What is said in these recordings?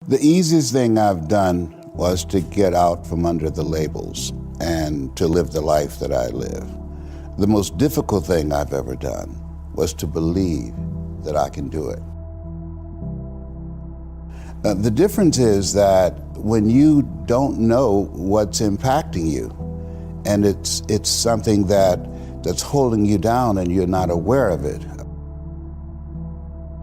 The easiest thing I've done was to get out from under the labels and to live the life that I live. The most difficult thing I've ever done was to believe that I can do it. The difference is that when you don't know what's impacting you, and it's something that's holding you down and you're not aware of it.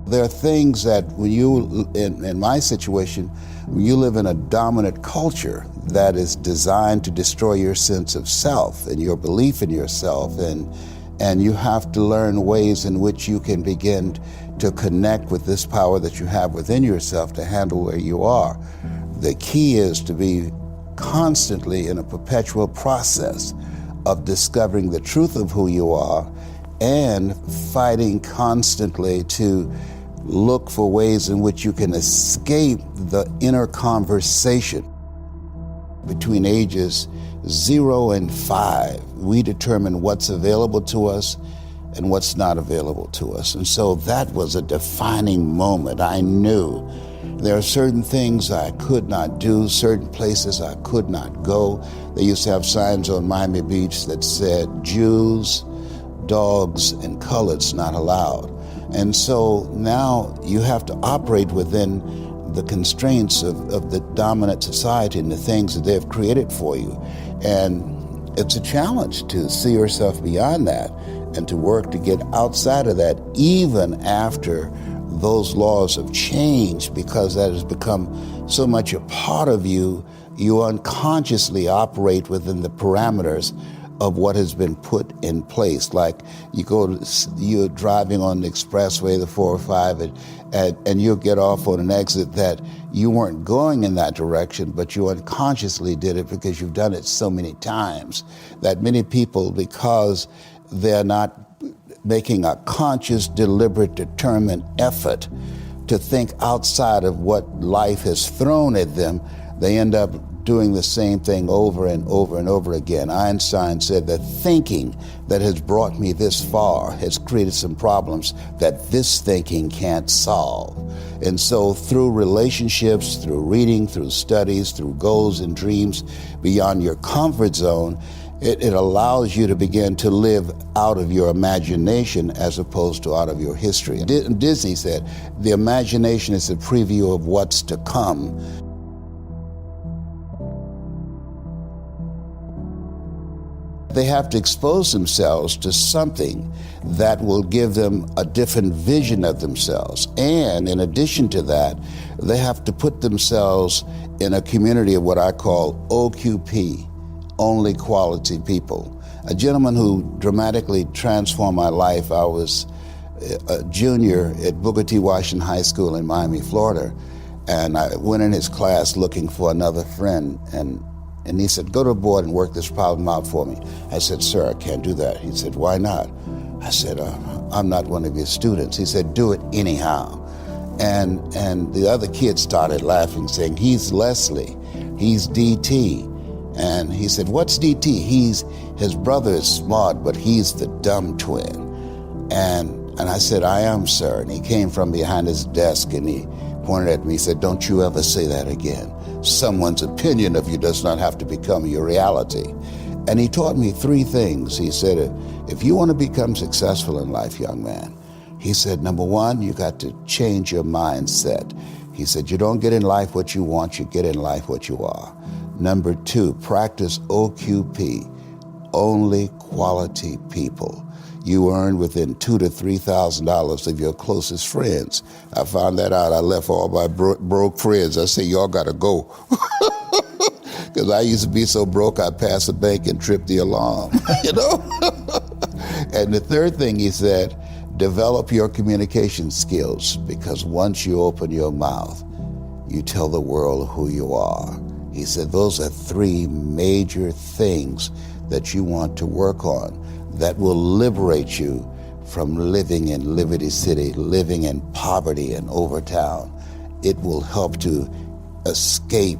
There are things that when you, in my situation, when you live in a dominant culture that is designed to destroy your sense of self and your belief in yourself, and you have to learn ways in which you can begin to connect with this power that you have within yourself to handle where you are. The key is to be constantly in a perpetual process of discovering the truth of who you are and fighting constantly to look for ways in which you can escape the inner conversation. Between ages 0 and 5, we determine what's available to us and what's not available to us. And so that was a defining moment. I knew there are certain things I could not do, certain places I could not go. They used to have signs on Miami Beach that said, Jews, dogs, and coloreds not allowed. And so now you have to operate within the constraints of the dominant society and the things that they've created for you. And it's a challenge to see yourself beyond that and to work to get outside of that, even after those laws have changed, because that has become so much a part of you. You unconsciously operate within the parameters of what has been put in place. Like you're driving on the expressway, the 405, and you'll get off on an exit that you weren't going in that direction, but you unconsciously did it because you've done it so many times that many people, because they're not making a conscious, deliberate, determined effort to think outside of what life has thrown at them, they end up doing the same thing over and over and over again. Einstein said that thinking that has brought me this far has created some problems that this thinking can't solve. And so through relationships, through reading, through studies, through goals and dreams beyond your comfort zone, it allows you to begin to live out of your imagination as opposed to out of your history. Disney said, the imagination is a preview of what's to come. They have to expose themselves to something that will give them a different vision of themselves. And in addition to that, they have to put themselves in a community of what I call OQP, only quality people. A gentleman who dramatically transformed my life, I was a junior at Booker T. Washington High School in Miami, Florida, and I went in his class looking for another friend, and he said, go to the board and work this problem out for me. I said, sir, I can't do that. He said, why not? I said, I'm not one of your students. He said, do it anyhow. And the other kids started laughing, saying, he's Leslie, he's DT. And he said, what's DT? His brother is smart, but he's the dumb twin. And I said, I am, sir. And he came from behind his desk and he pointed at me, he said, don't you ever say that again. Someone's opinion of you does not have to become your reality. And he taught me 3 things. He said, if you want to become successful in life, young man, he said, number 1, you got to change your mindset. He said, you don't get in life what you want, you get in life what you are. Number 2, practice OQP, only quality people. You earn within $2,000 to $3,000 of your closest friends. I found that out. I left all my broke friends. I said, y'all got to go. Because I used to be so broke, I'd pass the bank and trip the alarm, you know? And the 3rd thing he said, develop your communication skills, because once you open your mouth, you tell the world who you are. He said, those are 3 major things that you want to work on that will liberate you from living in Liberty City, living in poverty in Overtown. It will help to escape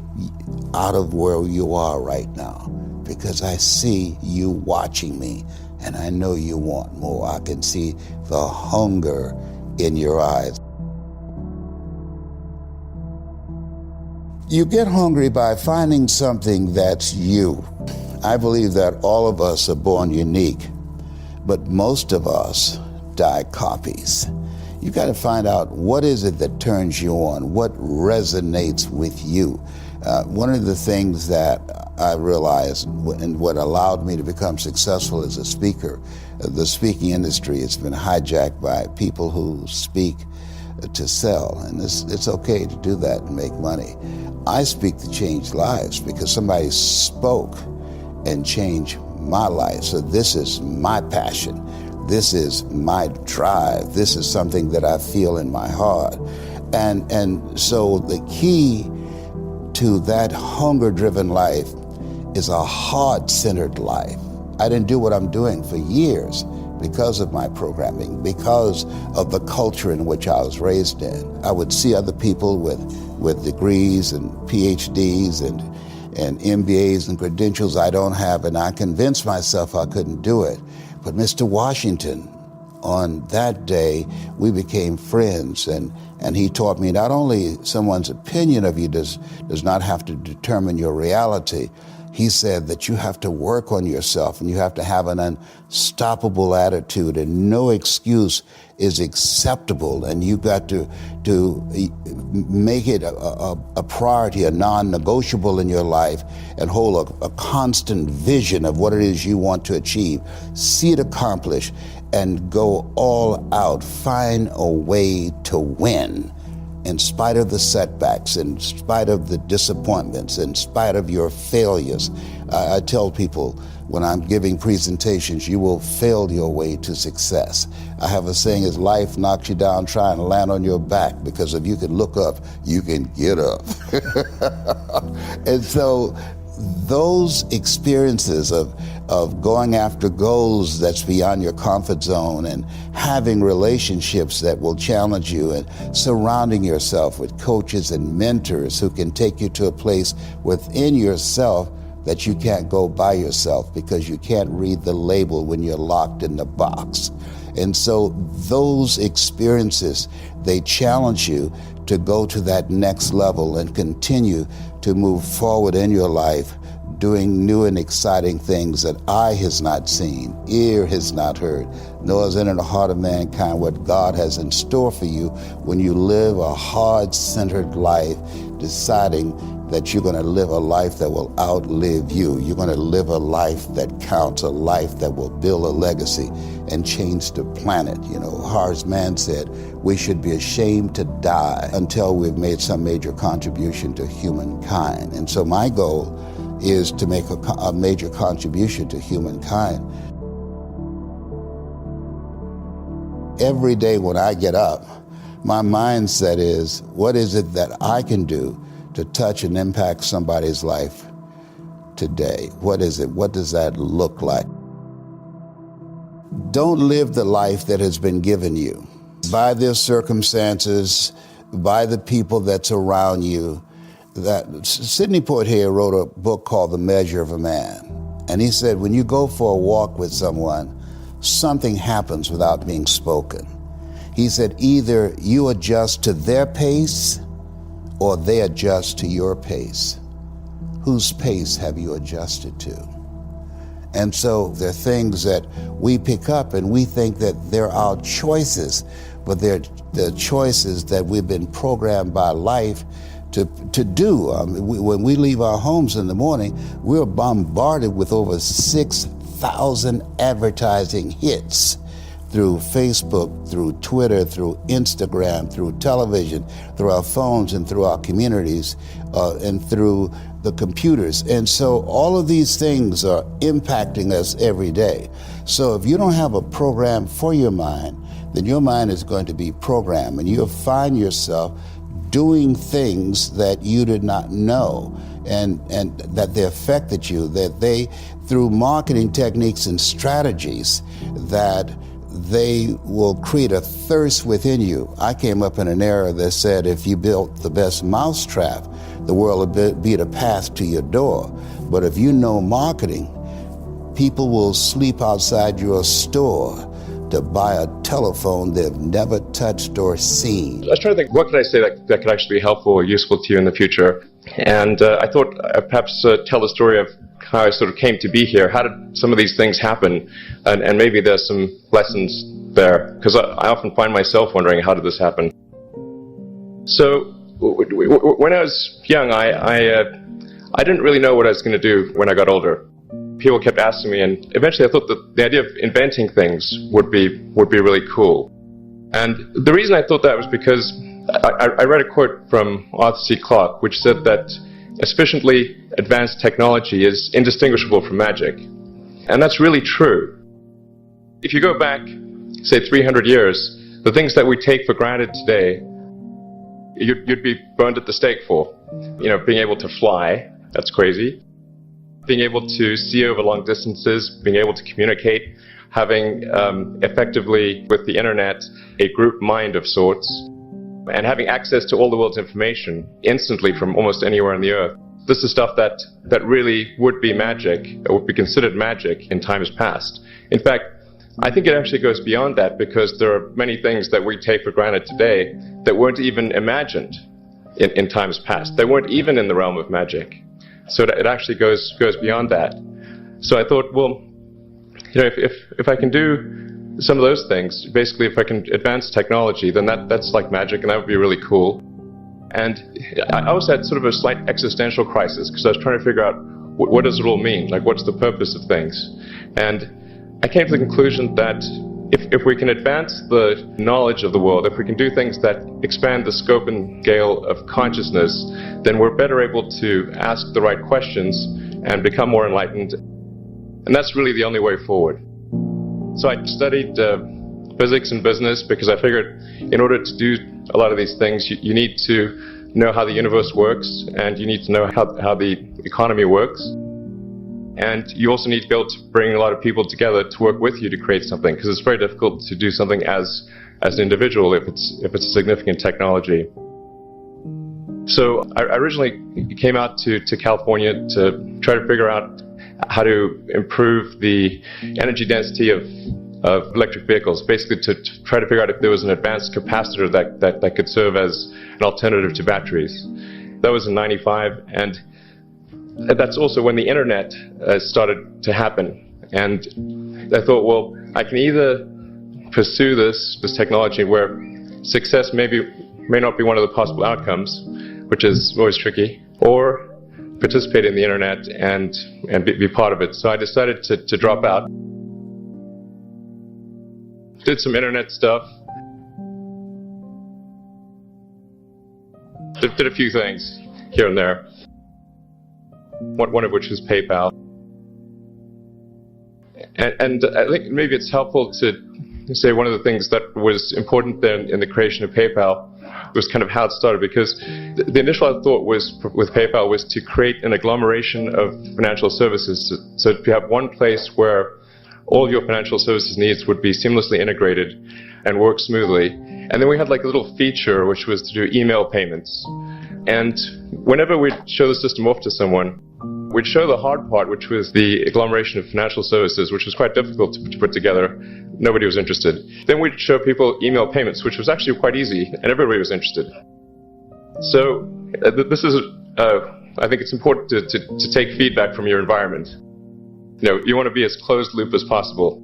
out of where you are right now, because I see you watching me and I know you want more. I can see the hunger in your eyes. You get hungry by finding something that's you. I believe that all of us are born unique, but most of us die copies. You got to find out what is it that turns you on, what resonates with you. One of the things that I realized and what allowed me to become successful as a speaker, the speaking industry has been hijacked by people who speak to sell, and it's okay to do that and make money. I speak to change lives because somebody spoke and changed my life. So this is my passion. This is my drive. This is something that I feel in my heart. And so the key to that hunger-driven life is a heart-centered life. I didn't do what I'm doing for years because of my programming, because of the culture in which I was raised in. I would see other people with degrees and PhDs and MBAs and credentials I don't have, and I convinced myself I couldn't do it. But Mr. Washington, on that day, we became friends, and he taught me not only someone's opinion of you does not have to determine your reality. He said that you have to work on yourself and you have to have an unstoppable attitude, and no excuse is acceptable, and you got to make it a priority, a non-negotiable in your life, and hold a constant vision of what it is you want to achieve. See it accomplished and go all out. Find a way to win in spite of the setbacks, in spite of the disappointments, in spite of your failures. I tell people when I'm giving presentations, you will fail your way to success. I have a saying, is life knocks you down, try and land on your back, because if you can look up, you can get up. And so those experiences of going after goals that's beyond your comfort zone, and having relationships that will challenge you, and surrounding yourself with coaches and mentors who can take you to a place within yourself that you can't go by yourself because you can't read the label when you're locked in the box. And so those experiences, they challenge you to go to that next level and continue to move forward in your life, doing new and exciting things that eye has not seen, ear has not heard, nor has entered the heart of mankind what God has in store for you when you live a heart-centered life, deciding that you're going to live a life that will outlive you. You're going to live a life that counts, a life that will build a legacy and change the planet. You know, Horace Mann said, we should be ashamed to die until we've made some major contribution to humankind. And so my goal is to make a major contribution to humankind. Every day when I get up, my mindset is, what is it that I can do to touch and impact somebody's life today? What is it? What does that look like? Don't live the life that has been given you by their circumstances, by the people that's around you. That Sidney Poitier wrote a book called The Measure of a Man. And he said, when you go for a walk with someone, something happens without being spoken. He said, either you adjust to their pace or they adjust to your pace. Whose pace have you adjusted to? And so there are things that we pick up and we think that they're our choices, but they're the choices that we've been programmed by life to do. When we leave our homes in the morning, we're bombarded with over 6,000 advertising hits through Facebook, through Twitter, through Instagram, through television, through our phones and through our communities, and through the computers. And so all of these things are impacting us every day. So if you don't have a program for your mind, then your mind is going to be programmed, and you'll find yourself doing things that you did not know, and that they affected you, that they, through marketing techniques and strategies, that they will create a thirst within you. I came up in an era that said if you built the best mousetrap, the world would be the path to your door. But if you know marketing, people will sleep outside your store to buy a telephone they've never touched or seen. I was trying to think, what could I say that could actually be helpful or useful to you in the future? And I thought perhaps tell the story of how I sort of came to be here. How did some of these things happen? And maybe there's some lessons there, because I often find myself wondering, how did this happen? So when I was young, I didn't really know what I was going to do when I got older. People kept asking me, and eventually I thought that the idea of inventing things would be really cool. And the reason I thought that was because I read a quote from Arthur C. Clarke, which said that a sufficiently advanced technology is indistinguishable from magic. And that's really true. If you go back, say 300 years, the things that we take for granted today, you'd be burned at the stake for. You know, being able to fly, that's crazy. Being able to see over long distances, being able to communicate, having effectively, with the internet, a group mind of sorts, and having access to all the world's information instantly from almost anywhere on the earth. This is stuff that really would be magic, or would be considered magic in times past. In fact, I think it actually goes beyond that, because there are many things that we take for granted today that weren't even imagined in times past. They weren't even in the realm of magic. So it actually goes beyond that. So I thought, well, you know, if I can do some of those things, basically if I can advance technology, then that's like magic, and that would be really cool. And I also had sort of a slight existential crisis, because I was trying to figure out what does it all mean? Like, what's the purpose of things? And I came to the conclusion that if we can advance the knowledge of the world, if we can do things that expand the scope and scale of consciousness, then we're better able to ask the right questions and become more enlightened. And that's really the only way forward. So I studied physics and business, because I figured in order to do a lot of these things, you need to know how the universe works, and you need to know how the economy works. And you also need to be able to bring a lot of people together to work with you to create something, because it's very difficult to do something as an individual if it's a significant technology. So I originally came out to California to try to figure out how to improve the energy density of electric vehicles, basically to try to figure out if there was an advanced capacitor that could serve as an alternative to batteries. That was in '95, and that's also when the internet started to happen. And I thought, well, I can either pursue this technology where success may not be one of the possible outcomes, which is always tricky, or participate in the internet and be part of it. So I decided to drop out. Did some internet stuff. Did a few things here and there. One of which was PayPal. And I think maybe it's helpful to say one of the things that was important then in the creation of PayPal was kind of how it started, because the initial thought was with PayPal was to create an agglomeration of financial services. So you have one place where all of your financial services needs would be seamlessly integrated and work smoothly. And then we had like a little feature which was to do email payments. And whenever we'd show the system off to someone, we'd show the hard part, which was the agglomeration of financial services, which was quite difficult to put together. Nobody was interested. Then we'd show people email payments, which was actually quite easy, and everybody was interested. So this is, I think it's important to take feedback from your environment. You know, you want to be as closed loop as possible.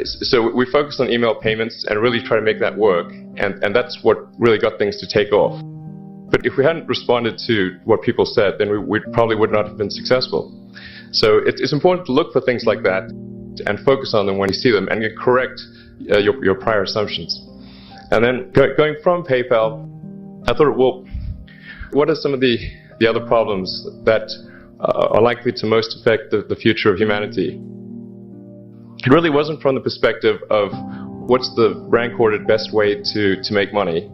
So we focused on email payments and really try to make that work, and that's what really got things to take off. But if we hadn't responded to what people said, then we probably would not have been successful. So it's important to look for things like that and focus on them when you see them, and correct your prior assumptions. And then going from PayPal, I thought, well, what are some of the other problems that are likely to most affect the future of humanity? It really wasn't from the perspective of what's the rank-ordered best way to make money,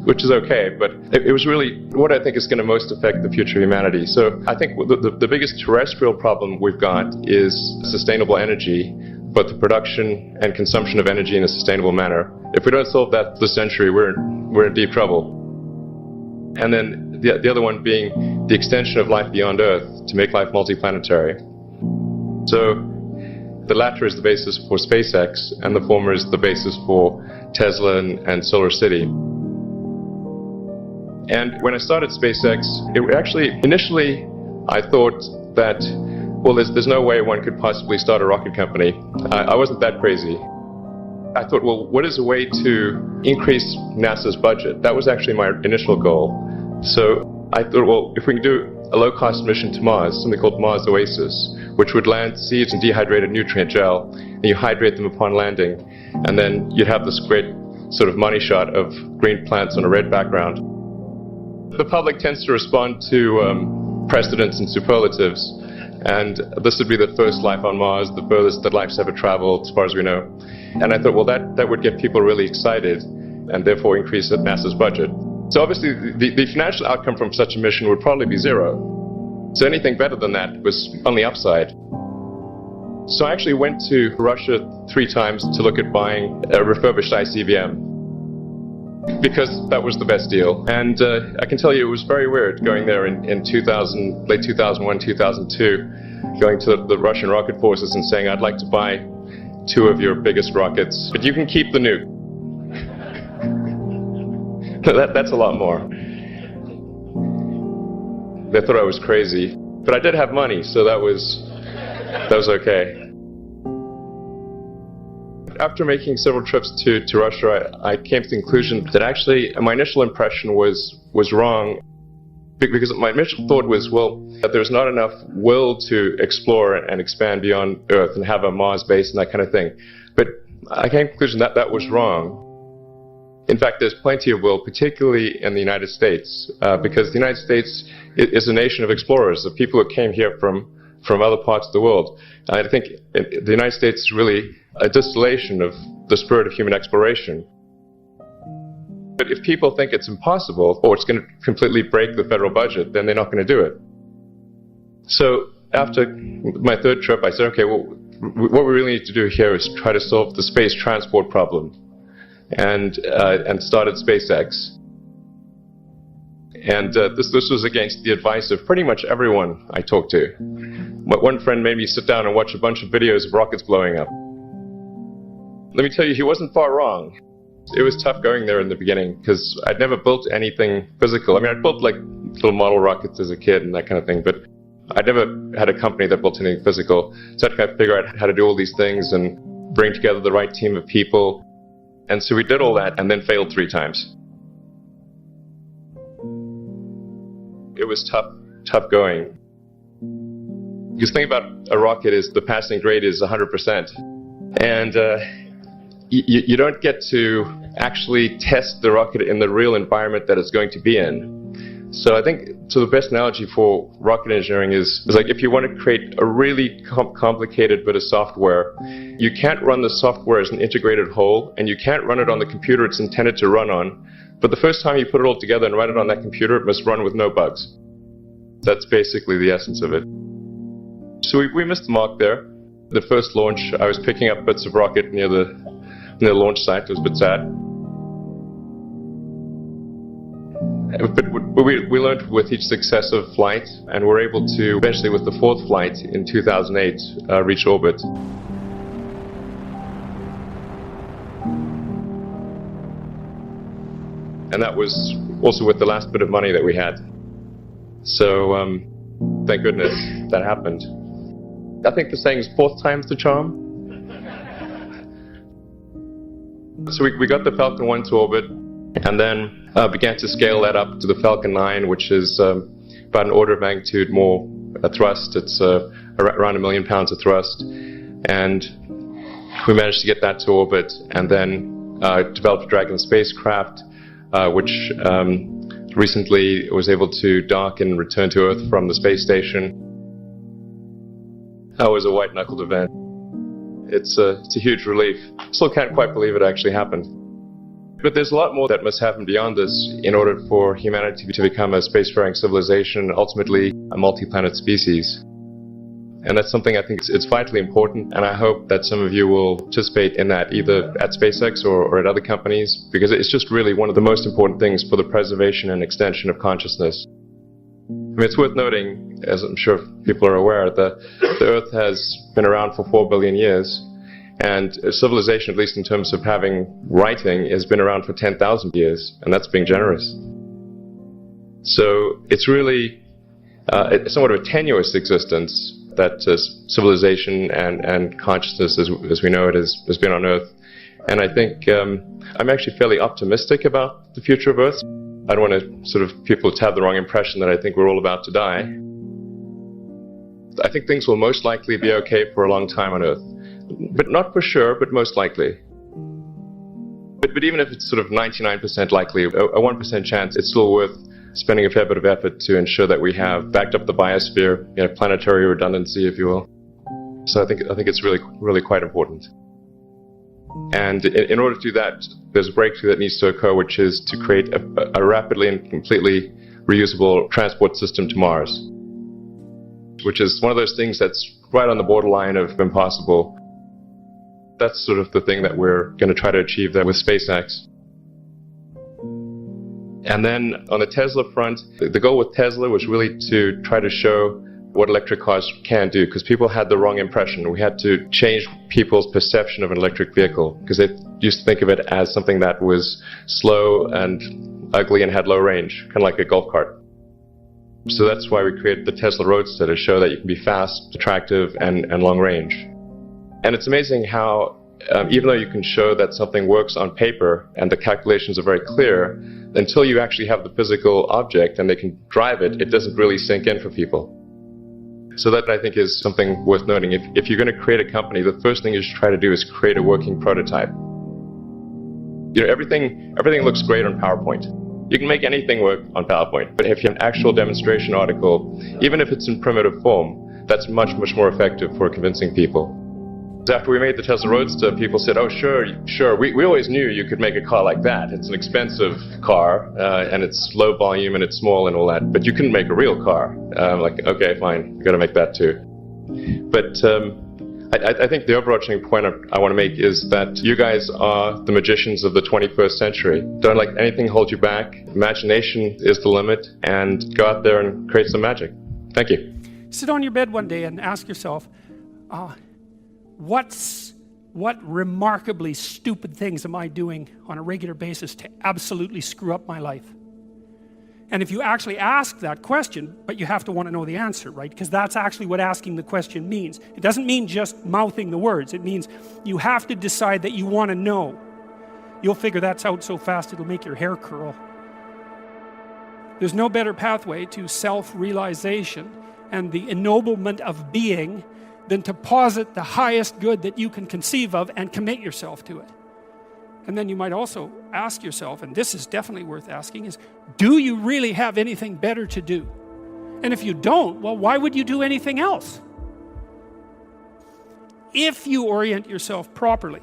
which is okay, but it was really what I think is going to most affect the future of humanity. So I think the biggest terrestrial problem we've got is sustainable energy, but the production and consumption of energy in a sustainable manner. If we don't solve that this century, we're in deep trouble. And then the other one being the extension of life beyond Earth to make life multiplanetary. So The latter is the basis for SpaceX, and the former is the basis for Tesla and Solar City. And when I started SpaceX, initially I thought that, well, there's no way one could possibly start a rocket company. I wasn't that crazy. I thought, well, what is a way to increase NASA's budget? That was actually my initial goal. So I thought, well, if we can do a low-cost mission to Mars, something called Mars Oasis, which would land seeds in dehydrated nutrient gel, and you hydrate them upon landing, and then you'd have this great sort of money shot of green plants on a red background. The public tends to respond to precedents and superlatives, and this would be the first life on Mars, the furthest that life's ever traveled, as far as we know. And I thought, well, that would get people really excited, and therefore increase NASA's budget. So obviously, the financial outcome from such a mission would probably be zero. So anything better than that was on the upside. So I actually went to Russia 3 times to look at buying a refurbished ICBM, because that was the best deal. And I can tell you it was very weird going there in late 2001, 2002, going to the Russian rocket forces and saying, I'd like to buy 2 of your biggest rockets, but you can keep the nuke. That's a lot more. They thought I was crazy, but I did have money, so that was okay. After making several trips to Russia, I came to the conclusion that actually my initial impression was wrong, because my initial thought was, well, that there's not enough will to explore and expand beyond Earth and have a Mars base and that kind of thing. But I came to the conclusion that that was wrong. In fact, there's plenty of will, particularly in the United States, because the United States is a nation of explorers, of people who came here from other parts of the world. I think the United States is really a distillation of the spirit of human exploration. But if people think it's impossible, or it's going to completely break the federal budget, then they're not going to do it. So after my 3rd trip, I said, okay, well, what we really need to do here is try to solve the space transport problem, and started SpaceX. And this was against the advice of pretty much everyone I talked to. One friend made me sit down and watch a bunch of videos of rockets blowing up. Let me tell you, he wasn't far wrong. It was tough going there in the beginning, because I'd never built anything physical. I mean, I'd built like little model rockets as a kid and that kind of thing, but I'd never had a company that built anything physical. So I had to kind of figure out how to do all these things and bring together the right team of people. And so we did all that and then failed 3 times. It was tough going. Because the thing about a rocket is the passing grade is 100%. And you don't get to actually test the rocket in the real environment that it's going to be in. So I think the best analogy for rocket engineering is like if you want to create a really complicated bit of software, you can't run the software as an integrated whole, and you can't run it on the computer it's intended to run on. But the first time you put it all together and run it on that computer, it must run with no bugs. That's basically the essence of it. So we missed the mark there. The first launch, I was picking up bits of rocket near the launch site. It was a bit sad. But we learned with each successive flight, and were able to, eventually with the 4th flight in 2008, reach orbit. And that was also with the last bit of money that we had. So thank goodness that happened. I think the saying is 4th time's the charm. So we got the Falcon 1 to orbit, and then began to scale that up to the Falcon 9, which is about an order of magnitude more thrust. It's around 1 million pounds of thrust. And we managed to get that to orbit, and then developed a Dragon spacecraft, which recently was able to dock and return to Earth from the space station. That was a white-knuckled event. It's a huge relief. Still can't quite believe it actually happened. But there's a lot more that must happen beyond this in order for humanity to become a spacefaring civilization, ultimately a multi-planet species. And that's something I think it's vitally important, and I hope that some of you will participate in that, either at SpaceX or at other companies, because it's just really one of the most important things for the preservation and extension of consciousness. I mean, it's worth noting, as I'm sure people are aware, the Earth has been around for 4 billion years, and civilization, at least in terms of having writing, has been around for 10,000 years, and that's being generous. So it's really somewhat of a tenuous existence that civilization and consciousness, as we know it, has been on Earth. And I think I'm actually fairly optimistic about the future of Earth. I don't want to sort of people to have the wrong impression that I think we're all about to die. I think things will most likely be okay for a long time on Earth. But not for sure, but most likely. But even if it's sort of 99% likely, a 1% chance, it's still worth spending a fair bit of effort to ensure that we have backed up the biosphere, planetary redundancy, if you will. So I think it's really quite important. And in order to do that, there's a breakthrough that needs to occur, which is to create a rapidly and completely reusable transport system to Mars, which is one of those things that's right on the borderline of impossible. That's sort of the thing that we're going to try to achieve there with SpaceX. And then on the Tesla front, the goal with Tesla was really to try to show what electric cars can do, because people had the wrong impression. We had to change people's perception of an electric vehicle, because they used to think of it as something that was slow and ugly and had low range, kind of like a golf cart. So that's why we created the Tesla Roadster, to show that you can be fast, attractive, and long range. And it's amazing how, even though you can show that something works on paper and the calculations are very clear, until you actually have the physical object and they can drive it, it doesn't really sink in for people. So that, I think, is something worth noting. If you're going to create a company, the first thing you should try to do is create a working prototype. Everything looks great on PowerPoint. You can make anything work on PowerPoint, but if you have an actual demonstration article, even if it's in primitive form, that's much more effective for convincing people. After we made the Tesla Roadster, people said, "Oh, sure. We always knew you could make a car like that. It's an expensive car, and it's low volume, and it's small and all that. But you couldn't make a real car." I'm like, okay, fine. We've got to make that too. But I think the overarching point I want to make is that you guys are the magicians of the 21st century. Don't let anything hold you back. Imagination is the limit, and go out there and create some magic. Thank you. Sit on your bed one day and ask yourself, what remarkably stupid things am I doing on a regular basis to absolutely screw up my life? And if you actually ask that question, but you have to want to know the answer, right? Because that's actually what asking the question means. It doesn't mean just mouthing the words. It means you have to decide that you want to know. You'll figure that's out so fast it'll make your hair curl. There's no better pathway to self-realization and the ennoblement of being than to posit the highest good that you can conceive of and commit yourself to it. And then you might also ask yourself, and this is definitely worth asking, is do you really have anything better to do? And if you don't, well, why would you do anything else? If you orient yourself properly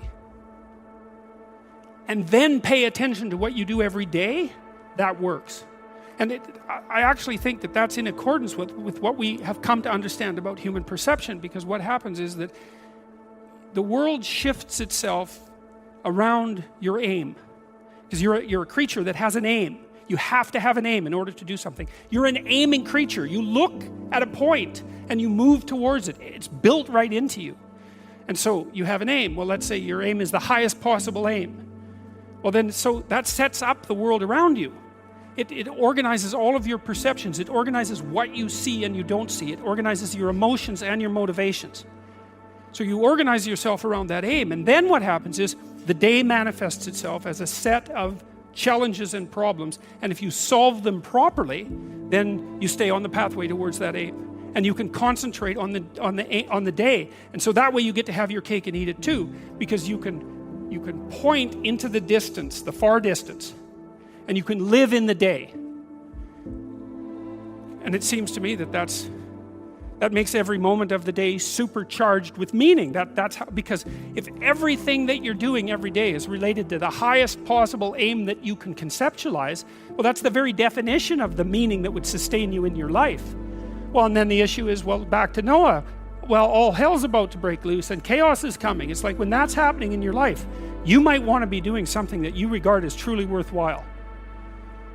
and then pay attention to what you do every day, that works. And I actually think that that's in accordance with what we have come to understand about human perception, because what happens is that the world shifts itself around your aim. Because you're a creature that has an aim. You have to have an aim in order to do something. You're an aiming creature. You look at a point and you move towards it. It's built right into you. And so you have an aim. Well, let's say your aim is the highest possible aim. Well then, so that sets up the world around you. It organizes all of your perceptions. It organizes what you see and you don't see. It organizes your emotions and your motivations. So you organize yourself around that aim, and then what happens is the day manifests itself as a set of challenges and problems, and if you solve them properly, then you stay on the pathway towards that aim, and you can concentrate on the day, and so that way you get to have your cake and eat it too, because you can point into the distance, the far distance, and you can live in the day. And it seems to me that makes every moment of the day supercharged with meaning. That's how, because if everything that you're doing every day is related to the highest possible aim that you can conceptualize, well, that's the very definition of the meaning that would sustain you in your life. Well, and then the issue is, well, back to Noah. Well, all hell's about to break loose and chaos is coming. It's like when that's happening in your life, you might want to be doing something that you regard as truly worthwhile.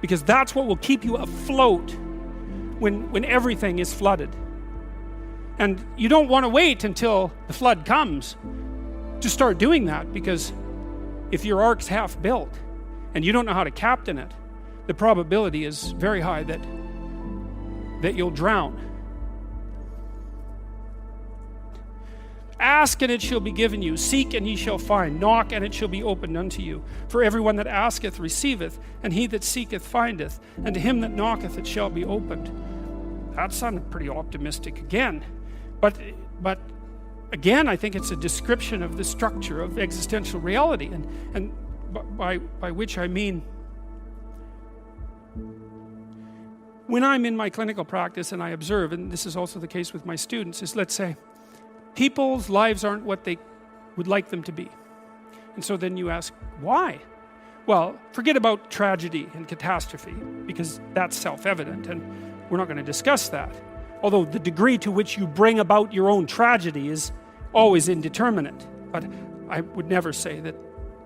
Because that's what will keep you afloat when everything is flooded. And you don't want to wait until the flood comes to start doing that, because if your ark's half built and you don't know how to captain it, the probability is very high that you'll drown. Ask and it shall be given you. Seek and ye shall find. Knock and it shall be opened unto you. For everyone that asketh receiveth, and he that seeketh findeth, and to him that knocketh it shall be opened. That sounded pretty optimistic again. But again, I think it's a description of the structure of existential reality, and by which I mean, when I'm in my clinical practice and I observe, and this is also the case with my students, is, let's say, people's lives aren't what they would like them to be. And so then you ask, why? Well, forget about tragedy and catastrophe, because that's self-evident, and we're not going to discuss that. Although the degree to which you bring about your own tragedy is always indeterminate. But I would never say that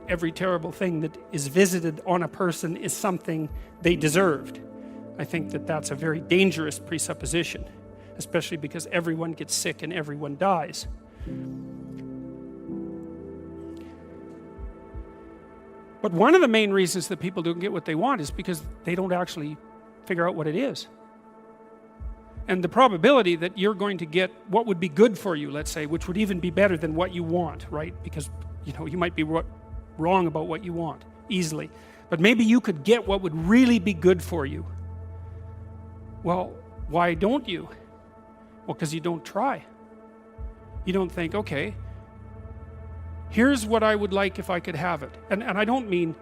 every terrible thing that is visited on a person is something they deserved. I think that that's a very dangerous presupposition, especially because everyone gets sick and everyone dies. But one of the main reasons that people don't get what they want is because they don't actually figure out what it is. And the probability that you're going to get what would be good for you, let's say, which would even be better than what you want, right? Because, you might be wrong about what you want easily. But maybe you could get what would really be good for you. Well, why don't you? Well, because you don't try. You don't think, okay, here's what I would like if I could have it. And I don't mean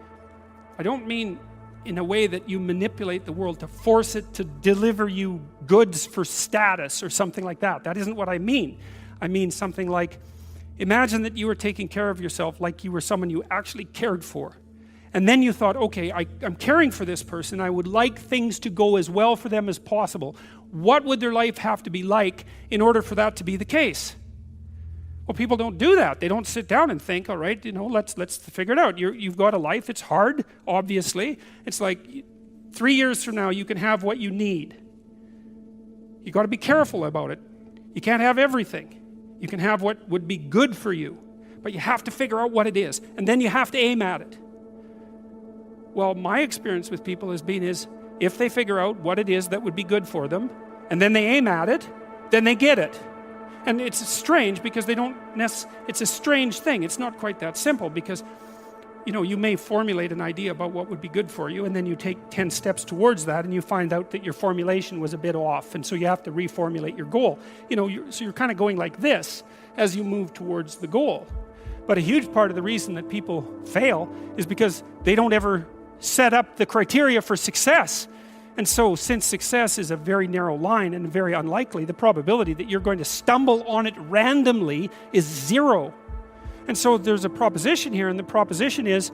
in a way that you manipulate the world to force it to deliver you goods for status or something like that. That isn't what I mean. I mean something like, imagine that you were taking care of yourself like you were someone you actually cared for. And then you thought, okay, I'm caring for this person. I would like things to go as well for them as possible. What would their life have to be like in order for that to be the case? Well, people don't do that. They don't sit down and think, all right, let's figure it out. You've got a life. It's hard, obviously. It's like 3 years from now, you can have what you need. You got to be careful about it. You can't have everything. You can have what would be good for you, but you have to figure out what it is, and then you have to aim at it. Well, my experience with people has been if they figure out what it is that would be good for them, and then they aim at it, then they get it. And it's strange because it's a strange thing. It's not quite that simple because, you may formulate an idea about what would be good for you, and then you take 10 steps towards that, and you find out that your formulation was a bit off, and so you have to reformulate your goal. So you're kind of going like this as you move towards the goal. But a huge part of the reason that people fail is because they don't ever set up the criteria for success. And so, since success is a very narrow line and very unlikely, the probability that you're going to stumble on it randomly is 0. And so there's a proposition here, and the proposition is,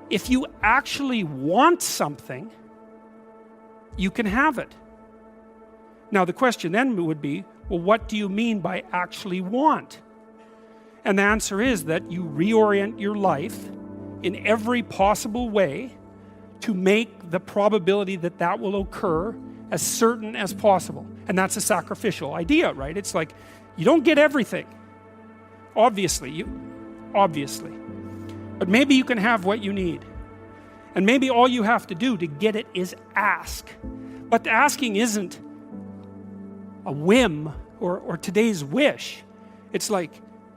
if you actually want something, you can have it. Now the question then would be, well, what do you mean by actually want? And the answer is that you reorient your life in every possible way to make the probability that that will occur as certain as possible. And that's a sacrificial idea, right? It's like, you don't get everything. Obviously. But maybe you can have what you need. And maybe all you have to do to get it is ask. But the asking isn't a whim or today's wish. It's like,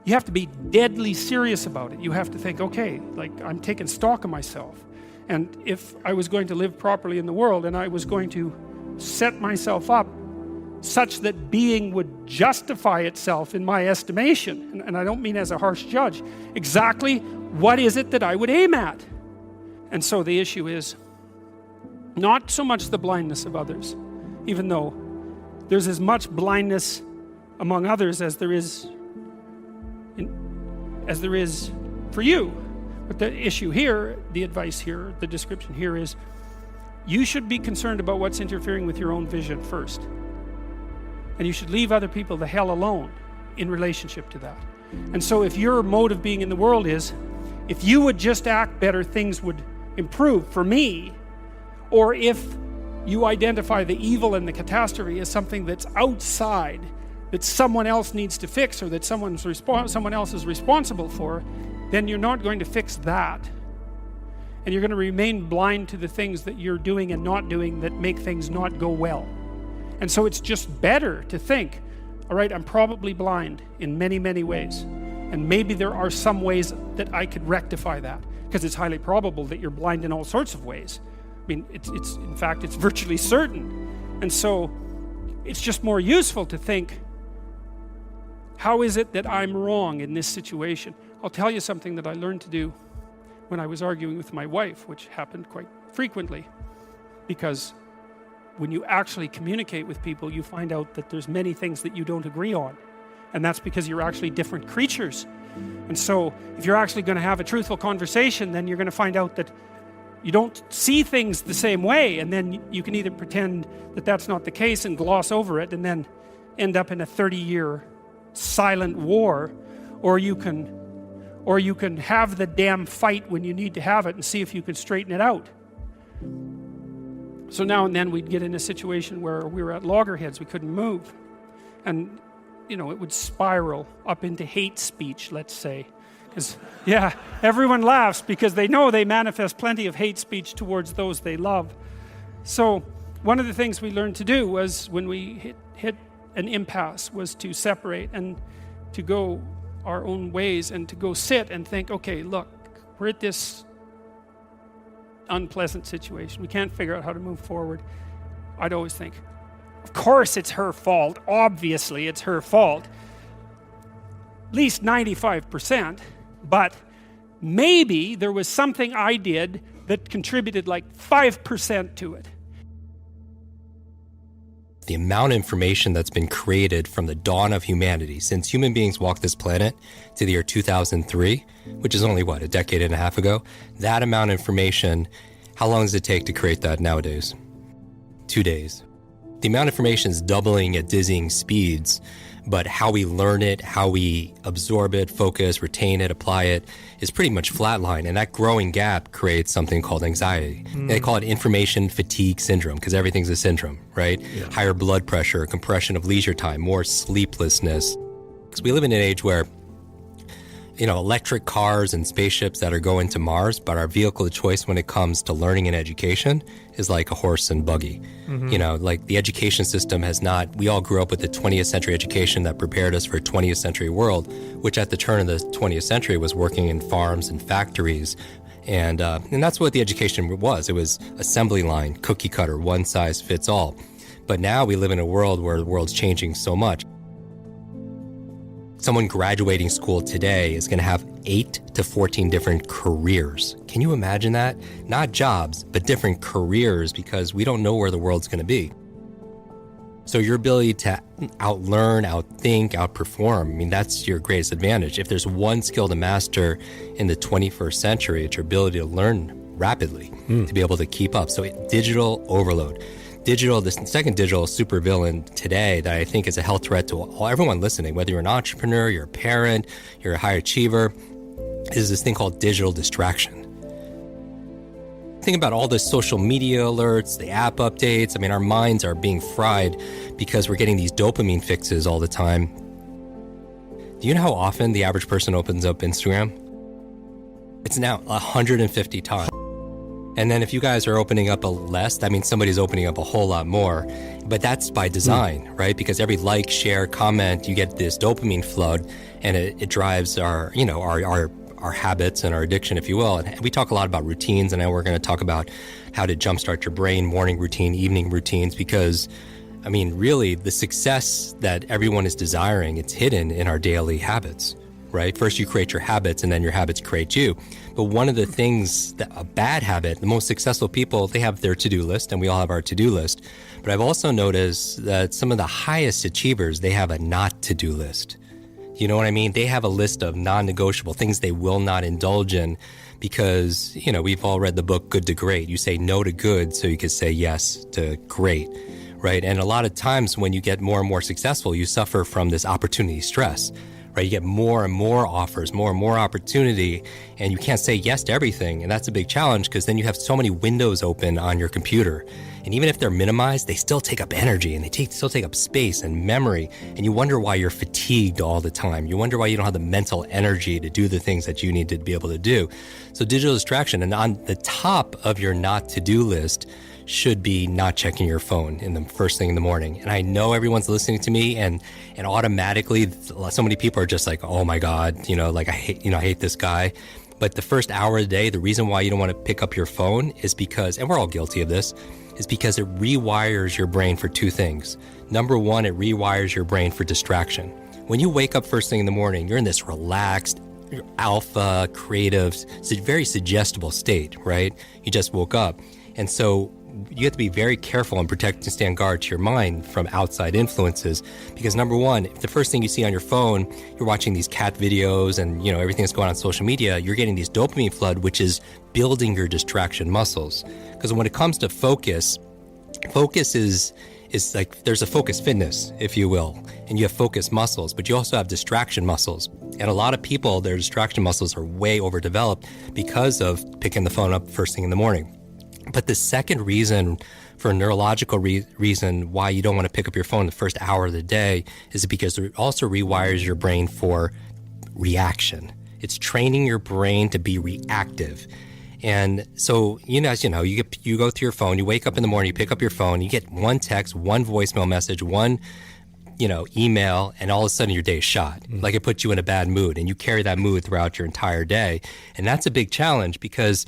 you have to be deadly serious about it. You have to think, okay, like, I'm taking stock of myself. And if I was going to live properly in the world and I was going to set myself up such that being would justify itself in my estimation, and I don't mean as a harsh judge, exactly what is it that I would aim at? And so the issue is not so much the blindness of others, even though there's as much blindness among others as there is for you. But the issue here, the advice here, the description here is, you should be concerned about what's interfering with your own vision first. And you should leave other people the hell alone in relationship to that. And so if your mode of being in the world is, if you would just act better, things would improve for me, or if you identify the evil and the catastrophe as something that's outside, that someone else needs to fix, or that someone else is responsible for, then you're not going to fix that. And you're going to remain blind to the things that you're doing and not doing that make things not go well. And so it's just better to think, all right, I'm probably blind in many, many ways. And maybe there are some ways that I could rectify that, because it's highly probable that you're blind in all sorts of ways. I mean, in fact, it's virtually certain. And so it's just more useful to think, how is it that I'm wrong in this situation? I'll tell you something that I learned to do when I was arguing with my wife, which happened quite frequently, because when you actually communicate with people, you find out that there's many things that you don't agree on. And that's because you're actually different creatures. And so if you're actually going to have a truthful conversation, then you're going to find out that you don't see things the same way, and then you can either pretend that that's not the case and gloss over it and then end up in a 30-year silent war, or you can have the damn fight when you need to have it and see if you can straighten it out. So now and then we'd get in a situation where we were at loggerheads, we couldn't move, and it would spiral up into hate speech, let's say. Because, yeah, everyone laughs because they know they manifest plenty of hate speech towards those they love. So one of the things we learned to do was, when we hit an impasse, was to separate and to go our own ways and to go sit and think, okay, look, we're at this unpleasant situation. We can't figure out how to move forward. I'd always think, of course it's her fault. Obviously it's her fault. At least 95%. But maybe there was something I did that contributed like 5% to it. The amount of information that's been created from the dawn of humanity, since human beings walked this planet to the year 2003, which is only, a decade and a half ago, that amount of information, how long does it take to create that nowadays? 2 days. The amount of information is doubling at dizzying speeds, but how we learn it, how we absorb it, focus, retain it, apply it, is pretty much flatline. And that growing gap creates something called anxiety. They call it information fatigue syndrome, because everything's a syndrome, right? Yeah. Higher blood pressure, compression of leisure time, more sleeplessness. Because we live in an age where, electric cars and spaceships that are going to Mars, but our vehicle of choice when it comes to learning and education is like a horse and buggy. Like the education system we all grew up with the 20th century education that prepared us for a 20th century world, which at the turn of the 20th century was working in farms and factories. And that's what the education was. It was assembly line, cookie cutter, one size fits all. But now we live in a world where the world's changing so much. Someone graduating school today is going to have 8 to 14 different careers. Can you imagine that? Not jobs, but different careers, because we don't know where the world's going to be. So your ability to outlearn, outthink, outperform, that's your greatest advantage. If there's one skill to master in the 21st century, it's your ability to learn rapidly, to be able to keep up. So digital overload. The second digital supervillain today that I think is a health threat to everyone listening, whether you're an entrepreneur, you're a parent, you're a high achiever, is this thing called digital distraction. Think about all the social media alerts, the app updates. Our minds are being fried because we're getting these dopamine fixes all the time. Do you know how often the average person opens up Instagram? It's now 150 times. And then if you guys are opening up less, that means somebody's opening up a whole lot more. But that's by design, right? Because every like, share, comment, you get this dopamine flood, and it drives our habits and our addiction, if you will. And we talk a lot about routines, and now we're going to talk about how to jumpstart your brain, morning routine, evening routines, because really the success that everyone is desiring, it's hidden in our daily habits. Right? First, you create your habits, and then your habits create you. But one of the things a bad habit, the most successful people, they have their to-do list, and we all have our to-do list. But I've also noticed that some of the highest achievers, they have a not to-do list. You know what I mean? They have a list of non-negotiable things they will not indulge in because, we've all read the book Good to Great. You say no to good so you can say yes to great, right? And a lot of times when you get more and more successful, you suffer from this opportunity stress. right? You get more and more offers, more and more opportunity, and you can't say yes to everything. And that's a big challenge because then you have so many windows open on your computer. And even if they're minimized, they still take up energy and still take up space and memory. And you wonder why you're fatigued all the time. You wonder why you don't have the mental energy to do the things that you need to be able to do. So digital distraction, and on the top of your not to-do list should be not checking your phone in the first thing in the morning. And I know everyone's listening to me and automatically so many people are just like, oh my God, like I hate this guy. But the first hour of the day, the reason why you don't want to pick up your phone is because, and we're all guilty of this, is because it rewires your brain for two things. Number one, it rewires your brain for distraction. When you wake up first thing in the morning, you're in this relaxed, alpha, creative, very suggestible state, right? You just woke up. And so you have to be very careful and protect and stand guard to your mind from outside influences. Because number one, if the first thing you see on your phone, you're watching these cat videos and everything that's going on social media, you're getting these dopamine flood, which is building your distraction muscles. Because when it comes to focus is like there's a focus fitness, if you will, and you have focus muscles, but you also have distraction muscles. And a lot of people, their distraction muscles are way overdeveloped because of picking the phone up first thing in the morning. But the second reason, for a neurological reason why you don't want to pick up your phone the first hour of the day is because it also rewires your brain for reaction. It's training your brain to be reactive. And so, as you know, you go through your phone, you wake up in the morning, you pick up your phone, you get one text, one voicemail message, one email, and all of a sudden your day is shot. Like it puts you in a bad mood, and you carry that mood throughout your entire day. And that's a big challenge because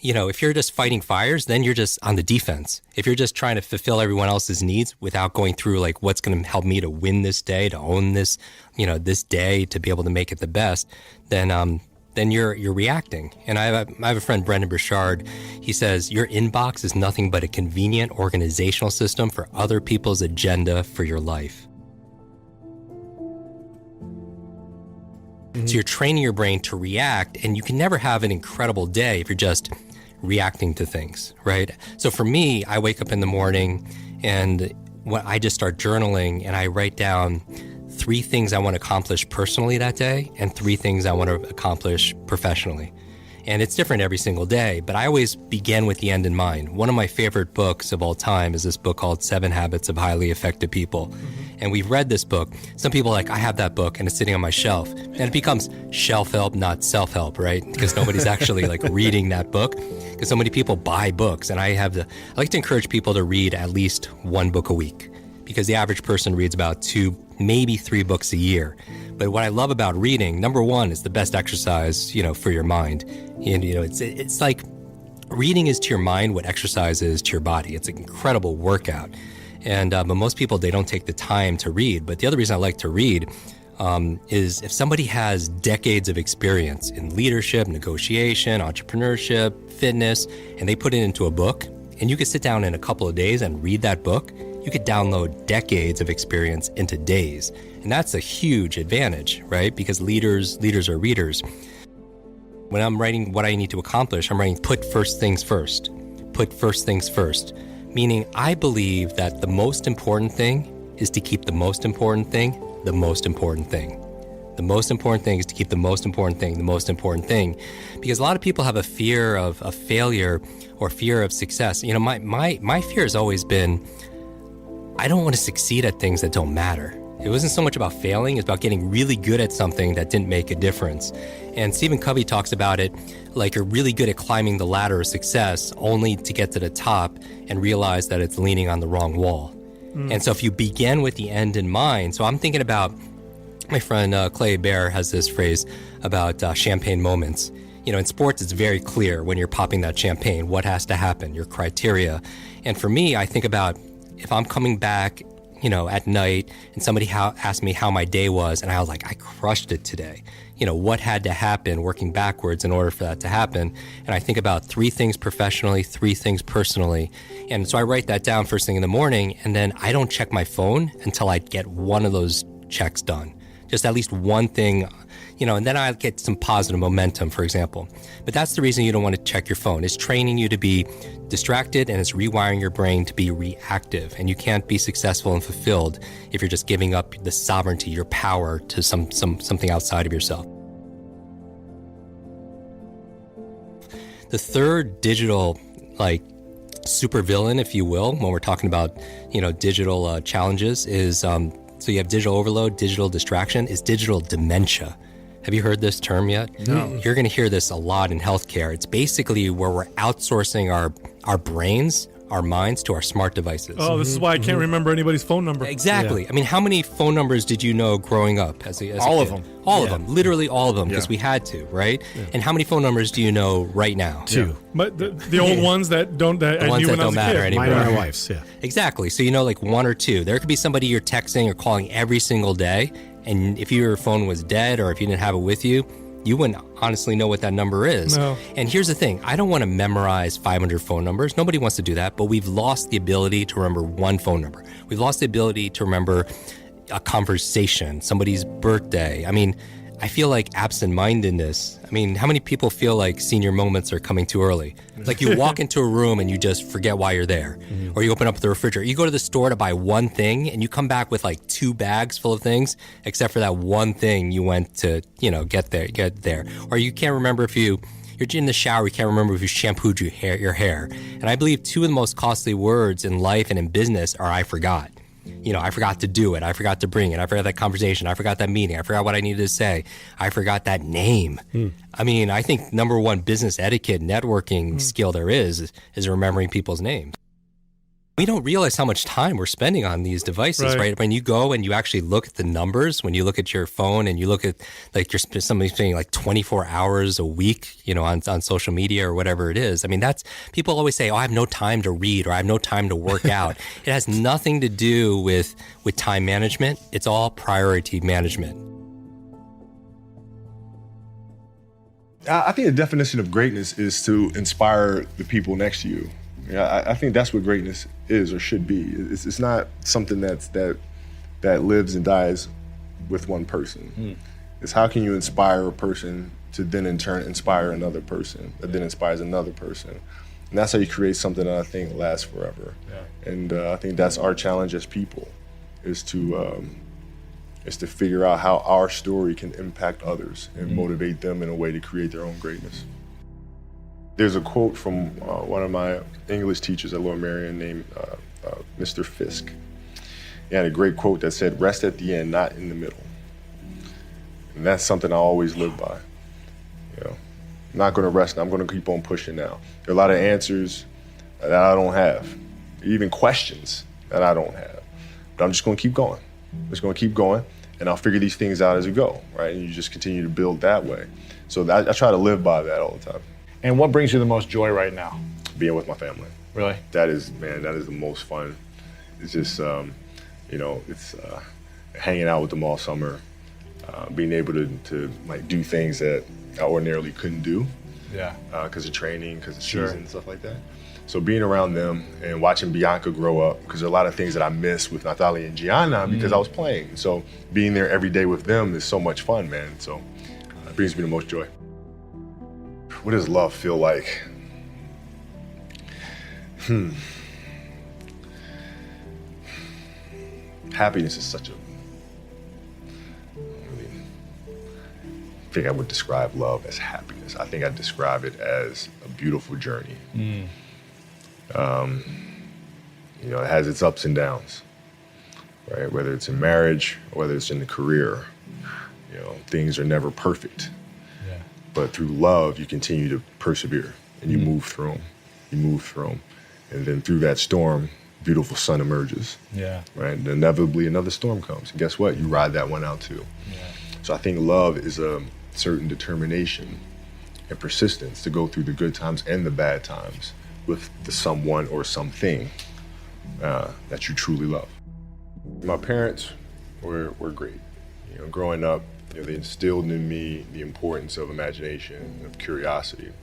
if you're just fighting fires, then you're just on the defense. If you're just trying to fulfill everyone else's needs without going through like what's going to help me to win this day, to own this, this day, to be able to make it the best, then you're reacting. And I have a friend, Brendan Burchard. He says your inbox is nothing but a convenient organizational system for other people's agenda for your life. So you're training your brain to react, and you can never have an incredible day if you're just reacting to things, right? So for me, I wake up in the morning and when I just start journaling and I write down 3 things I want to accomplish personally that day and 3 things I want to accomplish professionally. And it's different every single day, but I always begin with the end in mind. One of my favorite books of all time is this book called 7 Habits of Highly Effective People. And we've read this book. Some people are like, I have that book and it's sitting on my shelf. And it becomes shelf help, not self-help, right? Because nobody's actually like reading that book. Because so many people buy books. And I like to encourage people to read at least 1 book a week. Because the average person reads about 2, maybe 3 books a year. But what I love about reading, number one, is the best exercise, for your mind. And, it's like reading is to your mind what exercise is to your body. It's an incredible workout. And but most people, they don't take the time to read. But the other reason I like to read is if somebody has decades of experience in leadership, negotiation, entrepreneurship, fitness, and they put it into a book, and you could sit down in a couple of days and read that book, you could download decades of experience into days. And that's a huge advantage, right? Because leaders are readers. When I'm writing what I need to accomplish, I'm writing put first things first. Put first things first. Meaning I believe that the most important thing is to keep the most important thing the most important thing. The most important thing is to keep the most important thing the most important thing. Because a lot of people have a fear of failure or fear of success. My fear has always been, I don't want to succeed at things that don't matter. It wasn't so much about failing, it's about getting really good at something that didn't make a difference. And Stephen Covey talks about it like you're really good at climbing the ladder of success only to get to the top and realize that it's leaning on the wrong wall. And so if you begin with the end in mind, so I'm thinking about, my friend Clay Bear has this phrase about champagne moments. In sports, it's very clear when you're popping that champagne, what has to happen, your criteria. And for me, I think about if I'm coming back, at night and somebody asked me how my day was and I was like, I crushed it today. What had to happen working backwards in order for that to happen? And I think about 3 things professionally, 3 things personally. And so I write that down first thing in the morning, and then I don't check my phone until I get one of those checks done. just at least one thing, and then I get some positive momentum, for example. But that's the reason you don't want to check your phone. It's training you to be distracted, and it's rewiring your brain to be reactive. And you can't be successful and fulfilled if you're just giving up the sovereignty, your power to something outside of yourself. The third digital, supervillain, if you will, when we're talking about, digital challenges is, so you have digital overload, digital distraction, is digital dementia. Have you heard this term yet? No. You're going to hear this a lot in healthcare. It's basically where we're outsourcing our brains, our minds to our smart devices. Oh, this is why I can't remember anybody's phone number. Exactly. Yeah. I mean, how many phone numbers did you know growing up as a all kid? of them. All of them. Literally all of them, because we had to, right? Yeah. And how many phone numbers do you know right now? 2. But the old ones that don't the ones that don't matter anymore. Mine and my wife's, Exactly. So you know, 1 or 2. There could be somebody you're texting or calling every single day, and if your phone was dead or if you didn't have it with you, you wouldn't honestly know what that number is. No. And here's the thing. I don't want to memorize 500 phone numbers. Nobody wants to do that, but we've lost the ability to remember one phone number. We've lost the ability to remember a conversation, somebody's birthday. I mean, I feel like absent-mindedness. I mean, how many people feel like senior moments are coming too early? Like you walk into a room and you just forget why you're there. Or you open up the refrigerator. You go to the store to buy one thing and you come back with 2 bags full of things, except for that one thing you went to, get there. Or you can't remember if you're in the shower, you can't remember if you shampooed your hair. And I believe 2 of the most costly words in life and in business are I forgot. I forgot to do it. I forgot to bring it. I forgot that conversation. I forgot that meeting. I forgot what I needed to say. I forgot that name. I mean, I think number one business etiquette, networking skill there is remembering people's names. We don't realize how much time we're spending on these devices, right? When you go and you actually look at the numbers, when you look at your phone and you look at somebody's spending 24 hours a week, on social media or whatever it is. I mean, people always say, oh, I have no time to read or I have no time to work out. It has nothing to do with time management. It's all priority management. I think the definition of greatness is to inspire the people next to you. I think that's what greatness is or should be. It's not something that lives and dies with one person. It's how can you inspire a person to then in turn inspire another person that then inspires another person. And that's how you create something that I think lasts forever. Yeah. And I think that's our challenge as people is to figure out how our story can impact others and motivate them in a way to create their own greatness. There's a quote from one of my English teachers at Lower Merion named Mr. Fisk. He had a great quote that said, rest at the end, not in the middle. And that's something I always live by. I'm not gonna rest, I'm gonna keep on pushing now. There are a lot of answers that I don't have, even questions that I don't have. But I'm just gonna keep going. I'm just gonna keep going, and I'll figure these things out as we go, right? And you just continue to build that way. So I try to live by that all the time. And what brings you the most joy right now? Being with my family. Really? That is the most fun. It's just, it's hanging out with them all summer, being able to do things that I ordinarily couldn't do. Yeah. Because of training, because of season and stuff like that. So being around them and watching Bianca grow up, because there are a lot of things that I miss with Natalia and Gianna because I was playing. So being there every day with them is so much fun, man. So it brings me the most joy. What does love feel like? Happiness is such a, I think I would describe love as happiness. I think I'd describe it as a beautiful journey. It has its ups and downs, right? Whether it's in marriage, or whether it's in the career, things are never perfect. But through love, you continue to persevere and you move through them. You move through them. And then through that storm, beautiful sun emerges. Yeah. Right? And inevitably another storm comes. And guess what? You ride that one out too. Yeah. So I think love is a certain determination and persistence to go through the good times and the bad times with the someone or something that you truly love. My parents were great. Growing up, they instilled in me the importance of imagination, of curiosity,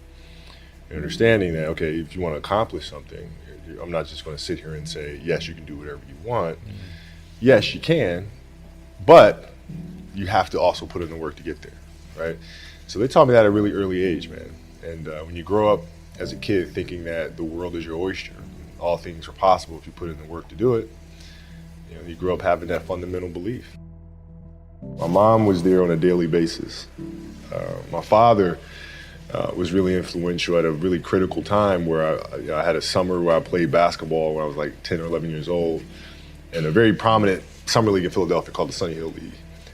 and understanding that, okay, if you want to accomplish something, I'm not just going to sit here and say, yes, you can do whatever you want. Yes, you can, but you have to also put in the work to get there, right? So they taught me that at a really early age, man. And when you grow up as a kid thinking that the world is your oyster, all things are possible if you put in the work to do it, you grow up having that fundamental belief. My mom was there on a daily basis. My father was really influential at a really critical time where I had a summer where I played basketball when I was like 10 or 11 years old, and a very prominent summer league in Philadelphia called the Sunny Hill League,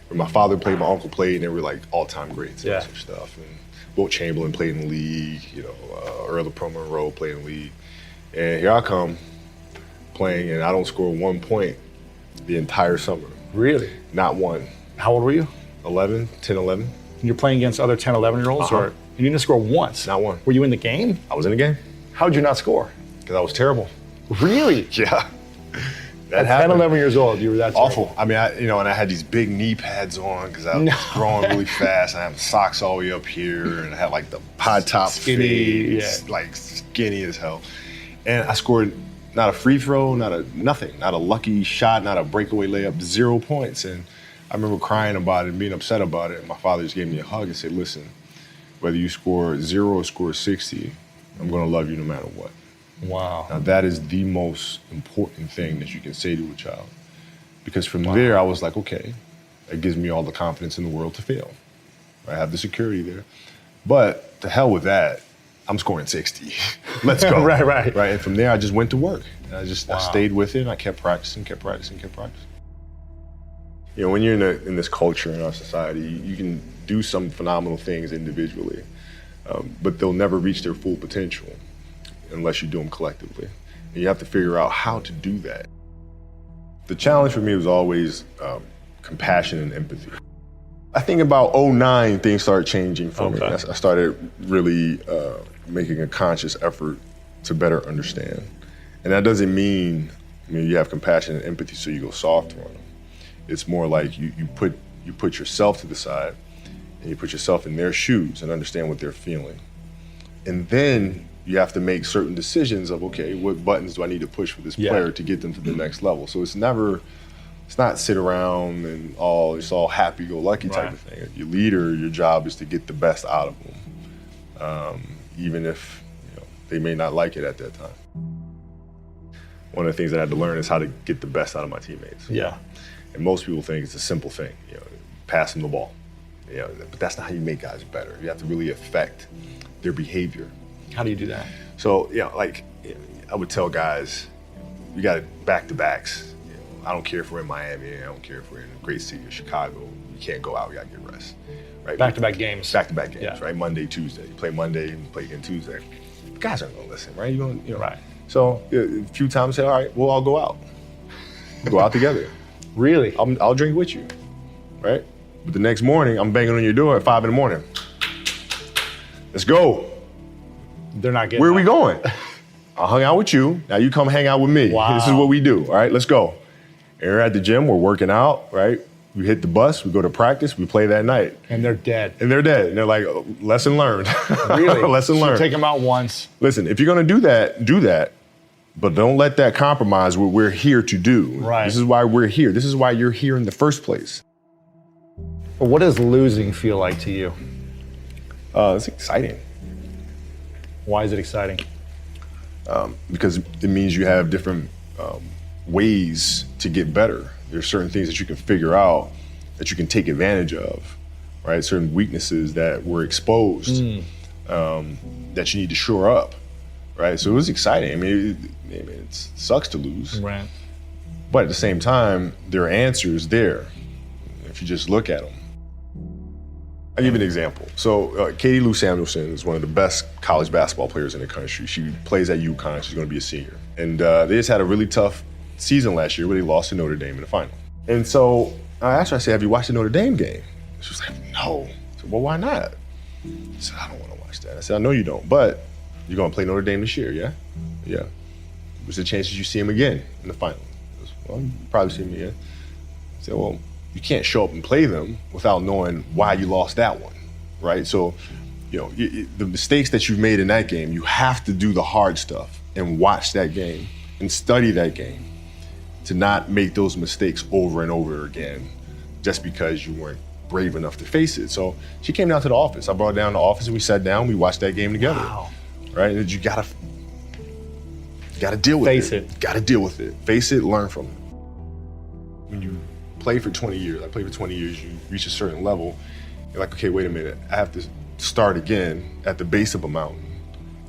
where my father played, my uncle played, and they were like all-time greats and such stuff. And Wilt Chamberlain played in the league, Earl of Pro Monroe played in the league. And here I come playing, and I don't score 1 point the entire summer. Really? Not one. How old were you? 11, 10, 11. And you're playing against other 10, 11-year-olds? Or you didn't score once? Not one. Were you in the game? I was in the game. How'd you not score? Because I was terrible. Really? Yeah. At 10, 11 years old, you were that awful. terrible. I mean, and I had these big knee pads on because I was growing really fast. I had socks all the way up here, and I had like the high top Skinny, fades, like skinny as hell. And I scored not a free throw, nothing, not a lucky shot, not a breakaway layup, 0 points. And I remember crying about it and being upset about it. And my father just gave me a hug and said, listen, whether you score 0 or score 60, I'm gonna love you no matter what. Wow. Now that is the most important thing that you can say to a child. Because from there, I was like, okay, that gives me all the confidence in the world to fail. I have the security there. But to hell with that, I'm scoring 60. Let's go. Right. And from there, I just went to work. And I stayed with it, and I kept practicing. When you're in this culture in our society, you can do some phenomenal things individually, but they'll never reach their full potential unless you do them collectively. And you have to figure out how to do that. The challenge for me was always compassion and empathy. I think about 2009, things started changing for me. I started really making a conscious effort to better understand. And that doesn't mean you have compassion and empathy so you go soft on them. It's more like you put yourself to the side and you put yourself in their shoes and understand what they're feeling. And then you have to make certain decisions of, okay, what buttons do I need to push for this player to get them to the next level? So it's not sit around and it's all happy-go-lucky type of thing. Your leader, your job is to get the best out of them, even if they may not like it at that time. One of the things that I had to learn is how to get the best out of my teammates. Yeah. And most people think it's a simple thing, pass them the ball. But that's not how you make guys better. You have to really affect their behavior. How do you do that? So, I would tell guys, you got back-to-backs. I don't care if we're in Miami, I don't care if we're in a great city of Chicago. You can't go out, you gotta get rest. Right? Back-to-back games. Back-to-back games, right? Monday, Tuesday. You play Monday and play again Tuesday. The guys aren't gonna listen, right? Right. So a few times say, all right, we'll all go out. We'll go out together. Really? I'll drink with you, right? But the next morning, I'm banging on your door at 5 in the morning. Let's go. They're not getting Where are we going? I hung out with you. Now you come hang out with me. Wow. This is what we do. All right, let's go. And we're at the gym. We're working out, right? We hit the bus. We go to practice. We play that night. And they're dead. And they're dead. And they're like, lesson learned. Really? Lesson learned. So take them out once. Listen, if you're going to do that. But don't let that compromise what we're here to do. Right. This is why we're here. This is why you're here in the first place. But what does losing feel like to you? It's exciting. Why is it exciting? Because it means you have different ways to get better. There's certain things that you can figure out that you can take advantage of, right? Certain weaknesses that were exposed that you need to shore up, right? So it was exciting. I mean, it sucks to lose. Right. But at the same time, there are answers there if you just look at them. I'll give you an example. So Katie Lou Samuelson is one of the best college basketball players in the country. She plays at UConn. She's going to be a senior. And they just had a really tough season last year where they lost to Notre Dame in the final. And so I asked her, I said, have you watched the Notre Dame game? She was like, no. I said, well, why not? I said, I don't want to watch that. I said, I know you don't, but you're going to play Notre Dame this year, yeah? Yeah. What's the chances you see him again in the final? Goes, well, you probably see him again. I said, well, you can't show up and play them without knowing why you lost that one, right? So, the mistakes that you've made in that game, you have to do the hard stuff and watch that game and study that game to not make those mistakes over and over again just because you weren't brave enough to face it. So she came down to the office. I brought her down to the office and we sat down, we watched that game together. Wow. Right? And you gotta deal with Face it. it. Gotta deal with it. Face it, learn from it. When you play for 20 years, I played for 20 years, you reach a certain level, you're like, okay, wait a minute, I have to start again at the base of a mountain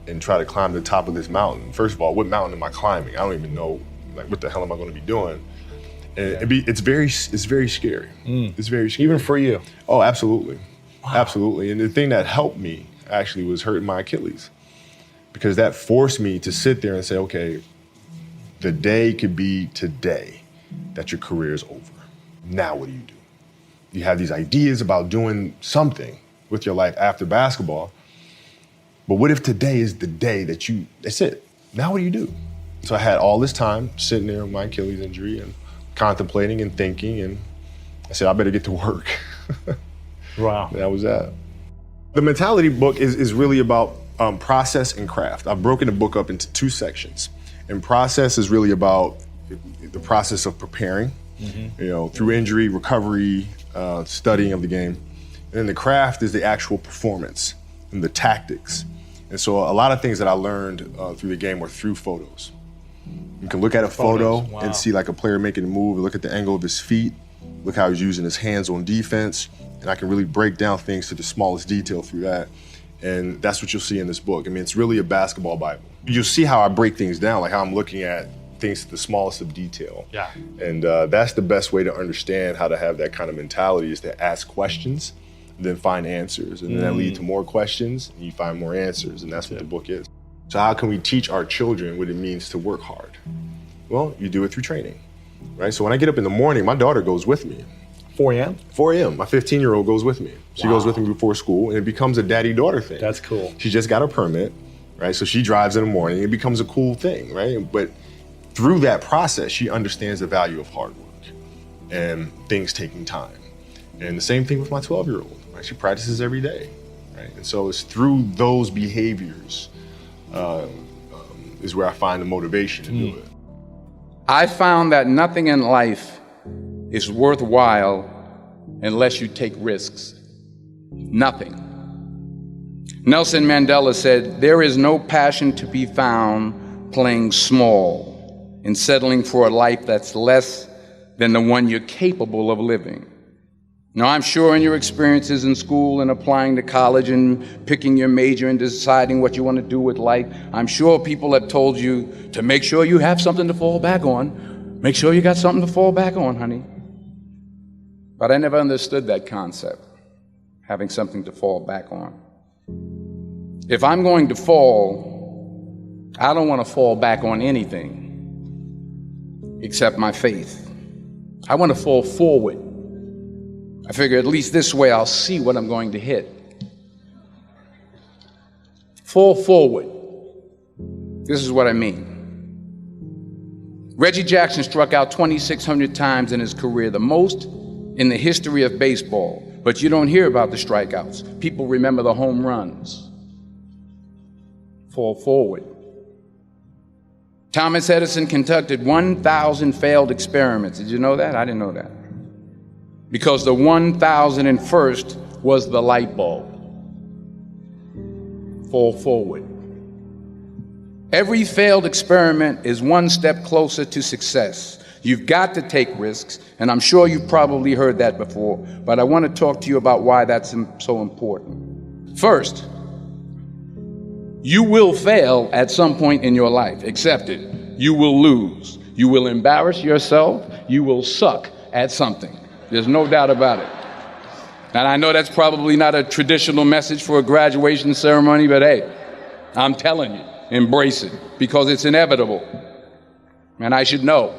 and try to climb the top of this mountain. First of all, what mountain am I climbing? I don't even know, like, what the hell am I gonna be doing? And it's very scary. It's very scary. Even for you. Oh, absolutely. Wow. Absolutely. And the thing that helped me actually was hurting my Achilles, because that forced me to sit there and say, okay, the day could be today that your career is over. Now what do? You have these ideas about doing something with your life after basketball, but what if today is the day that's it? Now what do you do? So I had all this time sitting there with my Achilles injury and contemplating and thinking, and I said, I better get to work. Wow. That was that. The mentality book is really about process and craft. I've broken the book up into 2 sections. And process is really about the process of preparing, through injury, recovery, studying of the game. And then the craft is the actual performance and the tactics. And so a lot of things that I learned through the game were through photos. You can look at a photo and see like a player making a move, look at the angle of his feet, look how he's using his hands on defense, and I can really break down things to the smallest detail through that. And that's what you'll see in this book. I mean, it's really a basketball Bible. You'll see how I break things down, like how I'm looking at things to the smallest of detail. Yeah. And that's the best way to understand how to have that kind of mentality, is to ask questions, then find answers. And then that lead to more questions, and you find more answers. And that's what the book is. So how can we teach our children what it means to work hard? Well, you do it through training, right? So when I get up in the morning, my daughter goes with me. 4 a.m.? 4 a.m. My 15-year-old goes with me. She goes with me before school, and it becomes a daddy-daughter thing. That's cool. She just got a permit, right? So she drives in the morning. It becomes a cool thing, right? But through that process, she understands the value of hard work and things taking time. And the same thing with my 12-year-old, right? She practices every day, right? And so it's through those behaviors is where I find the motivation to do it. I found that nothing in life is worthwhile unless you take risks. Nothing. Nelson Mandela said, "There is no passion to be found playing small and settling for a life that's less than the one you're capable of living." Now, I'm sure in your experiences in school and applying to college and picking your major and deciding what you want to do with life, I'm sure people have told you to make sure you have something to fall back on. Make sure you got something to fall back on, honey. But I never understood that concept, having something to fall back on. If I'm going to fall, I don't want to fall back on anything except my faith. I want to fall forward. I figure at least this way I'll see what I'm going to hit. Fall forward. This is what I mean. Reggie Jackson struck out 2,600 times in his career, the most in the history of baseball. But you don't hear about the strikeouts. People remember the home runs. Fall forward. Thomas Edison conducted 1,000 failed experiments. Did you know that? I didn't know that. Because the 1,001st was the light bulb. Fall forward. Every failed experiment is one step closer to success. You've got to take risks, and I'm sure you've probably heard that before, but I want to talk to you about why that's so important. First, you will fail at some point in your life. Accept it. You will lose. You will embarrass yourself. You will suck at something. There's no doubt about it. And I know that's probably not a traditional message for a graduation ceremony, but hey, I'm telling you, embrace it, because it's inevitable. And I should know.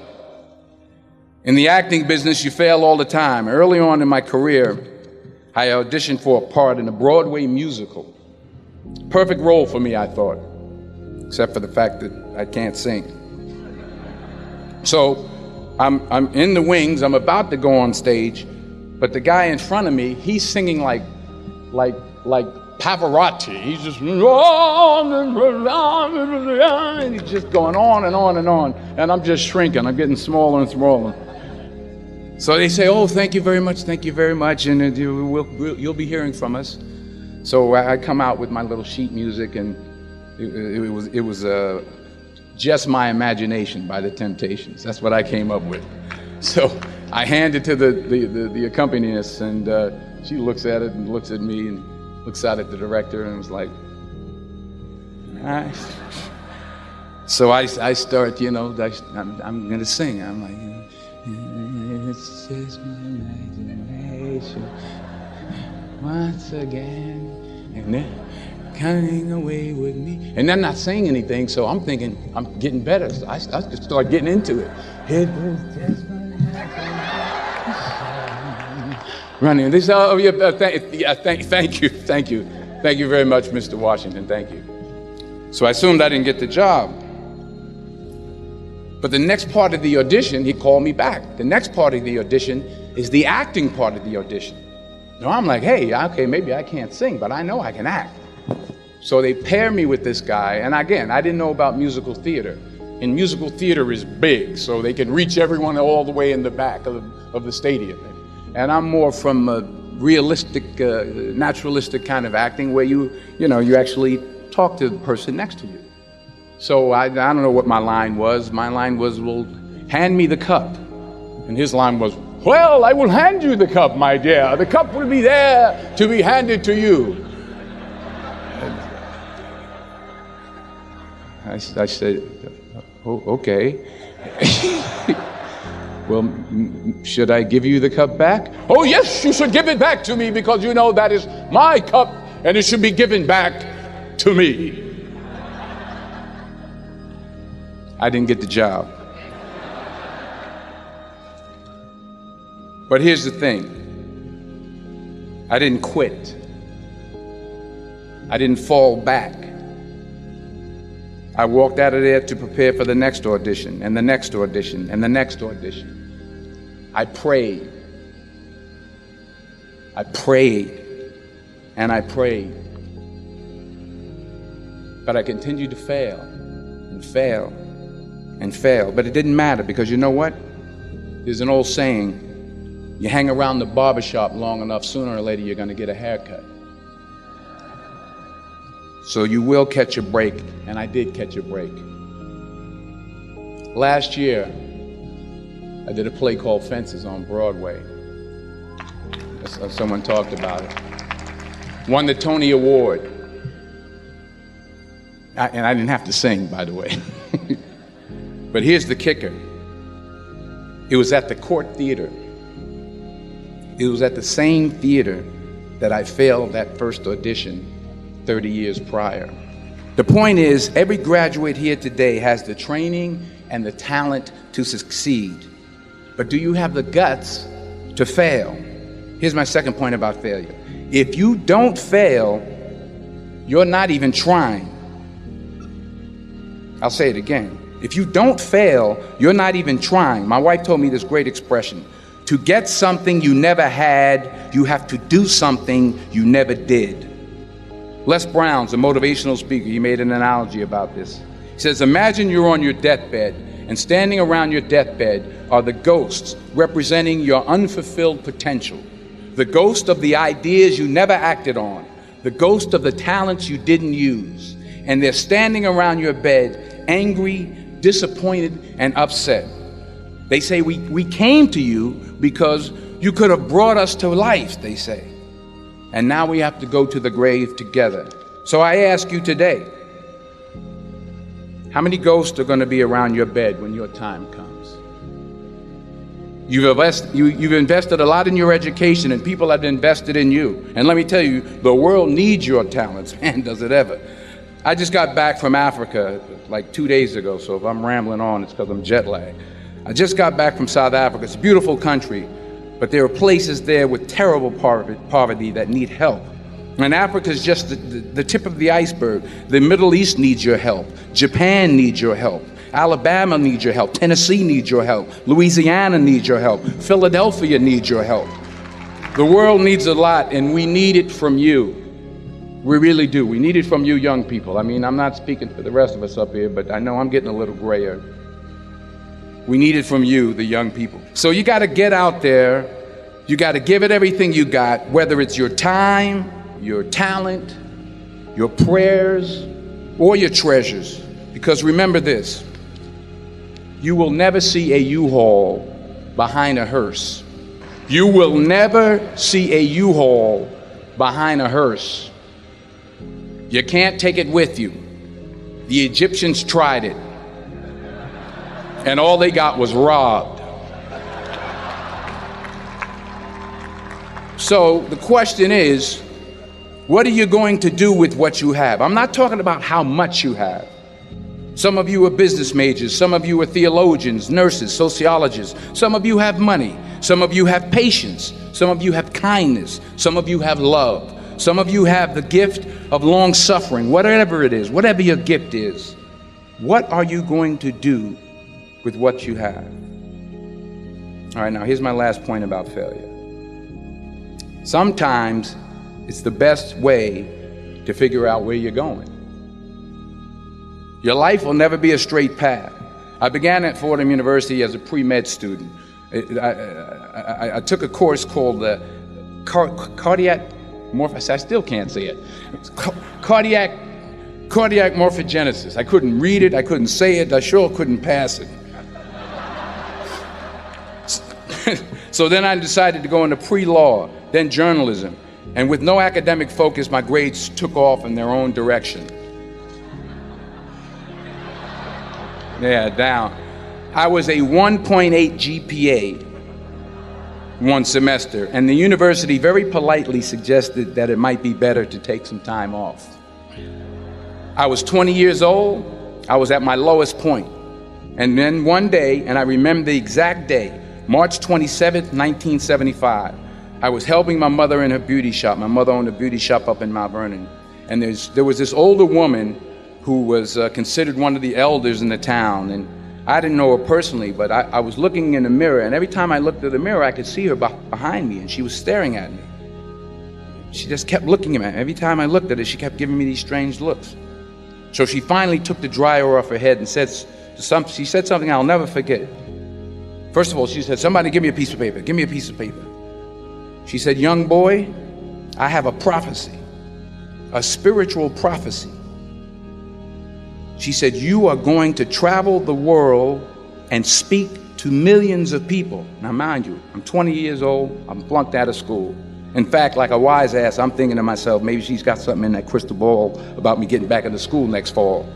In the acting business, you fail all the time. Early on in my career, I auditioned for a part in a Broadway musical. Perfect role for me, I thought, except for the fact that I can't sing. So I'm in the wings, I'm about to go on stage, but the guy in front of me, he's singing like Pavarotti. He's just, and he's just going on and on and on. And I'm just shrinking, I'm getting smaller and smaller. So they say, oh, thank you very much, and you'll be hearing from us. So I come out with my little sheet music, and it was Just My Imagination by the Temptations. That's what I came up with. So I hand it to the accompanist, and she looks at it and looks at me and looks out at the director and was like, all right. So I start, I'm going to sing. I'm like, it's just my imagination once again, and they're coming away with me. And I'm not saying anything, so I'm thinking I'm getting better. So I just start getting into it. It was just my imagination. Running. This, thank you very much, Mr. Washington. Thank you. So I assumed I didn't get the job. But the next part of the audition, he called me back. The next part of the audition is the acting part of the audition. Now I'm like, hey, okay, maybe I can't sing, but I know I can act. So they pair me with this guy, and again, I didn't know about musical theater. And musical theater is big, so they can reach everyone all the way in the back of the stadium. And I'm more from a realistic, naturalistic kind of acting where you actually talk to the person next to you. So I don't know what my line was. My line was, well, hand me the cup. And his line was, well, I will hand you the cup, my dear. The cup will be there to be handed to you. I said, oh, okay. Well, should I give you the cup back? Oh, yes, you should give it back to me because you know that is my cup and it should be given back to me. I didn't get the job. But here's the thing. I didn't quit. I didn't fall back. I walked out of there to prepare for the next audition, and the next audition, and the next audition. I prayed. I prayed, and I prayed. But I continued to fail, and fail, and fail. But it didn't matter, because you know what? There's an old saying, you hang around the barbershop long enough, sooner or later you're going to get a haircut. So you will catch a break, and I did catch a break. Last year, I did a play called Fences on Broadway. Someone talked about it. Won the Tony Award. And I didn't have to sing, by the way. But here's the kicker. It was at the Court Theater. It was at the same theater that I failed that first audition 30 years prior. The point is, every graduate here today has the training and the talent to succeed. But do you have the guts to fail? Here's my second point about failure. If you don't fail, you're not even trying. I'll say it again. If you don't fail, you're not even trying. My wife told me this great expression. To get something you never had, you have to do something you never did. Les Brown's a motivational speaker. He made an analogy about this. He says, imagine you're on your deathbed, and standing around your deathbed are the ghosts representing your unfulfilled potential. The ghost of the ideas you never acted on. The ghost of the talents you didn't use. And they're standing around your bed, angry, disappointed, and upset. They say, we came to you because you could have brought us to life, they say. And now we have to go to the grave together. So I ask you today, how many ghosts are going to be around your bed when your time comes? You've invested a lot in your education, and people have invested in you. And let me tell you, the world needs your talents. Man, does it ever. I just got back from Africa like 2 days ago, so if I'm rambling on, it's because I'm jet lagged. I just got back from South Africa. It's a beautiful country, but there are places there with terrible poverty that need help. And Africa is just the tip of the iceberg. The Middle East needs your help. Japan needs your help. Alabama needs your help. Tennessee needs your help. Louisiana needs your help. Philadelphia needs your help. The world needs a lot, and we need it from you. We really do. We need it from you young people. I mean, I'm not speaking for the rest of us up here, but I know I'm getting a little grayer. We need it from you, the young people. So you gotta get out there, you gotta give it everything you got, whether it's your time, your talent, your prayers, or your treasures. Because remember this, you will never see a U-Haul behind a hearse. You will never see a U-Haul behind a hearse. You can't take it with you. The Egyptians tried it, and all they got was robbed. So the question is, what are you going to do with what you have? I'm not talking about how much you have. Some of you are business majors, some of you are theologians, nurses, sociologists, some of you have money, some of you have patience, some of you have kindness, some of you have love, some of you have the gift of long suffering, whatever it is, whatever your gift is. What are you going to do with what you have? All right, now here's my last point about failure. Sometimes it's the best way to figure out where you're going. Your life will never be a straight path. I began at Fordham University as a pre-med student. I took a course called cardiac morphogenesis. I still can't say it. Cardiac morphogenesis. I couldn't read it, I couldn't say it, I sure couldn't pass it. So then I decided to go into pre-law, then journalism. And with no academic focus, my grades took off in their own direction. Yeah, down. I was a 1.8 GPA one semester, and the university very politely suggested that it might be better to take some time off. I was 20 years old, I was at my lowest point. And then one day, and I remember the exact day, March 27th, 1975, I was helping my mother in her beauty shop. My mother owned a beauty shop up in Mount Vernon. And there was this older woman who was considered one of the elders in the town. And I didn't know her personally, but I was looking in the mirror, and every time I looked at the mirror, I could see her behind me, and she was staring at me. She just kept looking at me. Every time I looked at her, she kept giving me these strange looks. So she finally took the dryer off her head and she said something I'll never forget. First of all, she said, "Somebody give me a piece of paper, give me a piece of paper." She said, "Young boy, I have a prophecy, a spiritual prophecy." She said, "You are going to travel the world and speak to millions of people." Now, mind you, I'm 20 years old, I'm flunked out of school. In fact, like a wise ass, I'm thinking to myself, maybe she's got something in that crystal ball about me getting back into school next fall.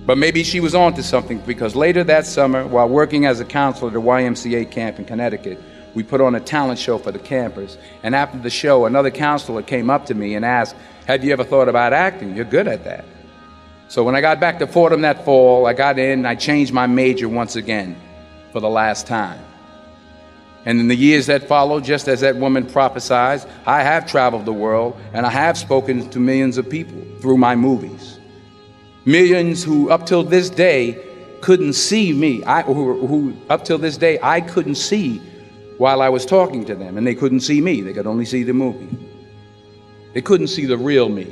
But maybe she was on to something, because later that summer, while working as a counselor at the YMCA camp in Connecticut, we put on a talent show for the campers. And after the show, another counselor came up to me and asked, "Have you ever thought about acting? You're good at that." So when I got back to Fordham that fall, I got in and I changed my major once again for the last time. And in the years that followed, just as that woman prophesied, I have traveled the world and I have spoken to millions of people through my movies. Millions who up till this day couldn't see me, who up till this day I couldn't see while I was talking to them, and they couldn't see me, they could only see the movie. They couldn't see the real me.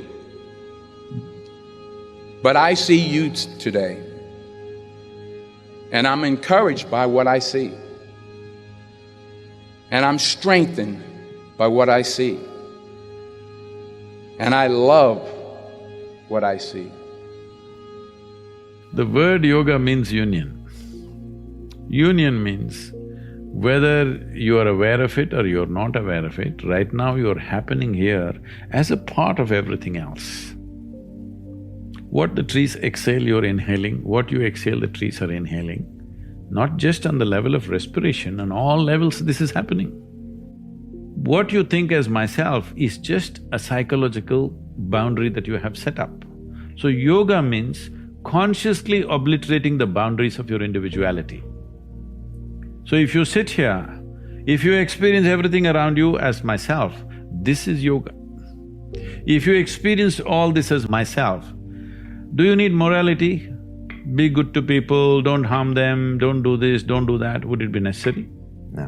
But I see you today, and I'm encouraged by what I see. And I'm strengthened by what I see. And I love what I see. The word yoga means union. Union means whether you are aware of it or you're not aware of it, right now you're happening here as a part of everything else. What the trees exhale, you're inhaling. What you exhale, the trees are inhaling. Not just on the level of respiration, on all levels this is happening. What you think as myself is just a psychological boundary that you have set up. So yoga means consciously obliterating the boundaries of your individuality. So if you sit here, if you experience everything around you as myself, this is yoga. If you experience all this as myself, do you need morality? Be good to people, don't harm them, don't do this, don't do that, would it be necessary? No.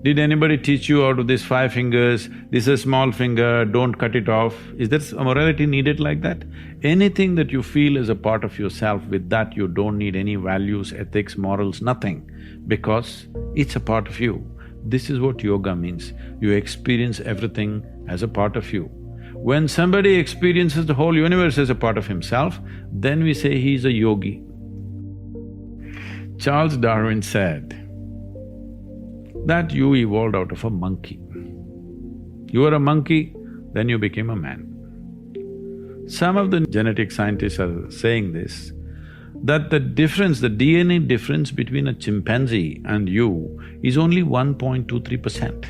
Did anybody teach you out of these 5 fingers, this is a small finger, don't cut it off? Is there a morality needed like that? Anything that you feel is a part of yourself, with that you don't need any values, ethics, morals, nothing, because it's a part of you. This is what yoga means. You experience everything as a part of you. When somebody experiences the whole universe as a part of himself, then we say he is a yogi. Charles Darwin said that you evolved out of a monkey. You were a monkey, then you became a man. Some of the genetic scientists are saying this, that the difference, the DNA difference between a chimpanzee and you is only 1.23%.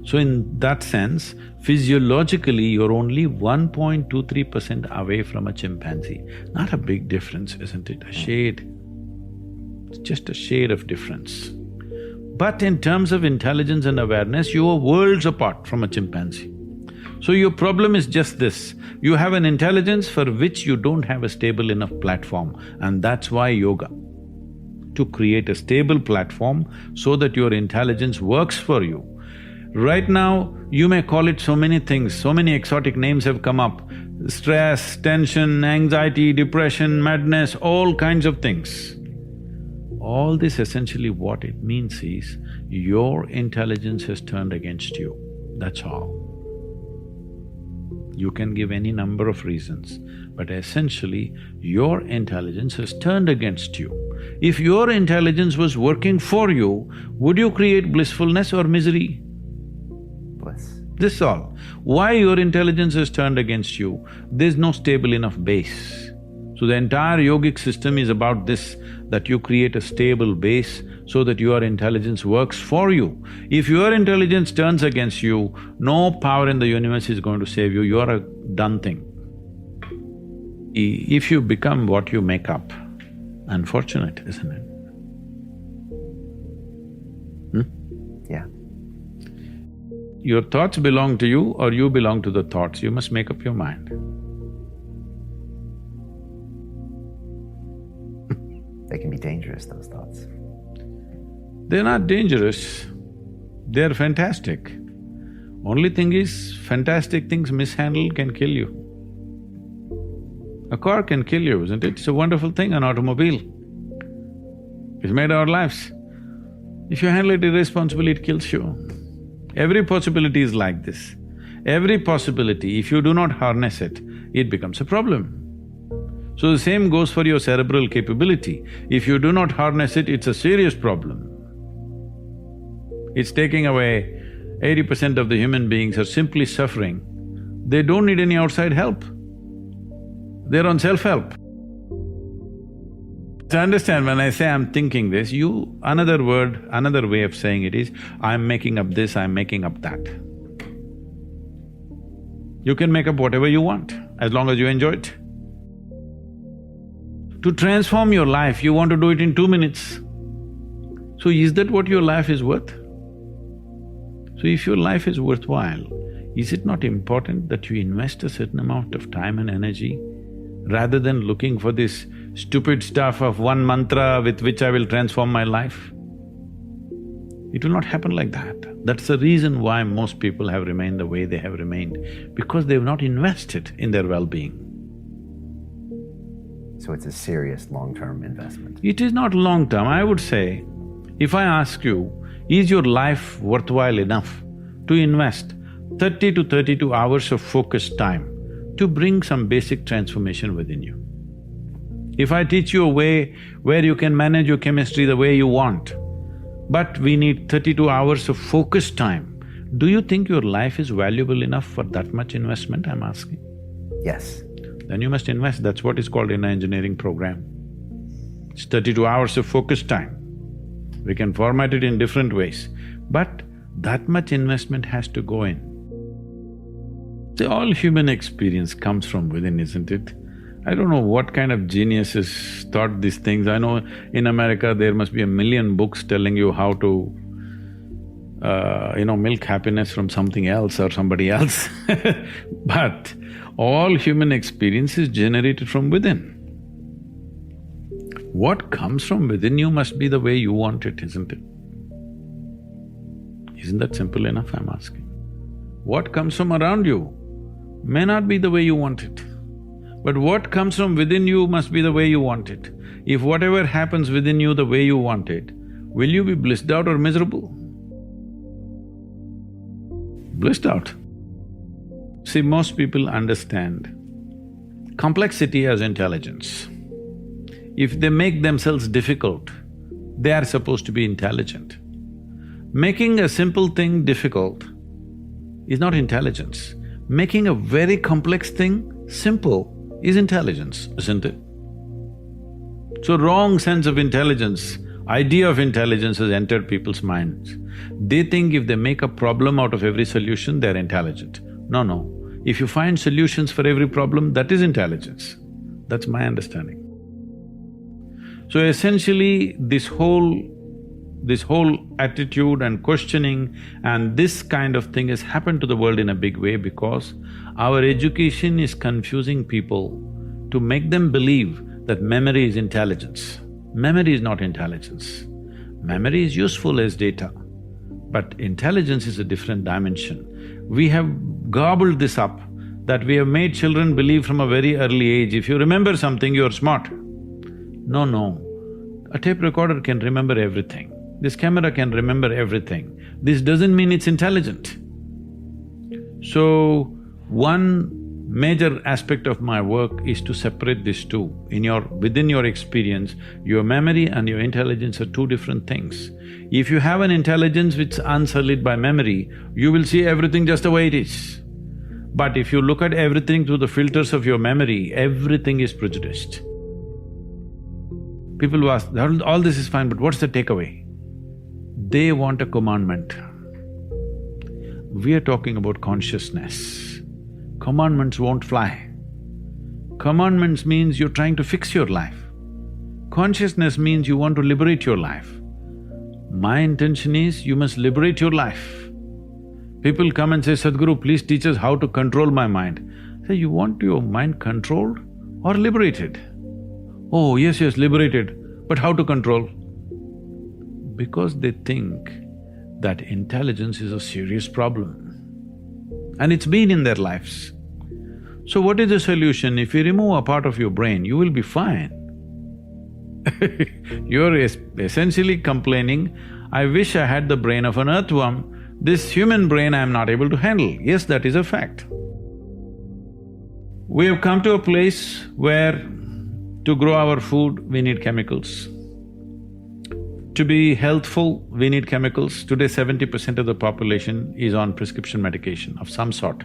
So in that sense, physiologically you're only 1.23% away from a chimpanzee. Not a big difference, isn't it? A shade. It's just a shade of difference. But in terms of intelligence and awareness, you are worlds apart from a chimpanzee. So your problem is just this, you have an intelligence for which you don't have a stable enough platform, and that's why yoga. To create a stable platform so that your intelligence works for you. Right now, you may call it so many things, so many exotic names have come up. Stress, tension, anxiety, depression, madness, all kinds of things. All this essentially what it means is, your intelligence has turned against you, that's all. You can give any number of reasons, but essentially, your intelligence has turned against you. If your intelligence was working for you, would you create blissfulness or misery? Bliss. This is all. Why your intelligence has turned against you? There's no stable enough base. So the entire yogic system is about this, that you create a stable base so that your intelligence works for you. If your intelligence turns against you, no power in the universe is going to save you, you are a done thing. If you become what you make up, unfortunate, isn't it? Yeah. Your thoughts belong to you or you belong to the thoughts, you must make up your mind. They can be dangerous, those thoughts. They're not dangerous, they're fantastic. Only thing is, fantastic things mishandled can kill you. A car can kill you, isn't it? It's a wonderful thing, an automobile. It's made our lives. If you handle it irresponsibly, it kills you. Every possibility is like this. Every possibility, if you do not harness it, it becomes a problem. So the same goes for your cerebral capability. If you do not harness it, it's a serious problem. It's taking away 80% of the human beings are simply suffering. They don't need any outside help. They're on self-help. To understand, when I say I'm thinking this, another word, another way of saying it is, I'm making up this, I'm making up that. You can make up whatever you want, as long as you enjoy it. To transform your life, you want to do it in 2 minutes. So is that what your life is worth? So if your life is worthwhile, is it not important that you invest a certain amount of time and energy rather than looking for this stupid stuff of one mantra with which I will transform my life? It will not happen like that. That's the reason why most people have remained the way they have remained, because they've not invested in their well-being. So it's a serious long-term investment. It is not long-term. I would say, if I ask you, is your life worthwhile enough to invest 30 to 32 hours of focused time to bring some basic transformation within you? If I teach you a way where you can manage your chemistry the way you want, but we need 32 hours of focused time, do you think your life is valuable enough for that much investment, I'm asking? Yes. Then you must invest, that's what is called in an engineering program. It's 32 hours of focused time. We can format it in different ways, but that much investment has to go in. See, all human experience comes from within, isn't it? I don't know what kind of geniuses thought these things. I know in America there must be 1 million books telling you how to milk happiness from something else or somebody else but all human experience is generated from within. What comes from within you must be the way you want it, isn't it? Isn't that simple enough, I'm asking? What comes from around you may not be the way you want it, but what comes from within you must be the way you want it. If whatever happens within you the way you want it, will you be blissed out or miserable? Blissed out. See, most people understand complexity as intelligence. If they make themselves difficult, they are supposed to be intelligent. Making a simple thing difficult is not intelligence. Making a very complex thing simple is intelligence, isn't it? So wrong sense of intelligence, idea of intelligence has entered people's minds. They think if they make a problem out of every solution, they're intelligent. No, no. If you find solutions for every problem, that is intelligence. That's my understanding. So essentially, this whole attitude and questioning and this kind of thing has happened to the world in a big way because our education is confusing people to make them believe that memory is intelligence. Memory is not intelligence. Memory is useful as data, but intelligence is a different dimension. We have gobbled this up, that we have made children believe from a very early age, if you remember something, you're smart. No, no. A tape recorder can remember everything. This camera can remember everything. This doesn't mean it's intelligent. So, one major aspect of my work is to separate these two. Within your experience, your memory and your intelligence are two different things. If you have an intelligence which is unsullied by memory, you will see everything just the way it is. But if you look at everything through the filters of your memory, everything is prejudiced. People who ask, all this is fine, but what's the takeaway? They want a commandment. We are talking about consciousness. Commandments won't fly. Commandments means you're trying to fix your life. Consciousness means you want to liberate your life. My intention is you must liberate your life. People come and say, Sadhguru, please teach us how to control my mind. I say, you want your mind controlled or liberated? Oh, yes, liberated, but how to control? Because they think that intelligence is a serious problem. And it's been in their lives. So what is the solution? If you remove a part of your brain, you will be fine. You're essentially complaining, I wish I had the brain of an earthworm, this human brain I am not able to handle. Yes, that is a fact. We have come to a place where to grow our food, we need chemicals. To be healthful, we need chemicals. Today, 70% of the population is on prescription medication of some sort.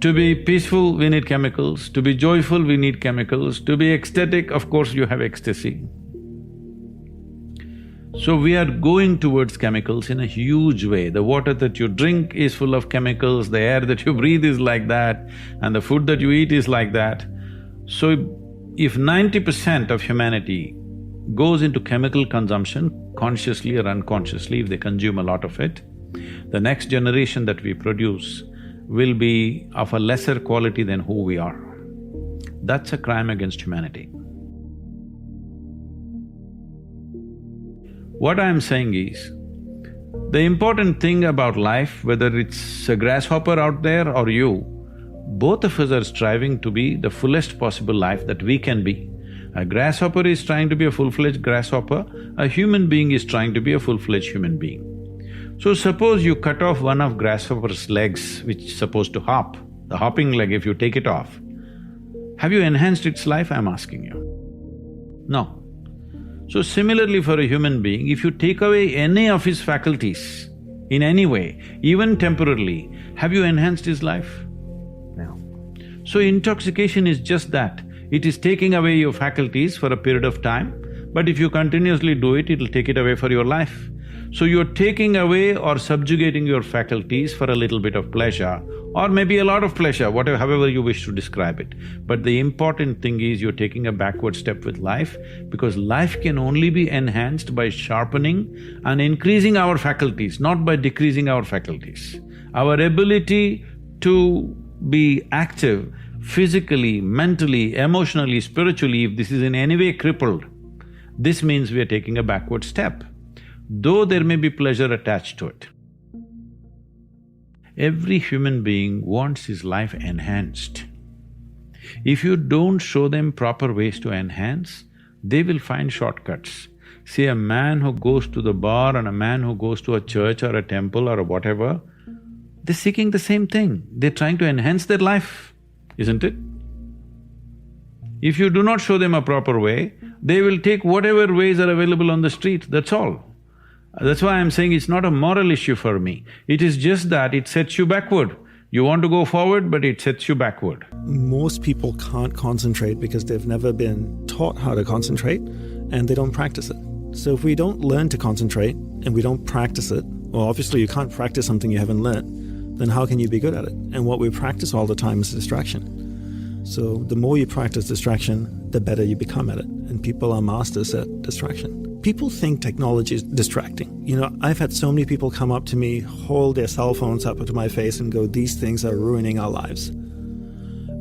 To be peaceful, we need chemicals. To be joyful, we need chemicals. To be ecstatic, of course, you have ecstasy. So we are going towards chemicals in a huge way. The water that you drink is full of chemicals, the air that you breathe is like that, and the food that you eat is like that. So if 90% of humanity goes into chemical consumption, consciously or unconsciously, if they consume a lot of it, the next generation that we produce will be of a lesser quality than who we are. That's a crime against humanity. What I am saying is, the important thing about life, whether it's a grasshopper out there or you, both of us are striving to be the fullest possible life that we can be. A grasshopper is trying to be a full-fledged grasshopper, a human being is trying to be a full-fledged human being. So suppose you cut off one of grasshopper's legs which is supposed to hop, the hopping leg, if you take it off, have you enhanced its life, I'm asking you? No. So similarly for a human being, if you take away any of his faculties in any way, even temporarily, have you enhanced his life? No. So intoxication is just that. It is taking away your faculties for a period of time, but if you continuously do it, it'll take it away for your life. So you're taking away or subjugating your faculties for a little bit of pleasure, or maybe a lot of pleasure, however you wish to describe it. But the important thing is you're taking a backward step with life, because life can only be enhanced by sharpening and increasing our faculties, not by decreasing our faculties. Our ability to be active physically, mentally, emotionally, spiritually, if this is in any way crippled, this means we are taking a backward step. though there may be pleasure attached to it. Every human being wants his life enhanced. If you don't show them proper ways to enhance, they will find shortcuts. See, a man who goes to the bar and a man who goes to a church or a temple or whatever, they're seeking the same thing. They're trying to enhance their life, isn't it? If you do not show them a proper way, they will take whatever ways are available on the street, that's all. That's why I'm saying it's not a moral issue for me. It is just that it sets you backward. You want to go forward, but it sets you backward. Most people can't concentrate because they've never been taught how to concentrate and they don't practice it. So if we don't learn to concentrate and we don't practice it, well, obviously you can't practice something you haven't learned, then how can you be good at it? And what we practice all the time is distraction. So the more you practice distraction, the better you become at it. And people are masters at distraction. People think technology is distracting. You know, I've had so many people come up to me, hold their cell phones up to my face and go, "These things are ruining our lives."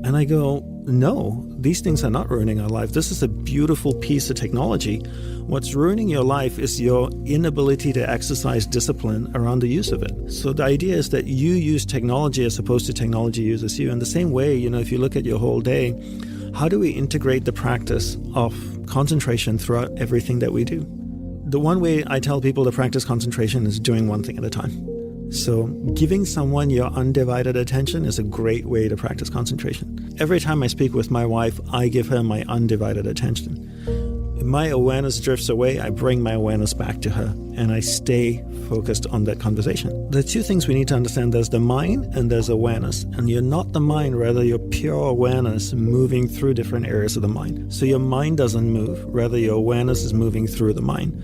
And I go, no, these things are not ruining our life. This is a beautiful piece of technology. What's ruining your life is your inability to exercise discipline around the use of it. So the idea is that you use technology as opposed to technology uses you. In the same way, you know, if you look at your whole day, how do we integrate the practice of concentration throughout everything that we do? The one way I tell people to practice concentration is doing one thing at a time. So giving someone your undivided attention is a great way to practice concentration. Every time I speak with my wife, I give her my undivided attention. If my awareness drifts away, I bring my awareness back to her and I stay focused on that conversation. The two things we need to understand, there's the mind and there's awareness. And you're not the mind, rather you're pure awareness moving through different areas of the mind. So your mind doesn't move, rather your awareness is moving through the mind.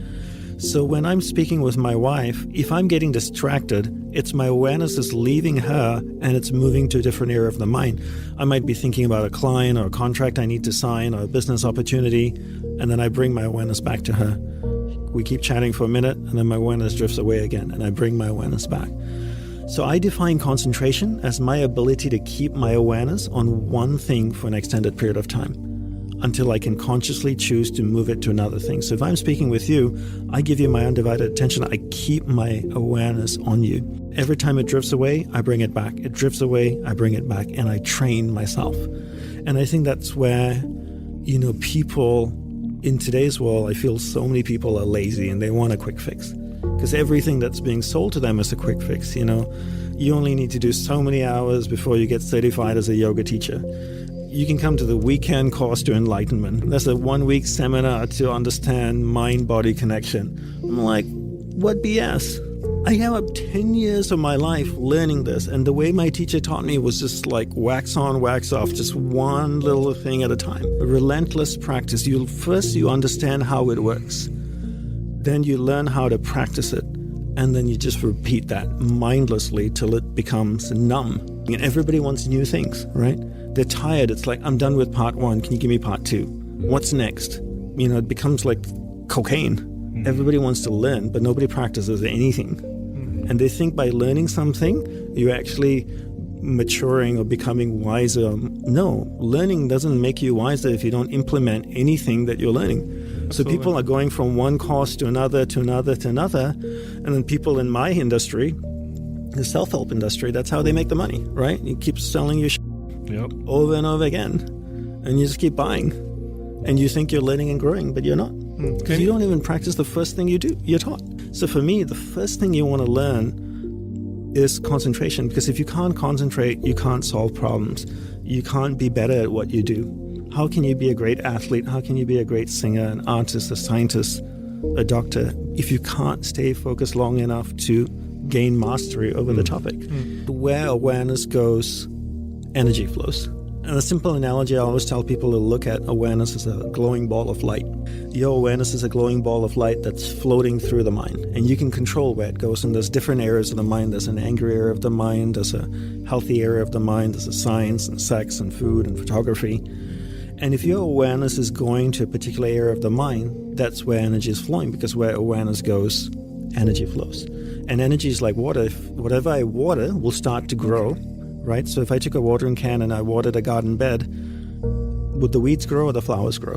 So when I'm speaking with my wife, if I'm getting distracted, it's my awareness is leaving her and it's moving to a different area of the mind. I might be thinking about a client or a contract I need to sign or a business opportunity, and then I bring my awareness back to her. We keep chatting for a minute, and then my awareness drifts away again, and I bring my awareness back. So I define concentration as my ability to keep my awareness on one thing for an extended period of time, until I can consciously choose to move it to another thing. So if I'm speaking with you, I give you my undivided attention, I keep my awareness on you. Every time it drifts away, I bring it back. It drifts away, I bring it back, and I train myself. And I think that's where, you know, people in today's world, I feel so many people are lazy and they want a quick fix. Because everything that's being sold to them is a quick fix, you know. You only need to do so many hours before you get certified as a yoga teacher. You can come to the weekend course to enlightenment. There's a 1-week seminar to understand mind-body connection. I'm like, what BS? I have up 10 years of my life learning this, and the way my teacher taught me was just like wax on, wax off, just one little thing at a time. A relentless practice. You understand how it works. Then you learn how to practice it, and then you just repeat that mindlessly till it becomes numb. And everybody wants new things, right? They're tired. It's like, I'm done with part 1. Can you give me part 2? What's next? You know, it becomes like cocaine. Everybody wants to learn, but nobody practices anything. And they think by learning something, you're actually maturing or becoming wiser. No, learning doesn't make you wiser if you don't implement anything that you're learning. Absolutely. So people are going from one course to another, to another, to another. And then people in my industry, the self-help industry, that's how they make the money, right? You keep selling your over and over again, and you just keep buying, and you think you're learning and growing, but you're not. Because you don't even practice the first thing you're taught. So for me, the first thing you want to learn is concentration, because if you can't concentrate, you can't solve problems. You can't be better at what you do. How can you be a great athlete? How can you be a great singer, an artist, a scientist, a doctor, if you can't stay focused long enough to gain mastery over the topic? Where awareness goes, energy flows. And a simple analogy I always tell people to look at awareness as a glowing ball of light. Your awareness is a glowing ball of light that's floating through the mind, and you can control where it goes. And there's different areas of the mind. There's an angry area of the mind, there's a healthy area of the mind, there's a science and sex and food and photography. And if your awareness is going to a particular area of the mind, that's where energy is flowing, because where awareness goes, energy flows. And energy is like water. If whatever I water will start to grow, right? So if I took a watering can and I watered a garden bed, would the weeds grow or the flowers grow?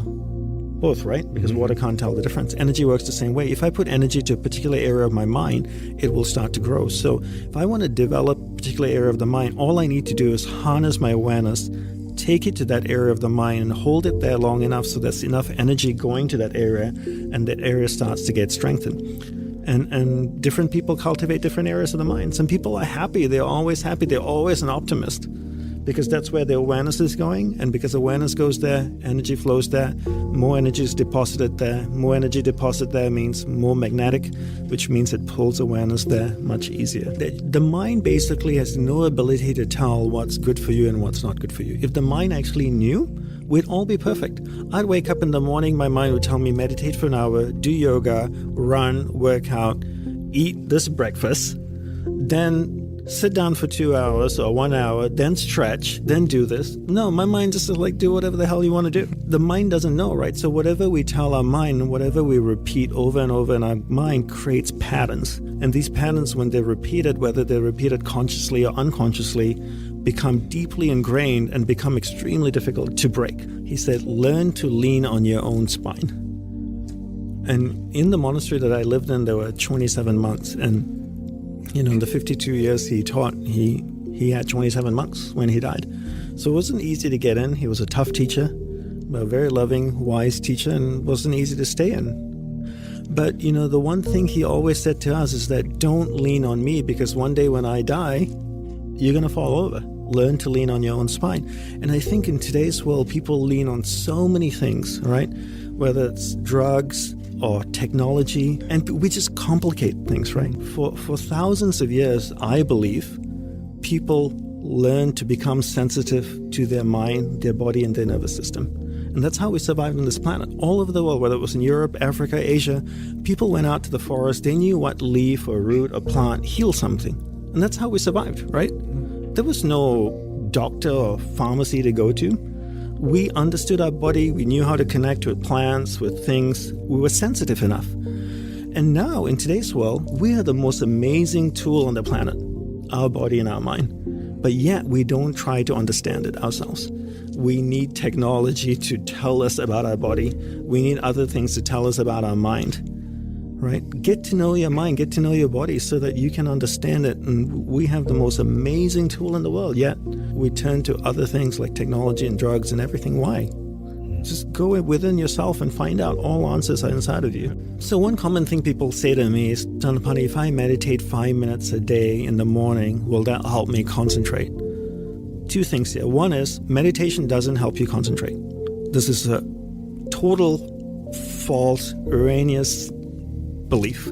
both, right? Because water can't tell the difference. Energy works the same way. If I put energy to a particular area of my mind, it will start to grow. So if I want to develop a particular area of the mind, all I need to do is harness my awareness, take it to that area of the mind and hold it there long enough so there's enough energy going to that area, and that area starts to get strengthened. And different people cultivate different areas of the mind. Some people are happy. They're always happy. They're always an optimist because that's where their awareness is going. And because awareness goes there, energy flows there, more energy is deposited there. More energy deposited there means more magnetic, which means it pulls awareness there much easier. The mind basically has no ability to tell what's good for you and what's not good for you. If the mind actually knew, we'd all be perfect. I'd wake up in the morning, my mind would tell me, meditate for an hour, do yoga, run, work out, eat this breakfast, then sit down for 2 hours or 1 hour, then stretch, then do this. No, my mind just is like, do whatever the hell you want to do. The mind doesn't know, right? So whatever we tell our mind, whatever we repeat over and over in our mind creates patterns. And these patterns, when they're repeated, whether they're repeated consciously or unconsciously, become deeply ingrained and become extremely difficult to break. He said, learn to lean on your own spine. And in the monastery that I lived in, there were 27 monks. And, in the 52 years he taught, he had 27 monks when he died. So it wasn't easy to get in. He was a tough teacher, a very loving, wise teacher, and wasn't easy to stay in. But, the one thing he always said to us is that don't lean on me, because one day when I die, you're going to fall over. Learn to lean on your own spine. And I think in today's world, people lean on so many things, right? Whether it's drugs or technology, and we just complicate things, right? For thousands of years, I believe, people learned to become sensitive to their mind, their body, and their nervous system. And that's how we survived on this planet. All over the world, whether it was in Europe, Africa, Asia, people went out to the forest. They knew what leaf or root or plant healed something. And that's how we survived, right? There was no doctor or pharmacy to go to. We understood our body. We knew how to connect with plants, with things. We were sensitive enough. And now, in today's world, we are the most amazing tool on the planet, our body and our mind. But yet, we don't try to understand it ourselves. We need technology to tell us about our body. We need other things to tell us about our mind. Right? Get to know your mind, get to know your body so that you can understand it. And we have the most amazing tool in the world, yet we turn to other things like technology and drugs and everything. Why? Just go within yourself and find out all answers are inside of you. So one common thing people say to me is, Dhanapani, if I meditate 5 minutes a day in the morning, will that help me concentrate? Two things here. One is meditation doesn't help you concentrate. This is a total false, erroneous belief.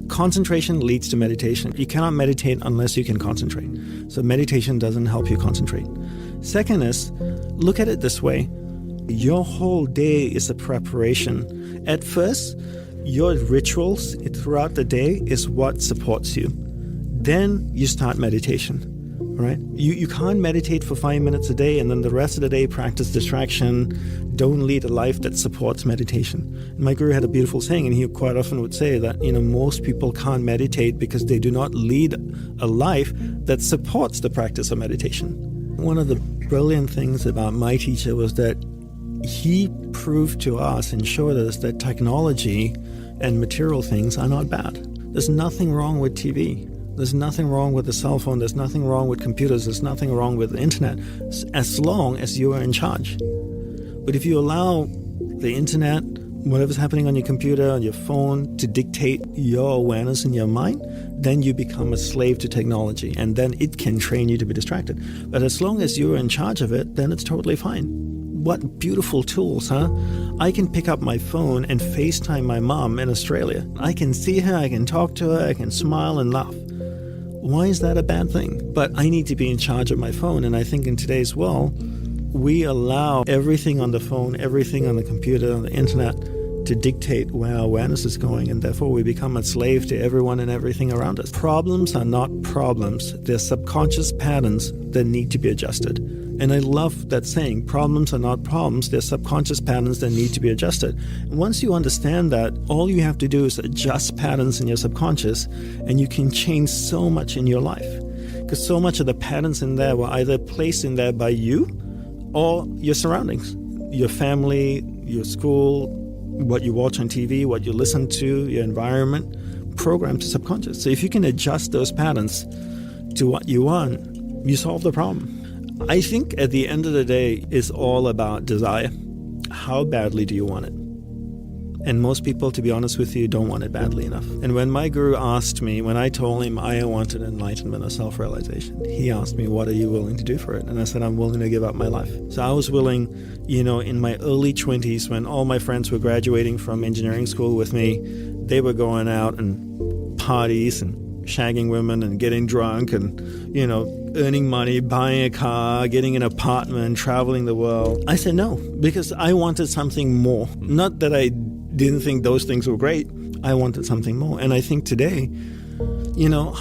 Concentration leads to meditation. You cannot meditate unless you can concentrate. So meditation doesn't help you concentrate. Second is, look at it this way. Your whole day is a preparation. At first, your rituals throughout the day is what supports you. Then you start meditation. Right? You can't meditate for 5 minutes a day and then the rest of the day practice distraction. Don't lead a life that supports meditation. And my guru had a beautiful saying, and he quite often would say that, most people can't meditate because they do not lead a life that supports the practice of meditation. One of the brilliant things about my teacher was that he proved to us and showed us that technology and material things are not bad. There's nothing wrong with TV. There's nothing wrong with the cell phone. There's nothing wrong with computers. There's nothing wrong with the internet, as long as you are in charge. But if you allow the internet, whatever's happening on your computer, on your phone, to dictate your awareness in your mind, then you become a slave to technology, and then it can train you to be distracted. But as long as you're in charge of it, then it's totally fine. What beautiful tools, huh? I can pick up my phone and FaceTime my mom in Australia. I can see her, I can talk to her, I can smile and laugh. Why is that a bad thing? But I need to be in charge of my phone. And I think in today's world, we allow everything on the phone, everything on the computer, on the internet, to dictate where our awareness is going. And therefore, we become a slave to everyone and everything around us. Problems are not problems. They're subconscious patterns that need to be adjusted. And I love that saying, problems are not problems, they're subconscious patterns that need to be adjusted. And once you understand that, all you have to do is adjust patterns in your subconscious, and you can change so much in your life. Because so much of the patterns in there were either placed in there by you or your surroundings, your family, your school, what you watch on TV, what you listen to, your environment, programmed to subconscious. So if you can adjust those patterns to what you want, you solve the problem. I think at the end of the day, it's all about desire. How badly do you want it? And most people, to be honest with you, don't want it badly enough. And when my guru asked me, when I told him I wanted enlightenment or self-realization, he asked me, what are you willing to do for it? And I said, I'm willing to give up my life. So I was willing, in my early 20s, when all my friends were graduating from engineering school with me, they were going out and parties and shagging women and getting drunk and, earning money, buying a car, getting an apartment, traveling the world. I said no, because I wanted something more. Not that I didn't think those things were great. I wanted something more. And I think today,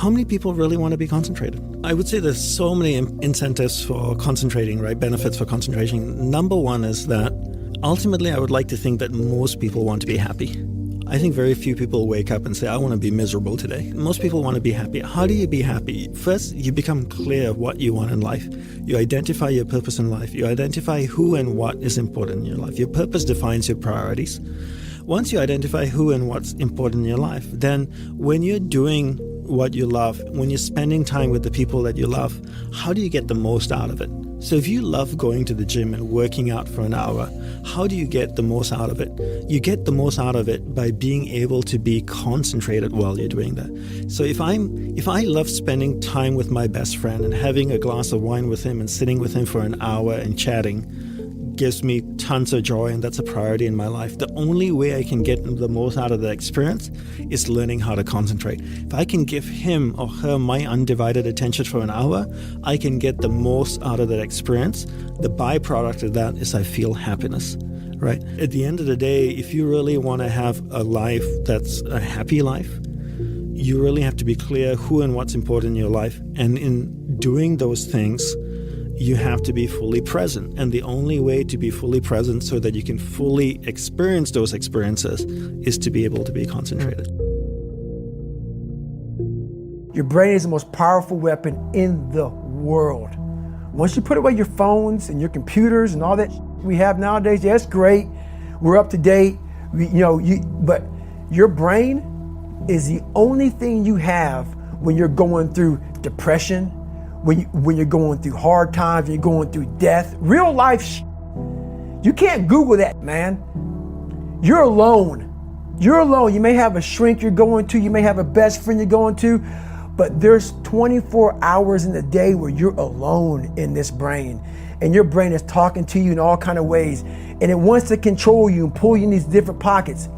how many people really want to be concentrated? I would say there's so many incentives for concentrating, right? Benefits for concentration. Number one is that ultimately I would like to think that most people want to be happy. I think very few people wake up and say, I want to be miserable today. Most people want to be happy. How do you be happy? First, you become clear of what you want in life. You identify your purpose in life. You identify who and what is important in your life. Your purpose defines your priorities. Once you identify who and what's important in your life, then when you're doing what you love, when you're spending time with the people that you love, how do you get the most out of it? So if you love going to the gym and working out for an hour, how do you get the most out of it? You get the most out of it by being able to be concentrated while you're doing that. So if I love spending time with my best friend and having a glass of wine with him and sitting with him for an hour and chatting, gives me tons of joy, and that's a priority in my life. The only way I can get the most out of the experience is learning how to concentrate. If I can give him or her my undivided attention for an hour, I can get the most out of that experience. The byproduct of that is I feel happiness, right? At the end of the day, if you really want to have a life that's a happy life, you really have to be clear who and what's important in your life. And in doing those things, you have to be fully present. And the only way to be fully present so that you can fully experience those experiences is to be able to be concentrated. Your brain is the most powerful weapon in the world. Once you put away your phones and your computers and all that we have nowadays, yeah, it's great. We're up to date. But your brain is the only thing you have when you're going through depression, when you're going through hard times, when you're going through death, real life you can't Google that, man. You're alone. You're alone. You may have a shrink you're going to, you may have a best friend you're going to, but there's 24 hours in the day where you're alone in this brain, and your brain is talking to you in all kind of ways, and it wants to control you and pull you in these different pockets.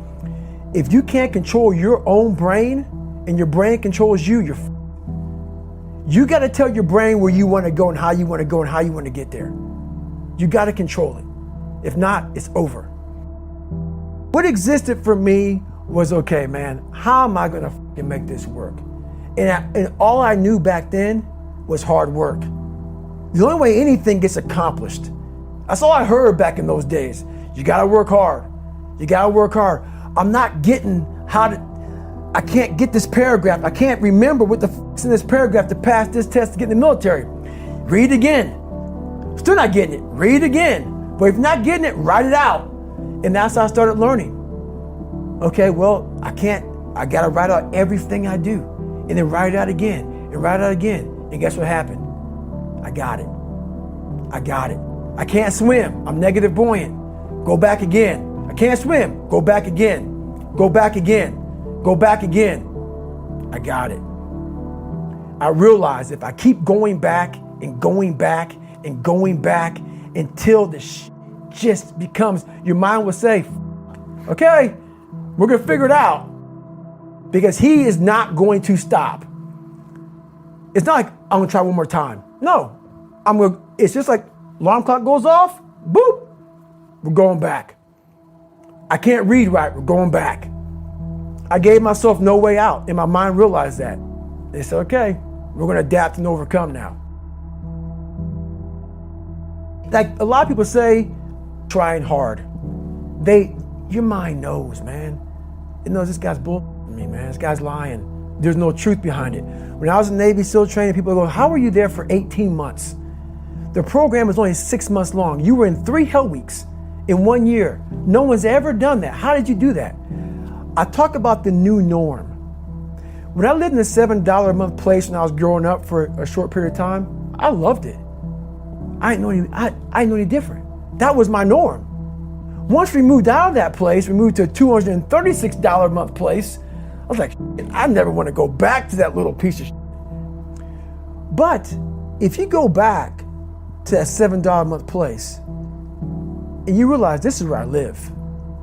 If you can't control your own brain and your brain controls you, you got to tell your brain where you want to go and how you want to go and how you want to get there. You got to control it. If not, it's over. What existed for me was, okay, man, how am I going to make this work? And all I knew back then was hard work. The only way anything gets accomplished. That's all I heard back in those days. You got to work hard. You got to work hard. I'm not getting I can't get this paragraph. I can't remember what the f***'s in this paragraph to pass this test to get in the military. Read it again. Still not getting it. Read it again. But if you're not getting it, write it out. And that's how I started learning. Okay, well, I got to write out everything I do. And then write it out again. And write it out again. And guess what happened? I got it. I can't swim. I'm negative buoyant. Go back again. I can't swim. Go back again. Go back again. Go back again. I got it. I realized if I keep going back and going back and going back until the just becomes, your mind will say, okay, we're going to figure it out. Because he is not going to stop. It's not like I'm going to try one more time. No, it's just like alarm clock goes off, boop, we're going back. I can't read right, we're going back. I gave myself no way out, and my mind realized that. They said, okay, we're going to adapt and overcome now. Like a lot of people say, trying hard. Your mind knows, man. It knows this guy's bullshitting me, man. This guy's lying. There's no truth behind it. When I was in Navy SEAL training, people go, how were you there for 18 months? The program was only 6 months long. You were in 3 hell weeks in 1 year. No one's ever done that. How did you do that? I talk about the new norm. When I lived in a $7 a month place when I was growing up for a short period of time, I loved it. I didn't know any different. That was my norm. Once we moved out of that place, we moved to a $236 a month place. I was like, I never want to go back to that little piece of shit. But if you go back to that $7 a month place and you realize this is where I live,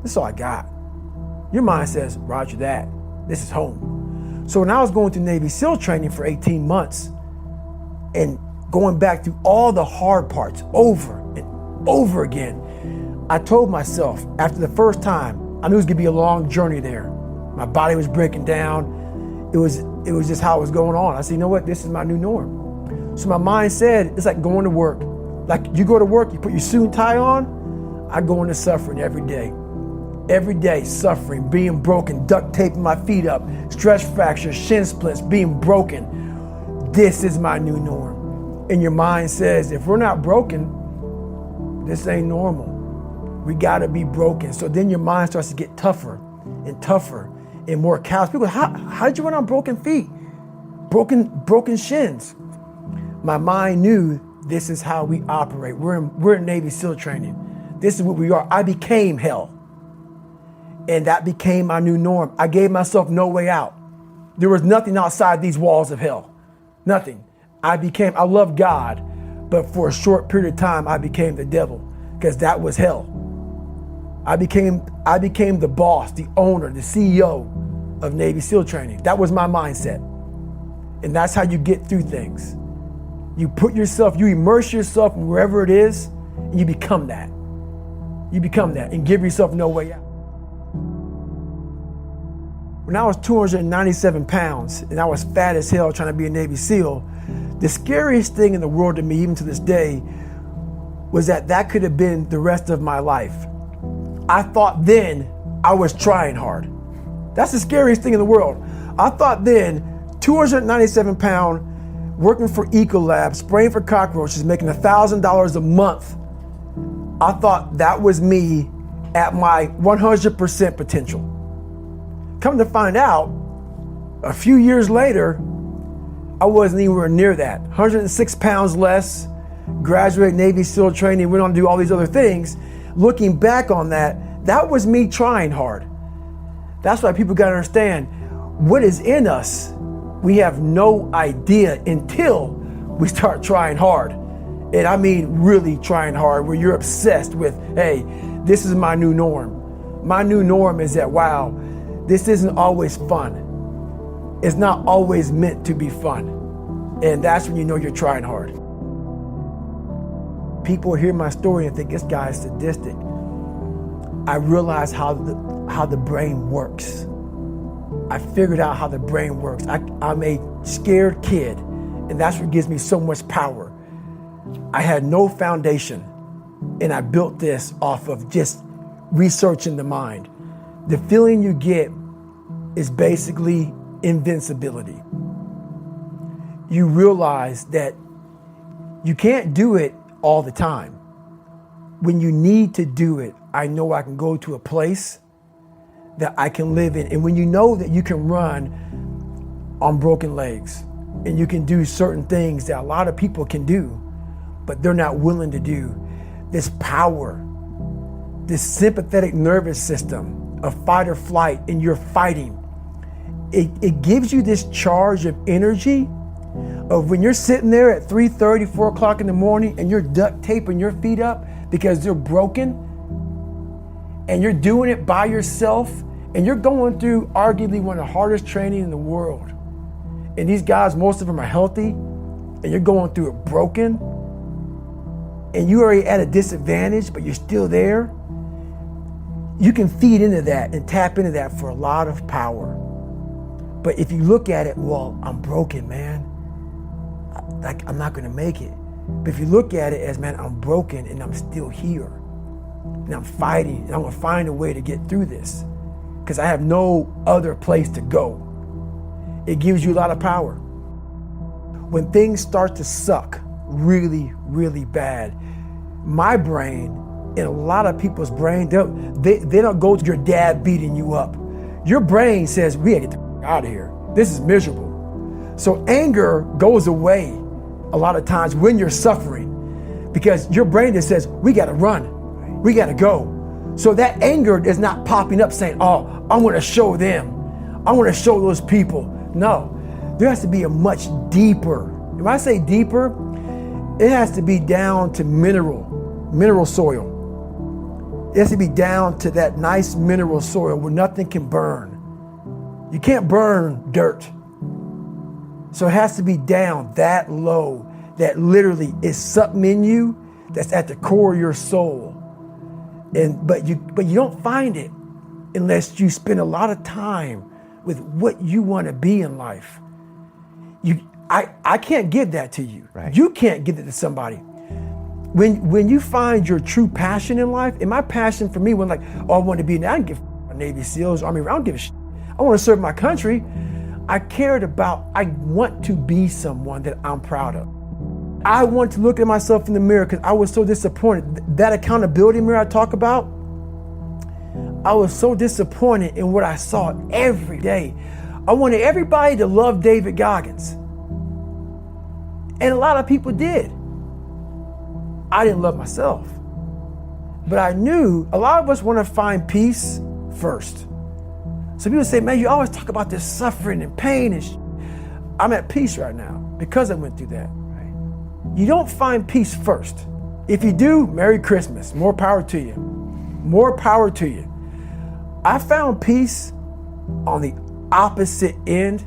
this is all I got, your mind says, roger that, this is home. So when I was going through Navy SEAL training for 18 months and going back through all the hard parts over and over again, I told myself after the first time, I knew it was gonna be a long journey there. My body was breaking down. It was just how it was going on. I said, you know what, this is my new norm. So my mind said, it's like going to work. Like you go to work, you put your suit and tie on, I go into suffering every day. Every day, suffering, being broken, duct taping my feet up, stress fractures, shin splints, being broken. This is my new norm. And your mind says, if we're not broken, this ain't normal. We gotta be broken. So then your mind starts to get tougher and tougher and more callous. People, how did you run on broken feet? Broken shins. My mind knew this is how we operate. We're in Navy SEAL training. This is what we are. I became hell. And that became my new norm. I gave myself no way out. There was nothing outside these walls of hell. Nothing. I loved God, but for a short period of time, I became the devil because that was hell. I became the boss, the owner, the CEO of Navy SEAL training. That was my mindset. And that's how you get through things. You immerse yourself in wherever it is, and you become that. You become that and give yourself no way out. When I was 297 pounds and I was fat as hell trying to be a Navy SEAL, the scariest thing in the world to me, even to this day, was that could have been the rest of my life. I thought then I was trying hard. That's the scariest thing in the world. I thought then, 297 pound, working for Ecolab, spraying for cockroaches, making $1,000 a month. I thought that was me at my 100% potential. Come to find out, a few years later, I wasn't anywhere near that. 106 pounds less, graduated Navy SEAL training, went on to do all these other things. Looking back on that was me trying hard. That's why people gotta understand, what is in us, we have no idea until we start trying hard. And I mean really trying hard, where you're obsessed with, hey, this is my new norm. My new norm is that, wow, this isn't always fun. It's not always meant to be fun. And that's when you know you're trying hard. People hear my story and think this guy is sadistic. I realized how the brain works. I figured out how the brain works. I'm a scared kid, and that's what gives me so much power. I had no foundation, and I built this off of just researching the mind. The feeling you get is basically invincibility. You realize that you can't do it all the time. When you need to do it, I know I can go to a place that I can live in. And when you know that you can run on broken legs and you can do certain things that a lot of people can do, but they're not willing to do, this power, this sympathetic nervous system of fight or flight, and you're fighting, it gives you this charge of energy of when you're sitting there at 3:30, 4 o'clock in the morning and you're duct taping your feet up because they're broken, and you're doing it by yourself, and you're going through arguably one of the hardest training in the world. And these guys, most of them are healthy, and you're going through it broken, and you're already at a disadvantage, but you're still there. You can feed into that and tap into that for a lot of power. But if you look at it, well, I'm broken, man. Like, I'm not gonna make it. But if you look at it as, man, I'm broken and I'm still here. And I'm fighting, and I'm gonna find a way to get through this because I have no other place to go. It gives you a lot of power. When things start to suck really, really bad, my brain in a lot of people's brain, they don't go to your dad beating you up. Your brain says, we gotta get the out of here. This is miserable. So anger goes away a lot of times when you're suffering, because your brain just says, we gotta run, we gotta go. So that anger is not popping up saying, oh, I wanna show them, I wanna show those people. No, there has to be a much deeper, when I say deeper, it has to be down to mineral soil. It has to be down to that nice mineral soil where nothing can burn. You can't burn dirt. So it has to be down that low, that literally is something in you that's at the core of your soul. But you don't find it unless you spend a lot of time with what you want to be in life. I can't give that to you. Right. You can't give it to somebody. When you find your true passion in life, and my passion for me was like, oh, I want to be, I don't give a Navy SEALs, Army, I don't give a shit. I want to serve my country. I want to be someone that I'm proud of. I want to look at myself in the mirror because I was so disappointed. That accountability mirror I talk about, I was so disappointed in what I saw every day. I wanted everybody to love David Goggins. And a lot of people did. I didn't love myself. But I knew a lot of us want to find peace first. So people say, man, you always talk about this suffering and pain and I'm at peace right now because I went through that. Right? You don't find peace first. If you do, Merry Christmas. More power to you. More power to you. I found peace on the opposite end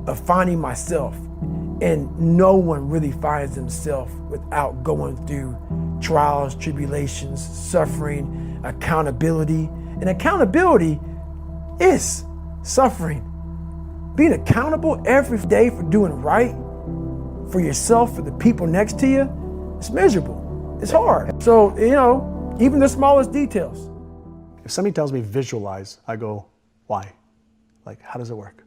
of finding myself. And no one really finds themselves without going through trials, tribulations, suffering, accountability. And accountability is suffering. Being accountable every day for doing right for yourself, for the people next to you, it's miserable. It's hard. So, even the smallest details. If somebody tells me visualize, I go, why? Like, how does it work?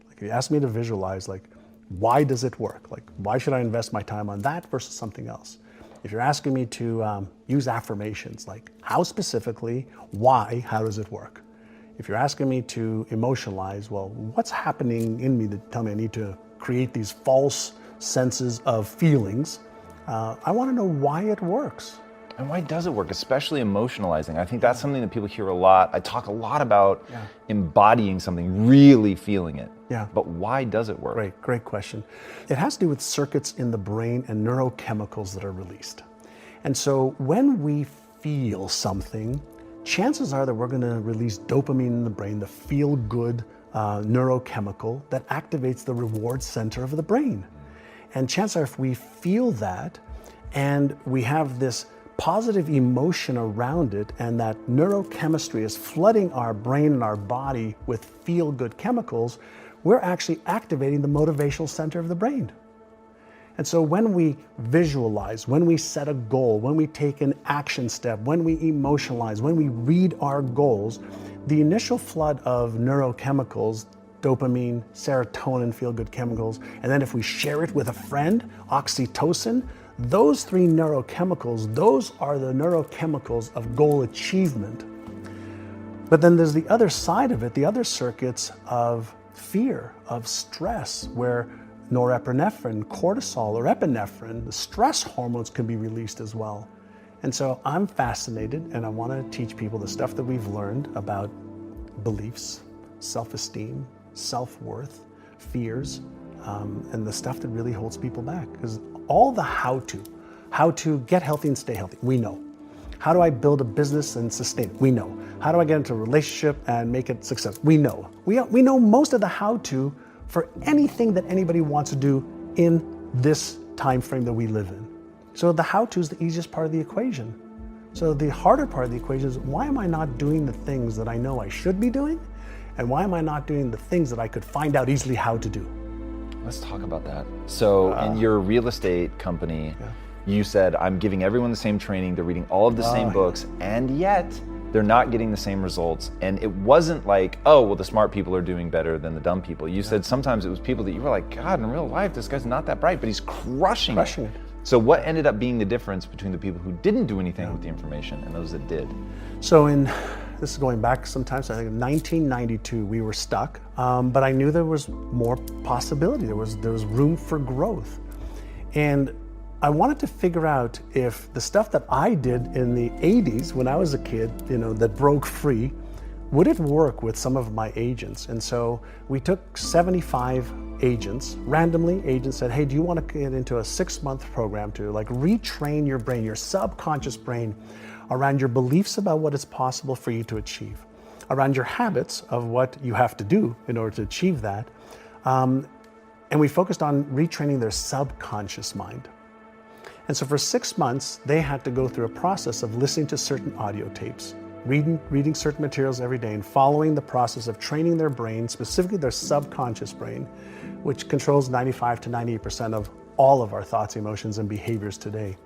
Like, if you ask me to visualize, like, why does it work? Like, why should I invest my time on that versus something else? If you're asking me to use affirmations, like how specifically, why, how does it work? If you're asking me to emotionalize, well, what's happening in me that tell me I need to create these false senses of feelings? I want to know why it works. And why does it work, especially emotionalizing? I think that's something that people hear a lot. I talk a lot about embodying something, really feeling it. Yeah. But why does it work? Great question. It has to do with circuits in the brain and neurochemicals that are released. And so when we feel something, chances are that we're going to release dopamine in the brain, the feel-good neurochemical that activates the reward center of the brain. And chances are if we feel that and we have this positive emotion around it and that neurochemistry is flooding our brain and our body with feel-good chemicals, we're actually activating the motivational center of the brain. And so when we visualize, when we set a goal, when we take an action step, when we emotionalize, when we read our goals, the initial flood of neurochemicals, dopamine, serotonin, feel-good chemicals, and then if we share it with a friend, oxytocin, those three neurochemicals, those are the neurochemicals of goal achievement. But then there's the other side of it, the other circuits of fear, of stress, where norepinephrine, cortisol, or epinephrine, the stress hormones can be released as well. And so I'm fascinated and I want to teach people the stuff that we've learned about beliefs, self-esteem, self-worth, fears, and the stuff that really holds people back. Because all the how to get healthy and stay healthy, we know. How do I build a business and sustain it? We know. How do I get into a relationship and make it successful? We know. We know most of the how-to for anything that anybody wants to do in this time frame that we live in. So the how-to is the easiest part of the equation. So the harder part of the equation is, why am I not doing the things that I know I should be doing? And why am I not doing the things that I could find out easily how to do? Let's talk about that. So in your real estate company, you said, I'm giving everyone the same training, they're reading all of the same books, and yet they're not getting the same results. And it wasn't like, oh, well, the smart people are doing better than the dumb people. You said sometimes it was people that you were like, God, in real life, this guy's not that bright, but he's crushing it. So what ended up being the difference between the people who didn't do anything with the information and those that did? So this is going back sometimes, I think in 1992 we were stuck, but I knew there was more possibility, there was room for growth. And I wanted to figure out if the stuff that I did in the 80s when I was a kid, that broke free, would it work with some of my agents? And so we took 75 agents, randomly agents said, hey, do you want to get into a 6-month program to retrain your brain, your subconscious brain, around your beliefs about what is possible for you to achieve, around your habits of what you have to do in order to achieve that. And we focused on retraining their subconscious mind. And so for 6 months, they had to go through a process of listening to certain audio tapes, reading certain materials every day, and following the process of training their brain, specifically their subconscious brain, which controls 95 to 98% of all of our thoughts, emotions, and behaviors today.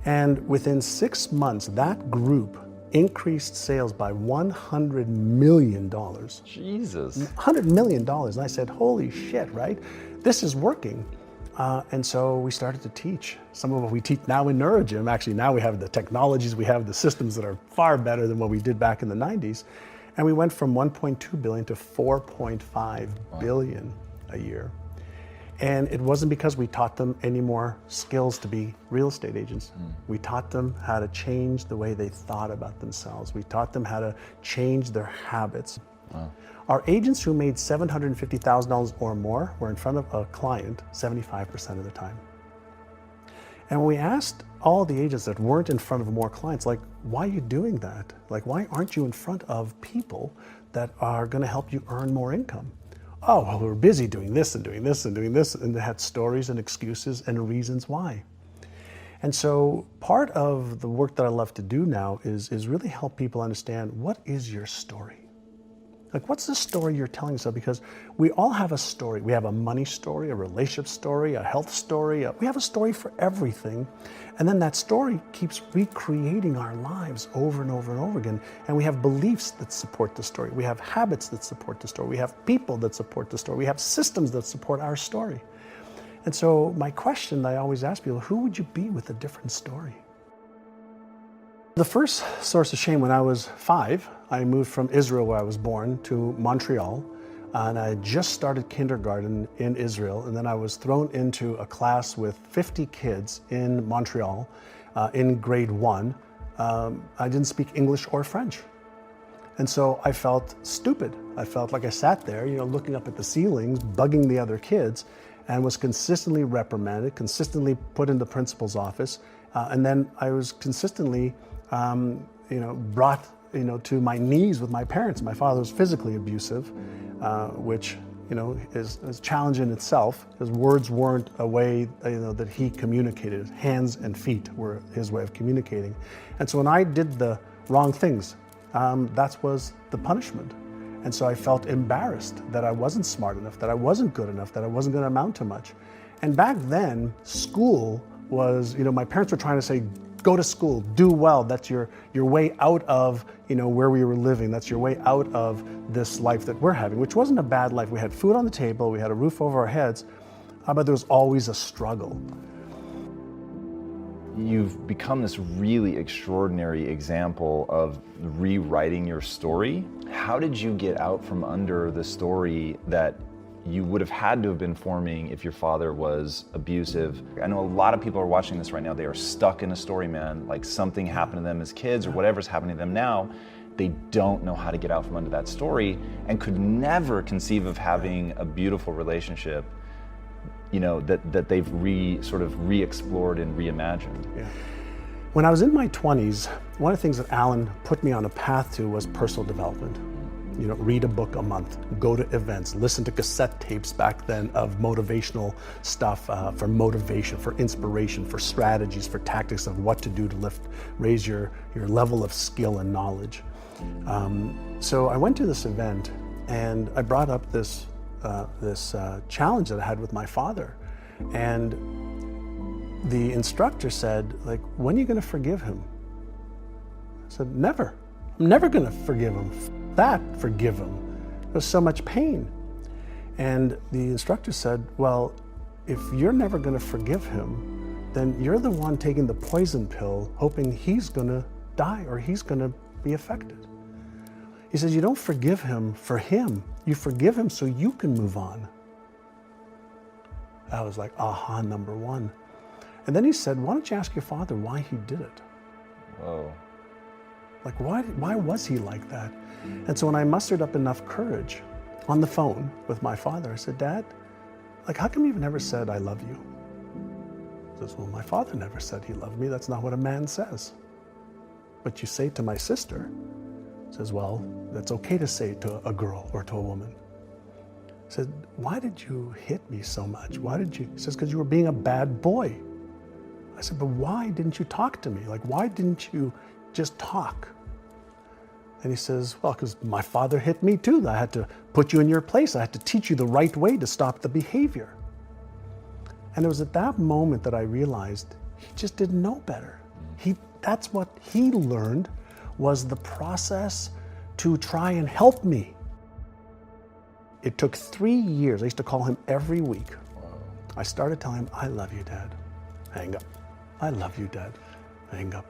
And within 6 months, that group increased sales by $100 million. Jesus. $100 million. And I said, holy shit, right? This is working. And so we started to teach. Some of what we teach now in NeuroGym, actually now we have the technologies, we have the systems that are far better than what we did back in the 90s. And we went from 1.2 billion to 4.5 billion a year. And it wasn't because we taught them any more skills to be real estate agents. We taught them how to change the way they thought about themselves. We taught them how to change their habits. Wow. Our agents who made $750,000 or more were in front of a client 75% of the time. And when we asked all the agents that weren't in front of more clients, why are you doing that? Why aren't you in front of people that are going to help you earn more income? Oh, well, we're busy doing this and doing this and doing this, and they had stories and excuses and reasons why. And so part of the work that I love to do now is really help people understand, what is your story? What's the story you're telling yourself? Because we all have a story. We have a money story, a relationship story, a health story. We have a story for everything. And then that story keeps recreating our lives over and over and over again. And we have beliefs that support the story. We have habits that support the story. We have people that support the story. We have systems that support our story. And so my question that I always ask people, who would you be with a different story? The first source of shame, when I was 5, I moved from Israel, where I was born, to Montreal. And I just started kindergarten in Israel. And then I was thrown into a class with 50 kids in Montreal in grade 1. I didn't speak English or French. And so I felt stupid. I felt like I sat there, looking up at the ceilings, bugging the other kids, and was consistently reprimanded, consistently put in the principal's office. And then I was consistently brought to my knees with my parents. My father was physically abusive, which is a challenge in itself, because words weren't a way that he communicated. Hands and feet were his way of communicating. And so when I did the wrong things, that was the punishment. And so I felt embarrassed that I wasn't smart enough, that I wasn't good enough, that I wasn't going to amount to much. And back then, school was, my parents were trying to say, go to school, do well. That's your way out of where we were living. That's your way out of this life that we're having, which wasn't a bad life. We had food on the table, we had a roof over our heads, but there was always a struggle. You've become this really extraordinary example of rewriting your story. How did you get out from under the story that you would have had to have been forming if your father was abusive? I know a lot of people are watching this right now. They are stuck in a story, man. Like something happened to them as kids or whatever's happening to them now. They don't know how to get out from under that story and could never conceive of having a beautiful relationship, that they've re-explored and reimagined. Yeah. When I was in my 20s, one of the things that Alan put me on a path to was personal development. Read a book a month, go to events, listen to cassette tapes back then of motivational stuff, for motivation, for inspiration, for strategies, for tactics of what to do to raise your level of skill and knowledge. So I went to this event and I brought up this challenge that I had with my father. And the instructor said, when are you going to forgive him? I said, never. I'm never going to forgive him. Forgive him. There's so much pain. And the instructor said, well, if you're never going to forgive him, then you're the one taking the poison pill, hoping he's gonna die or he's gonna be affected. He says, you don't forgive him for him. You forgive him so you can move on. That was like, aha, number one. And then he said, why don't you ask your father why he did it? Whoa. Like, why was he like that? And so when I mustered up enough courage on the phone with my father, I said, Dad, like, how come you've never said, I love you? He says, well, my father never said he loved me. That's not what a man says. But you say to my sister, he says, well, that's okay to say to a girl or to a woman. He said, why did you hit me so much? Why did you? He says, because you were being a bad boy. I said, but why didn't you talk to me? Like, why didn't you just talk? And he says, well, because my father hit me too. I had to put you in your place. I had to teach you the right way to stop the behavior. And it was at that moment that I realized he just didn't know better. That's what he learned, was the process to try and help me. It took 3 years. I used to call him every week. I started telling him, I love you, Dad. Hang up. I love you, Dad. Hang up.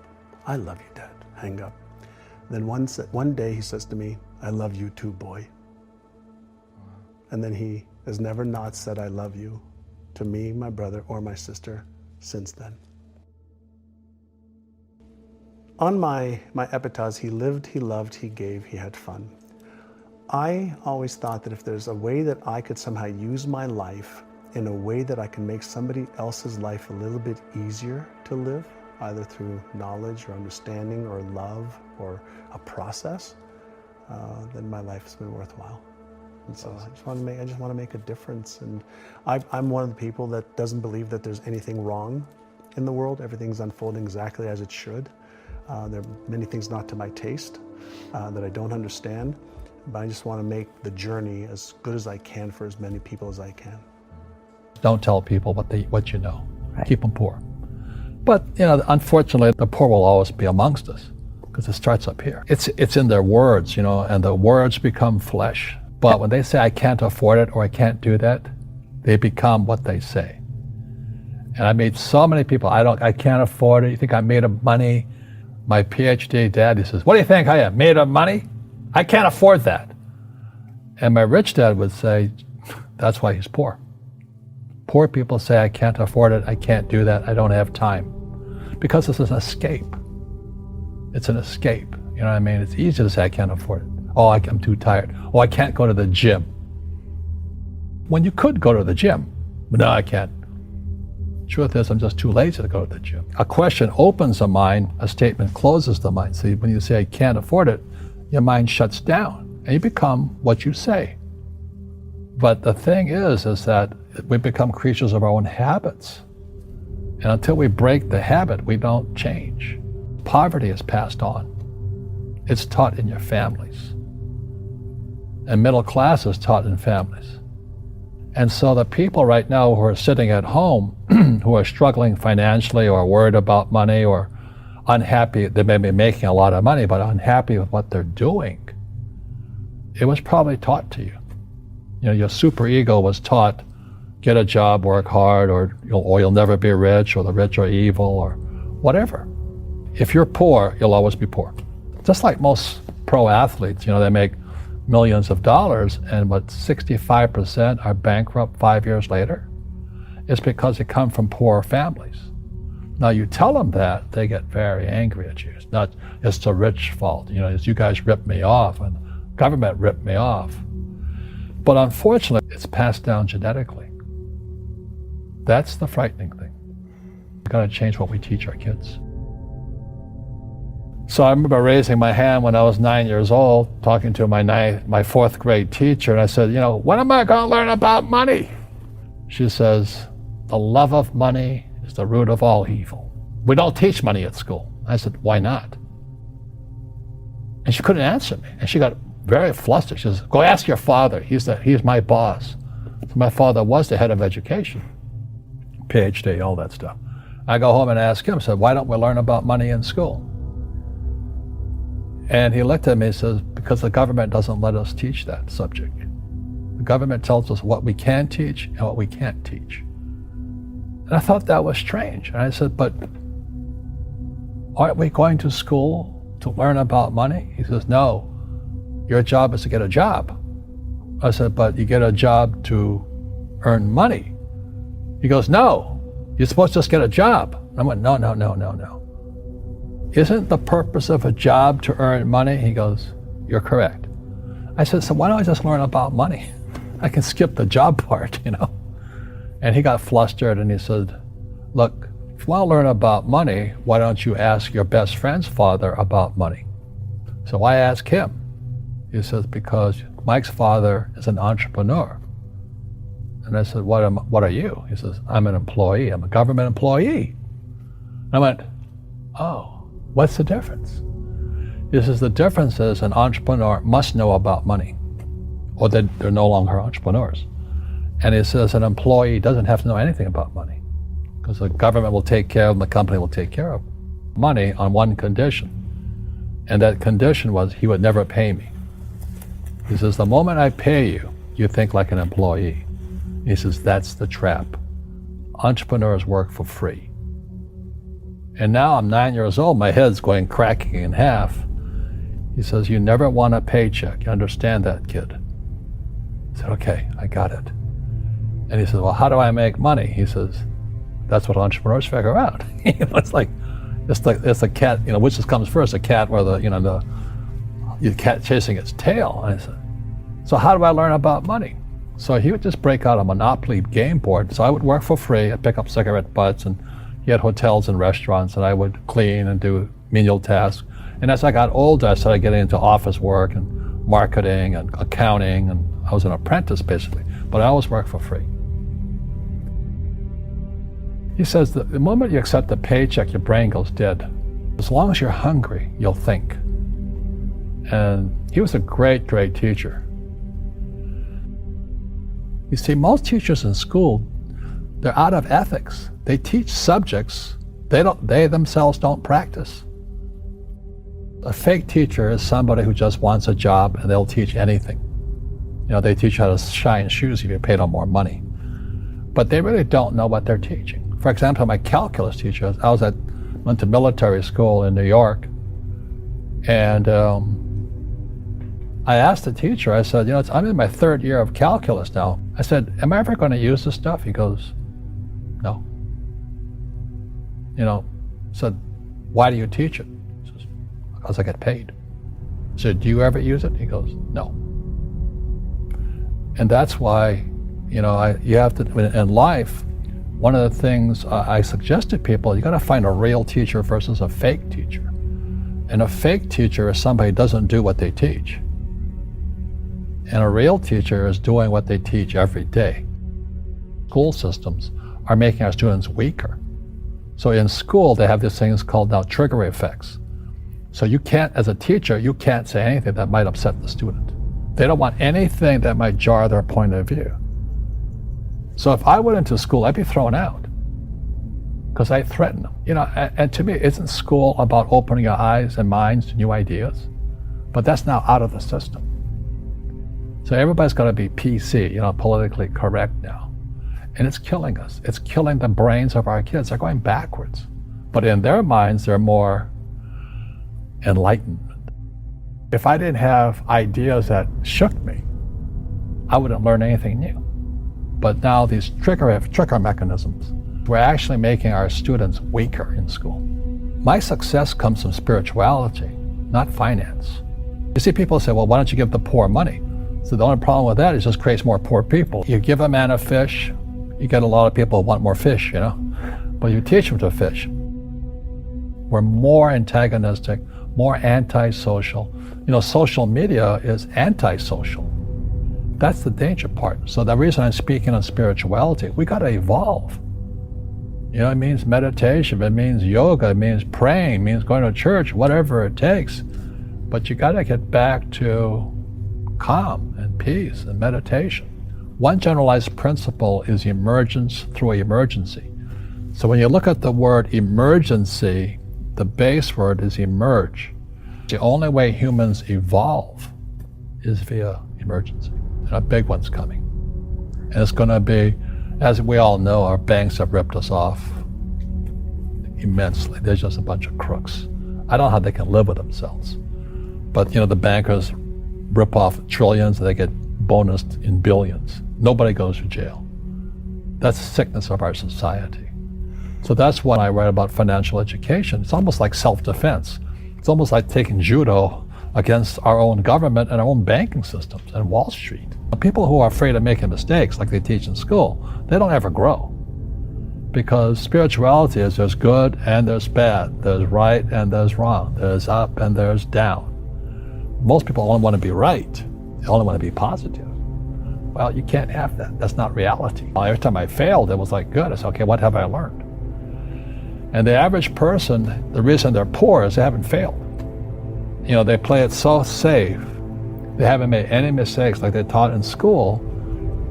I love you, Dad. Hang up. Then one day he says to me, I love you too, boy. And then he has never not said I love you to me, my brother, or my sister since then. On my epitaphs, he lived, he loved, he gave, he had fun. I always thought that if there's a way that I could somehow use my life in a way that I can make somebody else's life a little bit easier to live, either through knowledge or understanding or love or a process, then my life's been worthwhile. And so I just want to make a difference. And I'm one of the people that doesn't believe that there's anything wrong in the world. Everything's unfolding exactly as it should. There are many things not to my taste that I don't understand, but I just want to make the journey as good as I can for as many people as I can. Don't tell people what you know. Right. Keep them poor. But, unfortunately, the poor will always be amongst us because it starts up here. It's in their words, and the words become flesh. But when they say, I can't afford it or I can't do that, they become what they say. And I made so many people, I can't afford it. You think I'm made of money? My PhD dad, he says, what do you think I am, made of money? I can't afford that. And my rich dad would say, that's why he's poor. Poor people say, I can't afford it, I can't do that, I don't have time. Because it's an escape. It's an escape, you know what I mean? It's easy to say, I can't afford it. Oh, I'm too tired. Oh, I can't go to the gym. When you could go to the gym, but no, I can't. Truth is, I'm just too lazy to go to the gym. A question opens the mind, a statement closes the mind. See, when you say, I can't afford it, your mind shuts down, and you become what you say. But the thing is that we become creatures of our own habits. And until we break the habit, we don't change. Poverty is passed on. It's taught in your families. And middle class is taught in families. And so the people right now who are sitting at home, who are struggling financially or worried about money or unhappy, they may be making a lot of money, but unhappy with what they're doing, it was probably taught to you. Your superego was taught, get a job, work hard, or you'll never be rich, or the rich are evil, or whatever. If you're poor, you'll always be poor. Just like most pro athletes, they make millions of dollars, and 65% are bankrupt 5 years later. It's because they come from poor families. Now you tell them that, they get very angry at you. It's the rich fault. It's you guys ripped me off, and government ripped me off. But unfortunately, it's passed down genetically. That's the frightening thing. We've got to change what we teach our kids. So I remember raising my hand when I was 9 years old, talking to my fourth grade teacher, and I said, when am I going to learn about money? She says, the love of money is the root of all evil. We don't teach money at school. I said, why not? And she couldn't answer me, and she got very flustered. She says, go ask your father. He's my boss. So my father was the head of education, PhD, all that stuff. I go home and ask him, I said, why don't we learn about money in school? And he looked at me and says, because the government doesn't let us teach that subject. The government tells us what we can teach and what we can't teach. And I thought that was strange. And I said, but aren't we going to school to learn about money? He says, no, your job is to get a job. I said, but you get a job to earn money. He goes, no, you're supposed to just get a job. I went, no. Isn't the purpose of a job to earn money? He goes, you're correct. I said, so why don't I just learn about money? I can skip the job part, you know? And he got flustered and he said, look, if you want to learn about money, why don't you ask your best friend's father about money? So I asked him. He says, because Mike's father is an entrepreneur. And I said, what are you? He says, I'm an employee. I'm a government employee. And I went, oh, what's the difference? He says, the difference is an entrepreneur must know about money, or they're no longer entrepreneurs. And he says an employee doesn't have to know anything about money, because the government will take care of them, the company will take care of money on one condition. And that condition was he would never pay me. He says, the moment I pay you, you think like an employee. He says, that's the trap. Entrepreneurs work for free. And now I'm 9 years old, my head's going cracking in half. He says, you never want a paycheck. You understand that, kid? I said, okay, I got it. And he says, well, how do I make money? He says, that's what entrepreneurs figure out. It's like a cat, you know, which just comes first, a cat or the cat chasing its tail. And I said, so how do I learn about money? So he would just break out a Monopoly game board. So I would work for free. I'd pick up cigarette butts, and he had hotels and restaurants, and I would clean and do menial tasks. And as I got older, I started getting into office work and marketing and accounting, and I was an apprentice basically, but I always worked for free. He says that the moment you accept a paycheck, your brain goes dead. As long as you're hungry, you'll think. And he was a great, great teacher. You see, most teachers in school, they're out of ethics. They teach subjects they themselves don't practice. A fake teacher is somebody who just wants a job and they'll teach anything. You know, they teach how to shine shoes if you pay them more money. But they really don't know what they're teaching. For example, my calculus teacher, went to military school in New York, and I asked the teacher, I said, I'm in my third year of calculus now. I said, am I ever going to use this stuff? He goes, no. I said, why do you teach it? He says, because I get paid. I said, do you ever use it? He goes, no. And that's why, you have to, in life, one of the things I suggest to people, you got to find a real teacher versus a fake teacher. And a fake teacher is somebody who doesn't do what they teach. And a real teacher is doing what they teach every day. School systems are making our students weaker. So in school, they have these things called now trigger effects. So you can't, as a teacher, you can't say anything that might upset the student. They don't want anything that might jar their point of view. So if I went into school, I'd be thrown out because I threaten them. And to me, isn't school about opening your eyes and minds to new ideas? But that's now out of the system. So everybody's got to be PC, politically correct now. And it's killing us. It's killing the brains of our kids. They're going backwards. But in their minds, they're more enlightened. If I didn't have ideas that shook me, I wouldn't learn anything new. But now these trigger mechanisms, we're actually making our students weaker in school. My success comes from spirituality, not finance. You see, people say, well, why don't you give the poor money? So the only problem with that is it just creates more poor people. You give a man a fish, you get a lot of people who want more fish, but you teach them to fish. We're more antagonistic, more antisocial. Social media is antisocial. That's the danger part. So the reason I'm speaking on spirituality, we got to evolve. It means meditation, it means yoga, it means praying, it means going to church, whatever it takes. But you got to get back to calm and peace and meditation. One generalized principle is emergence through emergency. So when you look at the word emergency, the base word is emerge. The only way humans evolve is via emergency. And a big one's coming. And it's going to be As we all know, our banks have ripped us off immensely. They're just a bunch of crooks. I don't know how they can live with themselves. But, the bankers rip off trillions and they get bonused in billions. Nobody goes to jail. That's the sickness of our society. So that's when I write about financial education. It's almost like self-defense. It's almost like taking judo against our own government and our own banking systems and Wall Street. People who are afraid of making mistakes, like they teach in school, they don't ever grow. Because spirituality is there's good and there's bad, there's right and there's wrong, there's up and there's down. Most people only want to be right, they only want to be positive. Well, you can't have that, that's not reality. Every time I failed, it was like, good, I said, okay, what have I learned? And the average person, the reason they're poor is they haven't failed. They play it so safe, they haven't made any mistakes like they taught in school.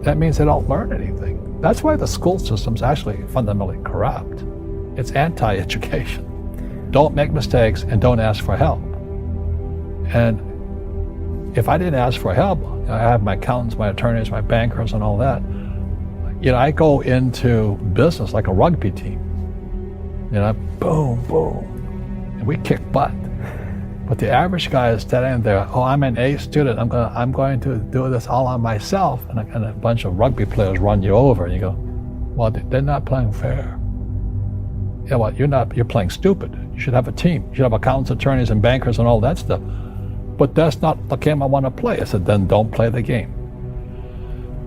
That means they don't learn anything. That's why the school system's actually fundamentally corrupt. It's anti-education. Don't make mistakes and don't ask for help. And if I didn't ask for help, I have my accountants, my attorneys, my bankers and all that. I go into business like a rugby team. Boom, boom, and we kick butt. But the average guy is standing there, oh, I'm an A student, I'm going to do this all on myself, and a bunch of rugby players run you over, and you go, well, they're not playing fair. You're playing stupid. You should have a team. You should have accountants, attorneys, and bankers and all that stuff. But that's not the game I want to play. I said, then don't play the game.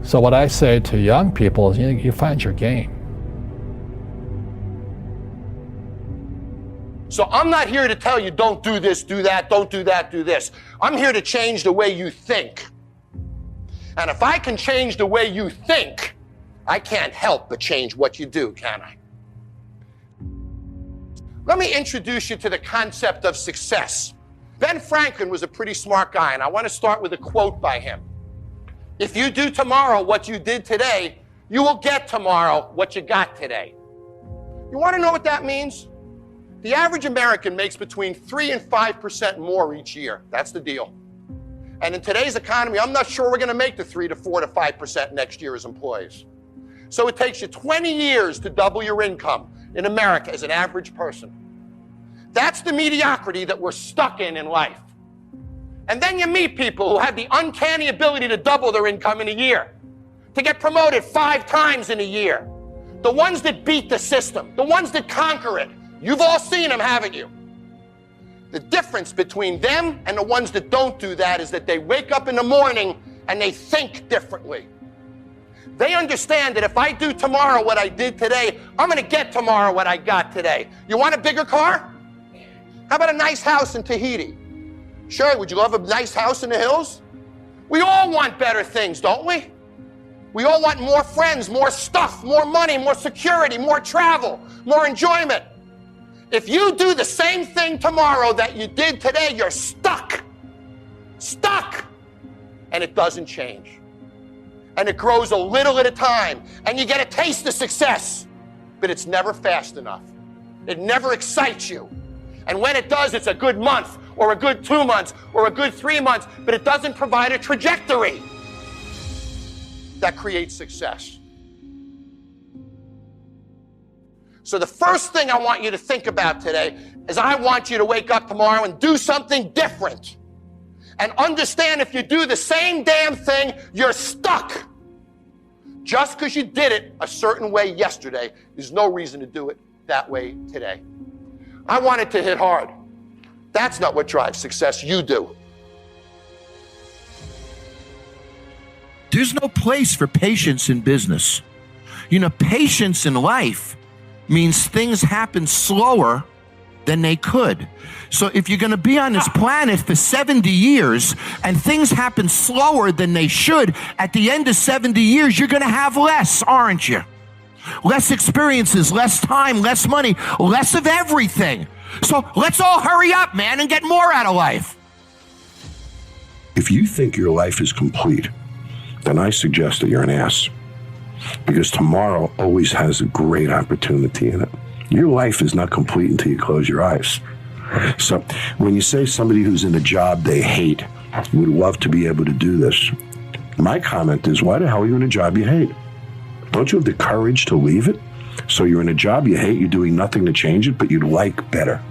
So what I say to young people is, you find your game. So I'm not here to tell you, don't do this, do that, don't do that, do this. I'm here to change the way you think. And if I can change the way you think, I can't help but change what you do, can I? Let me introduce you to the concept of success. Ben Franklin was a pretty smart guy, and I want to start with a quote by him. If you do tomorrow what you did today, you will get tomorrow what you got today. You want to know what that means? The average American makes between 3 and 5% more each year. That's the deal. And in today's economy, I'm not sure we're going to make the 3 to 4 to 5% next year as employees. So it takes you 20 years to double your income in America as an average person. That's the mediocrity that we're stuck in life. And then you meet people who have the uncanny ability to double their income in a year, to get promoted 5 times in a year. The ones that beat the system, the ones that conquer it. You've all seen them, haven't you? The difference between them and the ones that don't do that is that they wake up in the morning and they think differently. They understand that if I do tomorrow what I did today, I'm going to get tomorrow what I got today. You want a bigger car? How about a nice house in Tahiti? Sure, would you love a nice house in the hills? We all want better things, don't we? We all want more friends, more stuff, more money, more security, more travel, more enjoyment. If you do the same thing tomorrow that you did today, you're stuck. Stuck. And it doesn't change. And it grows a little at a time. And you get a taste of success. But it's never fast enough. It never excites you. And when it does, it's a good month, or a good 2 months, or a good 3 months. But it doesn't provide a trajectory that creates success. So the first thing I want you to think about today is I want you to wake up tomorrow and do something different. And understand if you do the same damn thing, you're stuck. Just because you did it a certain way yesterday, there's no reason to do it that way today. I want it to hit hard. That's not what drives success. You do. There's no place for patience in business. Patience in life means things happen slower than they could. So if you're going to be on this planet for 70 years and things happen slower than they should, at the end of 70 years, you're going to have less, aren't you? Less experiences, less time, less money, less of everything. So let's all hurry up, man, and get more out of life. If you think your life is complete, then I suggest that you're an ass. Because tomorrow always has a great opportunity in it. Your life is not complete until you close your eyes. So when you say somebody who's in a job they hate would love to be able to do this, my comment is, why the hell are you in a job you hate? Don't you have the courage to leave it? So you're in a job you hate, you're doing nothing to change it, but you'd like better.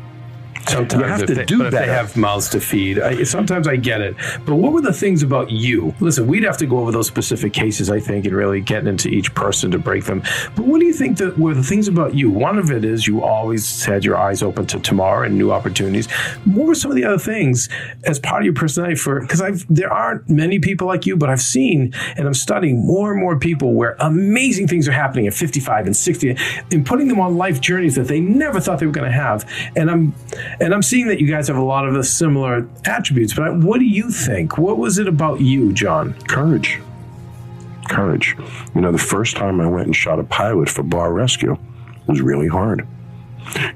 Sometimes you have if to they, do but if better. they have mouths to feed. Sometimes I get it. But what were the things about you? Listen, we'd have to go over those specific cases, I think, and really get into each person to break them. But what do you think that were the things about you? One of it is you always had your eyes open to tomorrow and new opportunities. What were some of the other things as part of your personality? Because there aren't many people like you, but I've seen and I'm studying more and more people where amazing things are happening at 55 and 60 and putting them on life journeys that they never thought they were going to have. And I'm seeing that you guys have a lot of the similar attributes, but what do you think? What was it about you, John? Courage. Courage. You know, the first time I went and shot a pilot for bar rescue was really hard.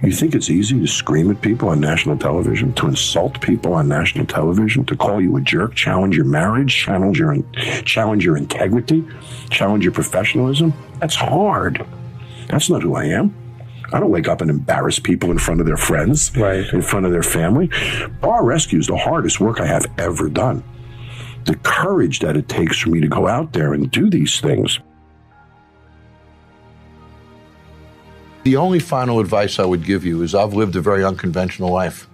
You think it's easy to scream at people on national television, to insult people on national television, to call you a jerk, challenge your marriage, challenge your integrity, challenge your professionalism? That's hard. That's not who I am. I don't wake up and embarrass people in front of their friends, in front of their family. Bar rescue is the hardest work I have ever done. The courage that it takes for me to go out there and do these things. The only final advice I would give you is I've lived a very unconventional life.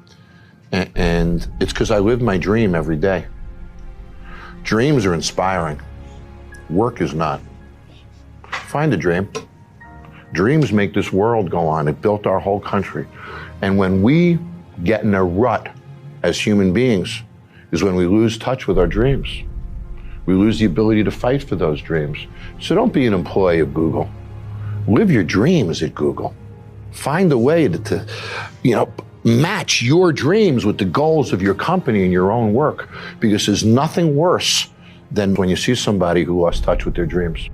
And it's because I live my dream every day. Dreams are inspiring. Work is not. Find a dream. Dreams make this world go on. It built our whole country. And when we get in a rut as human beings is when we lose touch with our dreams. We lose the ability to fight for those dreams. So don't be an employee of Google. Live your dreams at Google. Find a way to match your dreams with the goals of your company and your own work, because there's nothing worse than when you see somebody who lost touch with their dreams.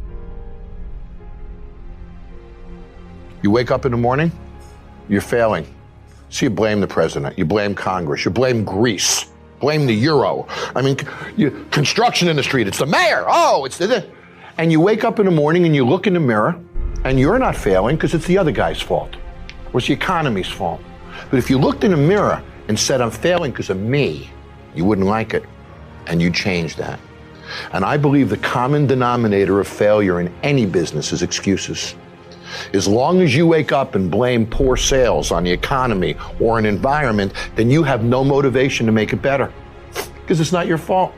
You wake up in the morning, you're failing. So you blame the president, you blame Congress, you blame Greece, blame the euro. I mean, construction in the street, it's the mayor, it's the... And you wake up in the morning and you look in the mirror and you're not failing because it's the other guy's fault or it's the economy's fault. But if you looked in the mirror and said, I'm failing because of me, you wouldn't like it and you'd change that. And I believe the common denominator of failure in any business is excuses. As long as you wake up and blame poor sales on the economy or an environment, then you have no motivation to make it better because it's not your fault.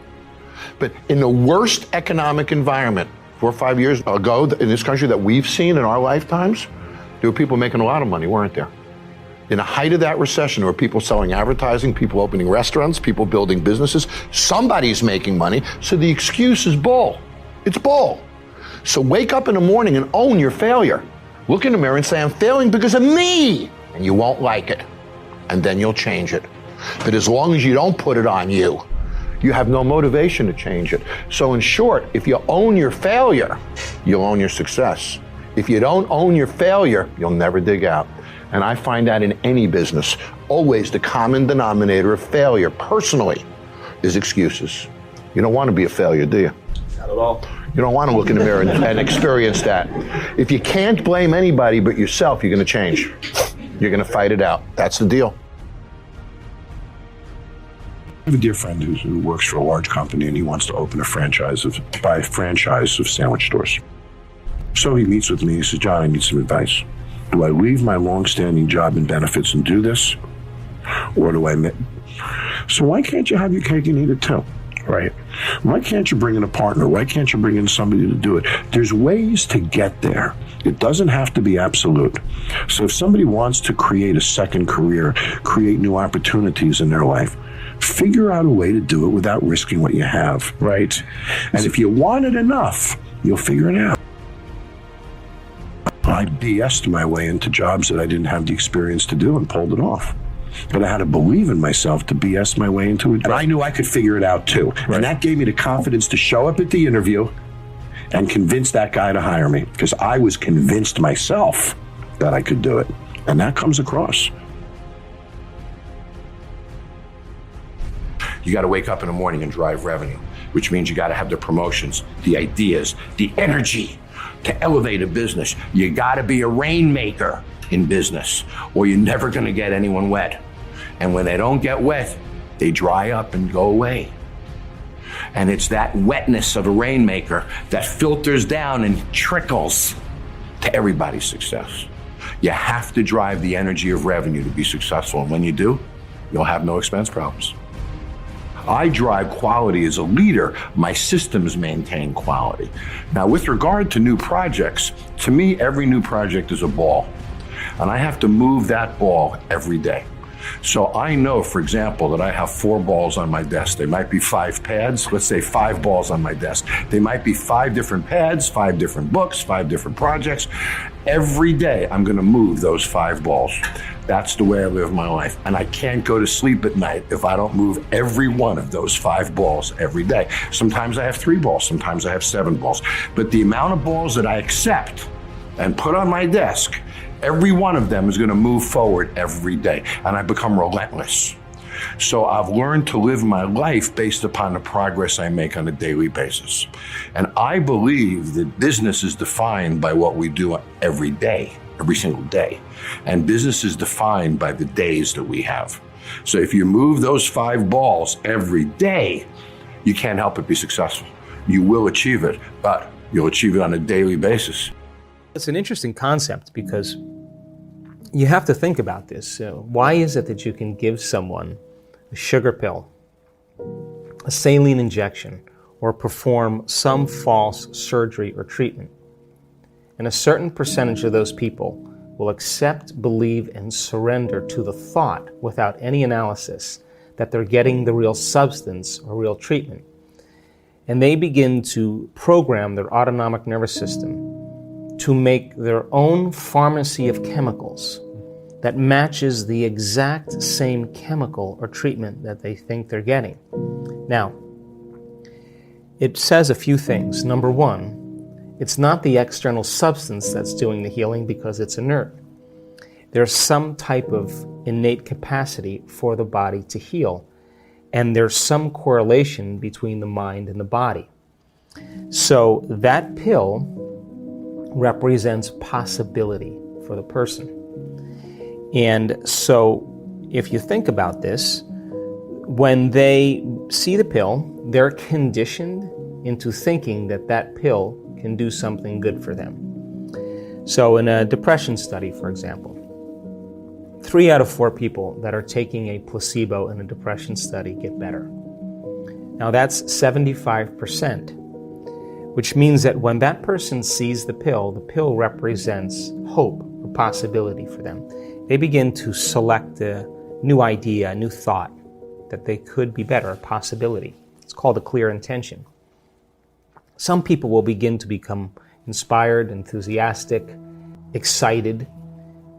But in the worst economic environment 4 or 5 years ago in this country that we've seen in our lifetimes, there were people making a lot of money, weren't there? In the height of that recession, there were people selling advertising, people opening restaurants, people building businesses. Somebody's making money, so the excuse is bull. It's bull. So wake up in the morning and own your failure. Look in the mirror and say, I'm failing because of me. And you won't like it. And then you'll change it. But as long as you don't put it on you, you have no motivation to change it. So in short, if you own your failure, you'll own your success. If you don't own your failure, you'll never dig out. And I find that in any business. Always the common denominator of failure, personally, is excuses. You don't want to be a failure, do you? Not at all. You don't want to look in the mirror and experience that. If you can't blame anybody but yourself, you're going to change. You're going to fight it out. That's the deal. I have a dear friend who works for a large company and he wants to open a franchise of sandwich stores. So he meets with me. He says, John, I need some advice. Do I leave my long-standing job and benefits and do this? Or do I... So why can't you have your cake and eat it too? Right? Why can't you bring in a partner? Why can't you bring in somebody to do it? There's ways to get there. It doesn't have to be absolute. So if somebody wants to create a second career, create new opportunities in their life, figure out a way to do it without risking what you have. Right? And if you want it enough, you'll figure it out. I BS'd my way into jobs that I didn't have the experience to do and pulled it off. But I had to believe in myself to BS my way into it. And I knew I could figure it out too. Right. And that gave me the confidence to show up at the interview and convince that guy to hire me, because I was convinced myself that I could do it. And that comes across. You got to wake up in the morning and drive revenue, which means you got to have the promotions, the ideas, the energy to elevate a business. You got to be a rainmaker in business, or you're never going to get anyone wet. And when they don't get wet, they dry up and go away. And it's that wetness of a rainmaker that filters down and trickles to everybody's success. You have to drive the energy of revenue to be successful. And when you do, you'll have no expense problems. I drive quality as a leader. My systems maintain quality. Now, with regard to new projects, to me, every new project is a ball. And I have to move that ball every day. So I know, for example, that I have 4 balls on my desk. They might be 5 pads. Let's say 5 balls on my desk. They might be 5 different pads, 5 different books, 5 different projects. Every day, I'm going to move those 5 balls. That's the way I live my life. And I can't go to sleep at night if I don't move every one of those 5 balls every day. Sometimes I have 3 balls. Sometimes I have 7 balls. But the amount of balls that I accept and put on my desk, every one of them is going to move forward every day, and I become relentless. So I've learned to live my life based upon the progress I make on a daily basis. And I believe that business is defined by what we do every day, every single day. And business is defined by the days that we have. So if you move those 5 balls every day, you can't help but be successful. You will achieve it, but you'll achieve it on a daily basis. It's an interesting concept because you have to think about this. Why is it that you can give someone a sugar pill, a saline injection, or perform some false surgery or treatment? And a certain percentage of those people will accept, believe, and surrender to the thought without any analysis that they're getting the real substance or real treatment. And they begin to program their autonomic nervous system to make their own pharmacy of chemicals that matches the exact same chemical or treatment that they think they're getting. Now, it says a few things. Number one, it's not the external substance that's doing the healing because it's inert. There's some type of innate capacity for the body to heal, and there's some correlation between the mind and the body. So that pill represents possibility for the person. And so if you think about this, when they see the pill, they're conditioned into thinking that that pill can do something good for them. So in a depression study, for example, 3 out of 4 people that are taking a placebo in a depression study get better. Now that's 75%. Which means that when that person sees the pill represents hope or possibility for them. They begin to select a new idea, a new thought, that they could be better, a possibility. It's called a clear intention. Some people will begin to become inspired, enthusiastic, excited,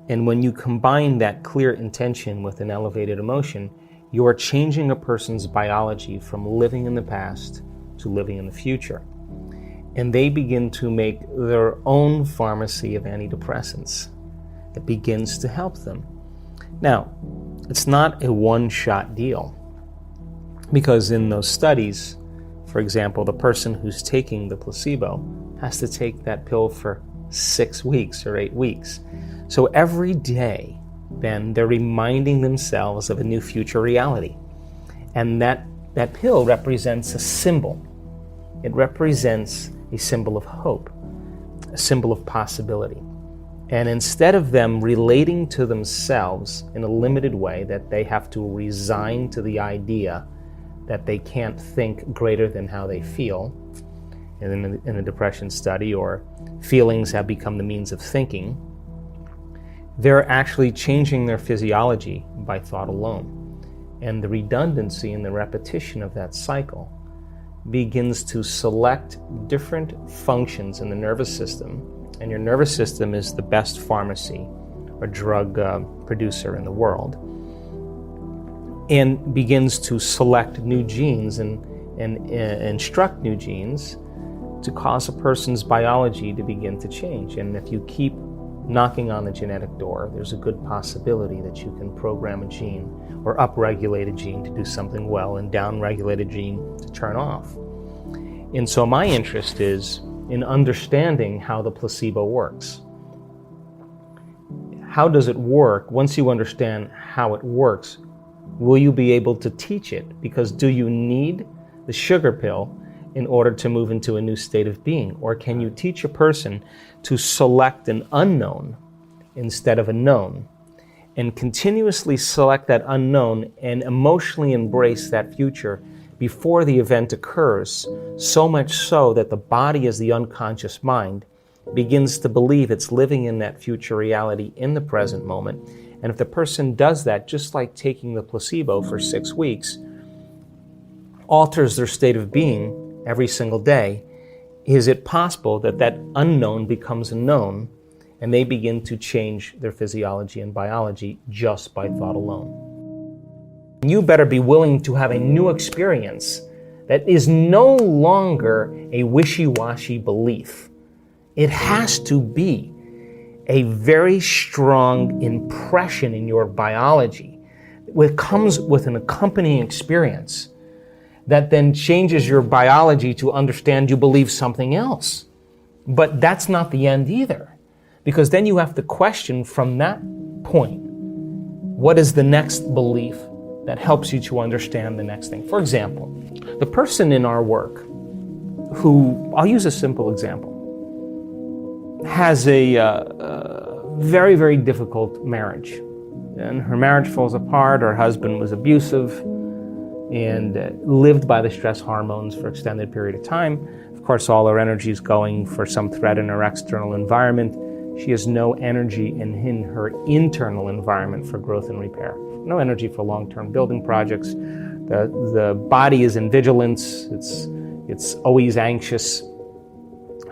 and when you combine that clear intention with an elevated emotion, you are changing a person's biology from living in the past to living in the future. And they begin to make their own pharmacy of antidepressants that begins to help them. Now, it's not a one-shot deal, because in those studies, for example, the person who's taking the placebo has to take that pill for 6 weeks or 8 weeks. So every day, then, they're reminding themselves of a new future reality. And that pill represents a symbol. It represents a symbol of hope, a symbol of possibility. And instead of them relating to themselves in a limited way, that they have to resign to the idea that they can't think greater than how they feel, in a depression study, or feelings have become the means of thinking, they're actually changing their physiology by thought alone. And the redundancy and the repetition of that cycle begins to select different functions in the nervous system, and your nervous system is the best pharmacy or drug producer in the world, and begins to select new genes and instruct new genes to cause a person's biology to begin to change. And if you keep knocking on the genetic door, there's a good possibility that you can program a gene or upregulate a gene to do something well and downregulate a gene to turn off. And so my interest is in understanding how the placebo works. How does it work? Once you understand how it works, will you be able to teach it? Because do you need the the sugar pill in order to move into a new state of being? Or can you teach a person to select an unknown instead of a known, and continuously select that unknown and emotionally embrace that future before the event occurs, so much so that the body, as the unconscious mind, begins to believe it's living in that future reality in the present moment. And if the person does that, just like taking the placebo for 6 weeks, alters their state of being every single day, is it possible that that unknown becomes a known and they begin to change their physiology and biology just by thought alone? You better be willing to have a new experience that is no longer a wishy-washy belief. It has to be a very strong impression in your biology that comes with an accompanying experience that then changes your biology to understand you believe something else. But that's not the end either, because then you have to question from that point, what is the next belief that helps you to understand the next thing? For example, the person in our work who, I'll use a simple example, has a very, very difficult marriage. And her marriage falls apart, her husband was abusive, and lived by the stress hormones for an extended period of time. Of course, all her energy is going for some threat in her external environment. She has no energy in her internal environment for growth and repair. No energy for long-term building projects. The body is in vigilance. It's always anxious.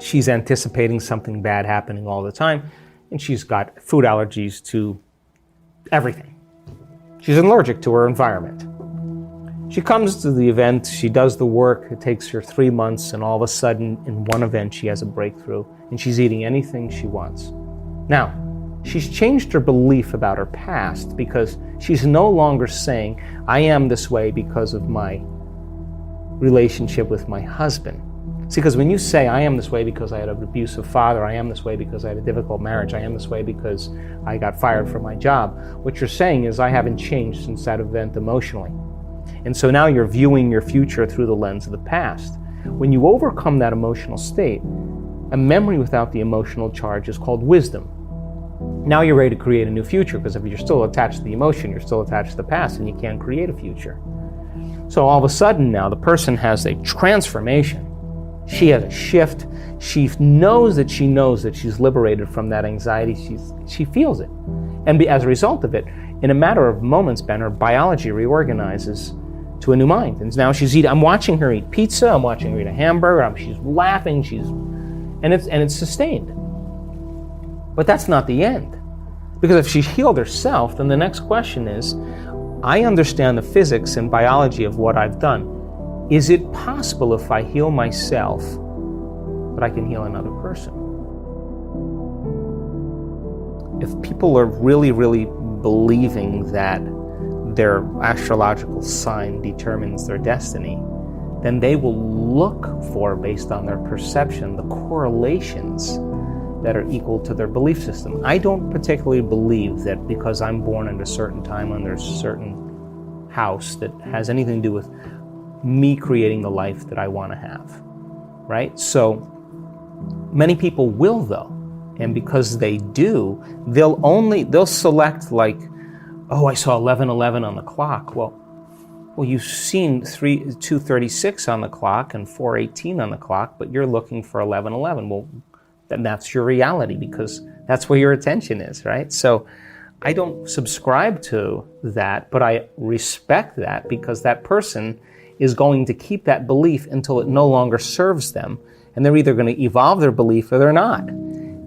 She's anticipating something bad happening all the time, and she's got food allergies to everything. She's allergic to her environment. She comes to the event, she does the work, it takes her 3 months, and all of a sudden, in one event, she has a breakthrough, and she's eating anything she wants. Now, she's changed her belief about her past because she's no longer saying, I am this way because of my relationship with my husband. See, because when you say, I am this way because I had an abusive father, I am this way because I had a difficult marriage, I am this way because I got fired from my job, what you're saying is, I haven't changed since that event emotionally. And so now you're viewing your future through the lens of the past. When you overcome that emotional state, a memory without the emotional charge is called wisdom. Now you're ready to create a new future, because if you're still attached to the emotion, you're still attached to the past, and you can't create a future. So all of a sudden now the person has a transformation. She has a shift. She knows that she's liberated from that anxiety. She feels it. And as a result of it, in a matter of moments, Ben, her biology reorganizes to a new mind. And now she's eating, I'm watching her eat pizza, I'm watching her eat a hamburger, she's laughing, and it's sustained. But that's not the end. Because if she's healed herself, then the next question is, I understand the physics and biology of what I've done. Is it possible if I heal myself that I can heal another person? If people are really, really believing that their astrological sign determines their destiny, then they will look for, based on their perception, the correlations that are equal to their belief system. I don't particularly believe that because I'm born at a certain time under a certain house that has anything to do with me creating the life that I want to have, right? So many people will, though, and because they do, they'll select like, oh, I saw 11:11 on the clock. Well, you've seen 2:36 on the clock and 4:18 on the clock, but you're looking for 11:11. Well, then that's your reality, because that's where your attention is, right? So I don't subscribe to that, but I respect that, because that person is going to keep that belief until it no longer serves them, and they're either going to evolve their belief or they're not.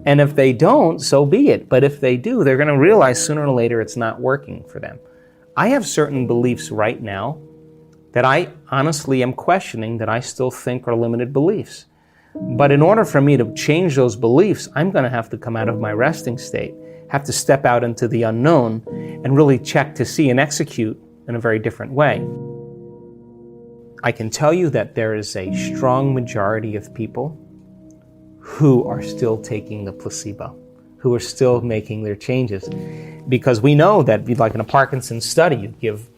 And if they don't, so be it. But if they do, they're going to realize sooner or later it's not working for them. I have certain beliefs right now that I honestly am questioning, that I still think are limited beliefs. But in order for me to change those beliefs, I'm going to have to come out of my resting state, have to step out into the unknown, and really check to see and execute in a very different way. I can tell you that there is a strong majority of people who are still taking the placebo, who are still making their changes. Because we know that, like in a Parkinson's study, you give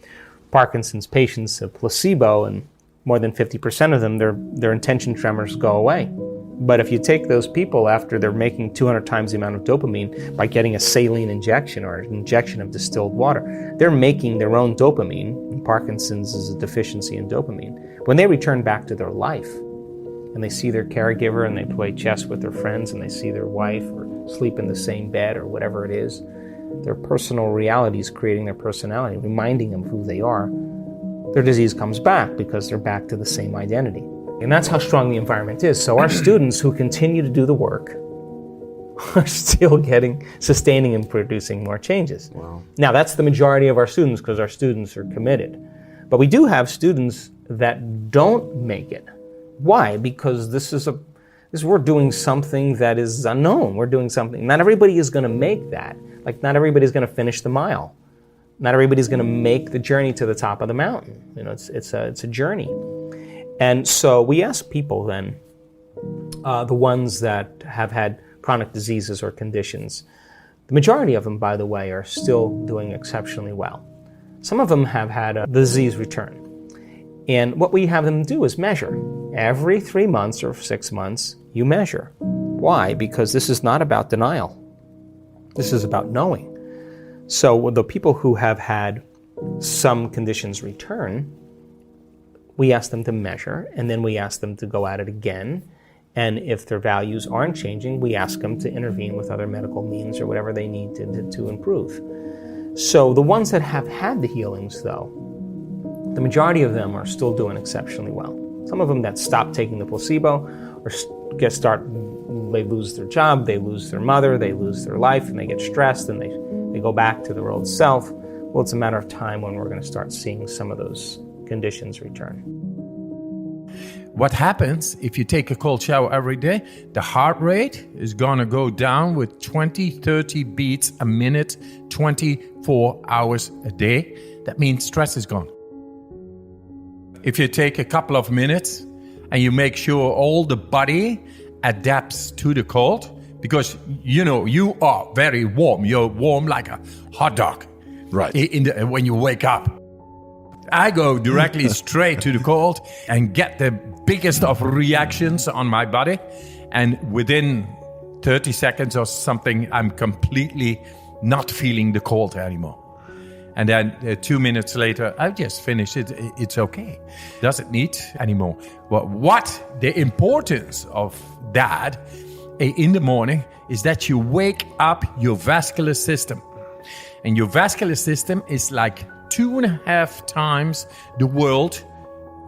Parkinson's patients a placebo and more than 50% of them, their intention tremors go away. But if you take those people after they're making 200 times the amount of dopamine by getting a saline injection or an injection of distilled water, they're making their own dopamine, and Parkinson's is a deficiency in dopamine. When they return back to their life and they see their caregiver and they play chess with their friends and they see their wife or sleep in the same bed or whatever it is, their personal reality is creating their personality, reminding them who they are. Their disease comes back because they're back to the same identity. And that's how strong the environment is. So our students who continue to do the work are still sustaining and producing more changes. Wow. Now that's the majority of our students because our students are committed. But we do have students that don't make it. Why? Because we're doing something that is unknown. We're doing something. Not everybody is going to make that. Like not everybody's going to finish the mile. Not everybody's going to make the journey to the top of the mountain. It's a journey. And so we ask people then, the ones that have had chronic diseases or conditions, the majority of them, by the way, are still doing exceptionally well. Some of them have had a disease return. And what we have them do is measure. Every 3 months or 6 months, you measure. Why? Because this is not about denial. This is about knowing. So with the people who have had some conditions return, we ask them to measure, and then we ask them to go at it again. And if their values aren't changing, we ask them to intervene with other medical means or whatever they need to improve. So the ones that have had the healings, though, the majority of them are still doing exceptionally well. Some of them that stop taking the placebo or they lose their job, they lose their mother, they lose their life, and they get stressed, and they go back to their old self. Well, it's a matter of time when we're going to start seeing some of those conditions return. What happens if you take a cold shower every day? The heart rate is going to go down with 20-30 beats a minute, 24 hours a day. That means stress is gone. If you take a couple of minutes and you make sure all the body adapts to the cold, because you are very warm. You're warm like a hot dog. Right. When you wake up. I go directly straight to the cold and get the biggest of reactions on my body. And within 30 seconds or something, I'm completely not feeling the cold anymore. And then 2 minutes later, I just finish it. It's okay. Doesn't need anymore. But what the importance of that in the morning is that you wake up your vascular system. And your vascular system is like 2.5 times the world